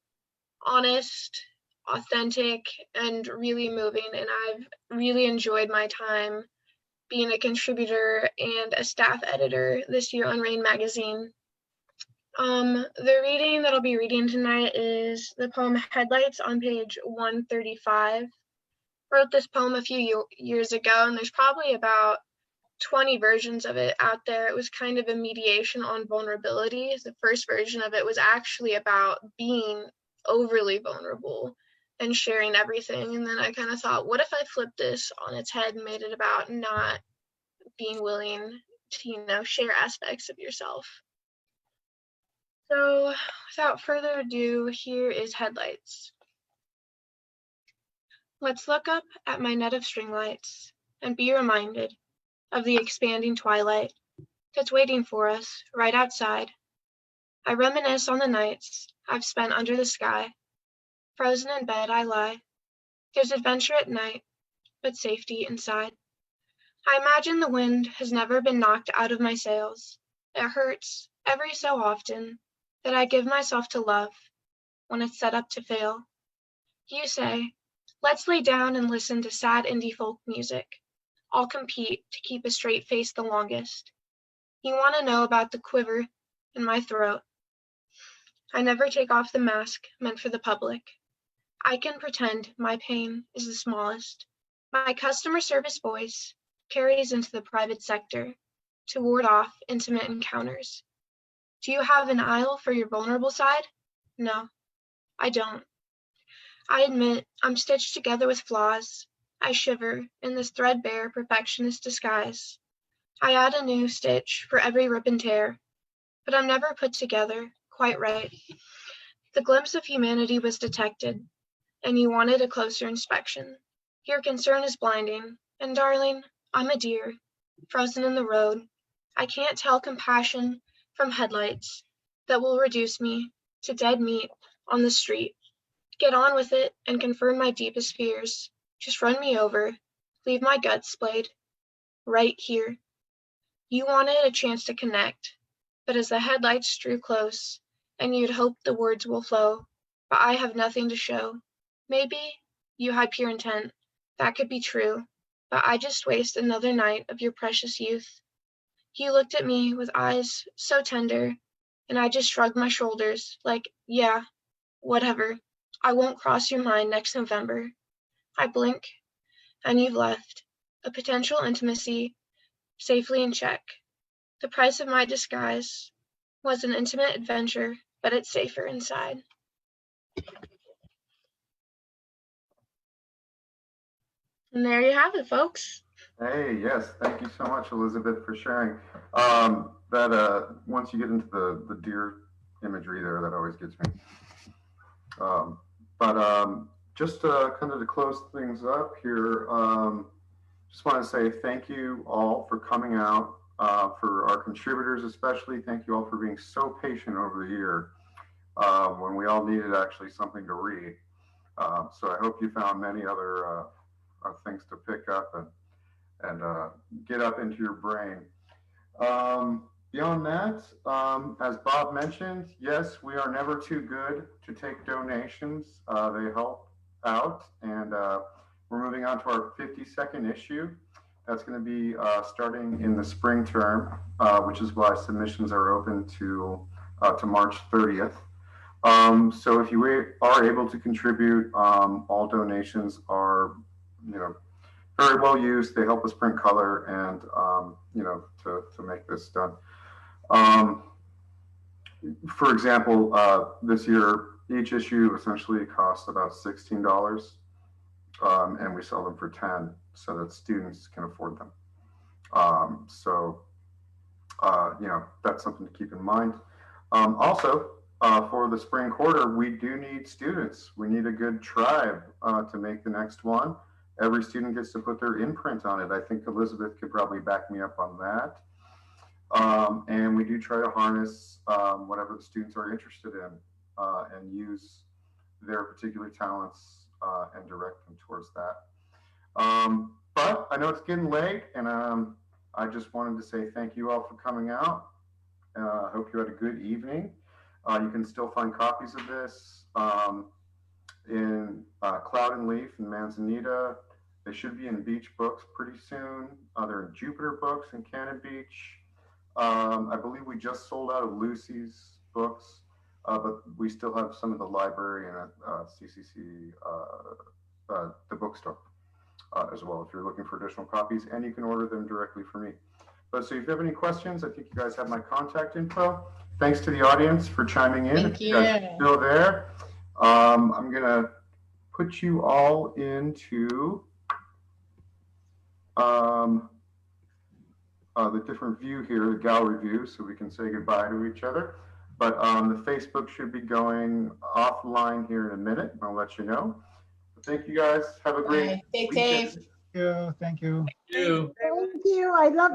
honest, authentic, and really moving. And I've really enjoyed my time being a contributor and a staff editor this year on RAIN magazine. The reading that I'll be reading tonight is the poem Headlights on page 135. Wrote this poem a few years ago, and there's probably about 20 versions of it out there. It was kind of a mediation on vulnerability. The first version of it was actually about being overly vulnerable and sharing everything. And then I kind of thought, what if I flipped this on its head and made it about not being willing to, you know, share aspects of yourself? So without further ado, here is Headlights. Let's look up at my net of string lights and be reminded of the expanding twilight that's waiting for us right outside. I reminisce on the nights I've spent under the sky. Frozen in bed, I lie. There's adventure at night, but safety inside. I imagine the wind has never been knocked out of my sails. It hurts every so often that I give myself to love when it's set up to fail. You say, let's lay down and listen to sad indie folk music. I'll compete to keep a straight face the longest. You want to know about the quiver in my throat. I never take off the mask meant for the public. I can pretend my pain is the smallest. My customer service voice carries into the private sector to ward off intimate encounters. Do you have an aisle for your vulnerable side? No, I don't. I admit I'm stitched together with flaws. I shiver in this threadbare perfectionist disguise. I add a new stitch for every rip and tear, but I'm never put together quite right. The glimpse of humanity was detected, and you wanted a closer inspection. Your concern is blinding, and darling, I'm a deer, frozen in the road. I can't tell compassion from headlights that will reduce me to dead meat on the street. Get on with it and confirm my deepest fears. Just run me over, leave my guts splayed, right here. You wanted a chance to connect, but as the headlights drew close, and you'd hoped the words will flow, but I have nothing to show. Maybe you had pure intent, that could be true, but I just waste another night of your precious youth. You looked at me with eyes so tender, and I just shrugged my shoulders like, yeah, whatever. I won't cross your mind next November. I blink, and you've left. A potential intimacy safely in check. The price of my disguise was an intimate adventure, but it's safer inside. And there you have it, folks. Hey, yes, thank you so much, Elizabeth, for sharing. Once you get into the deer imagery there, that always gets me. Just kind of to close things up here, just want to say thank you all for coming out. For our contributors especially, thank you all for being so patient over the year when we all needed actually something to read. So I hope you found many other things to pick up and get up into your brain. Beyond that, as Bob mentioned, yes, we are never too good to take donations. They help out, and we're moving on to our 52nd issue. That's going to be starting in the spring term, which is why submissions are open to March 30th. So if you are able to contribute, all donations are, very well used. They help us print color and, to make this done. For example, this year, each issue essentially costs about $16, and we sell them for $10 so that students can afford them. That's something to keep in mind. Also, for the spring quarter, we do need students. We need a good tribe to make the next one. Every student gets to put their imprint on it. I think Elizabeth could probably back me up on that. And we do try to harness whatever the students are interested in and use their particular talents and direct them towards that. But I know it's getting late, and I just wanted to say thank you all for coming out. I hope you had a good evening. You can still find copies of this in Cloud and Leaf in Manzanita. They should be in Beach Books pretty soon. They're in Jupiter Books in Cannon Beach. I believe we just sold out of Lucy's books, but we still have some of the library and CCC, the bookstore as well, if you're looking for additional copies, and you can order them directly from me. But so if you have any questions, I think you guys have my contact info. Thanks to the audience for chiming in. Thank if you guys are still there. I'm gonna put you all into the different view here, the gallery view, so we can say goodbye to each other. But the Facebook should be going offline here in a minute. I'll let you know. But thank you guys. Have a great Stay weekend. safe. Thank you. Thank you. Thank you. I love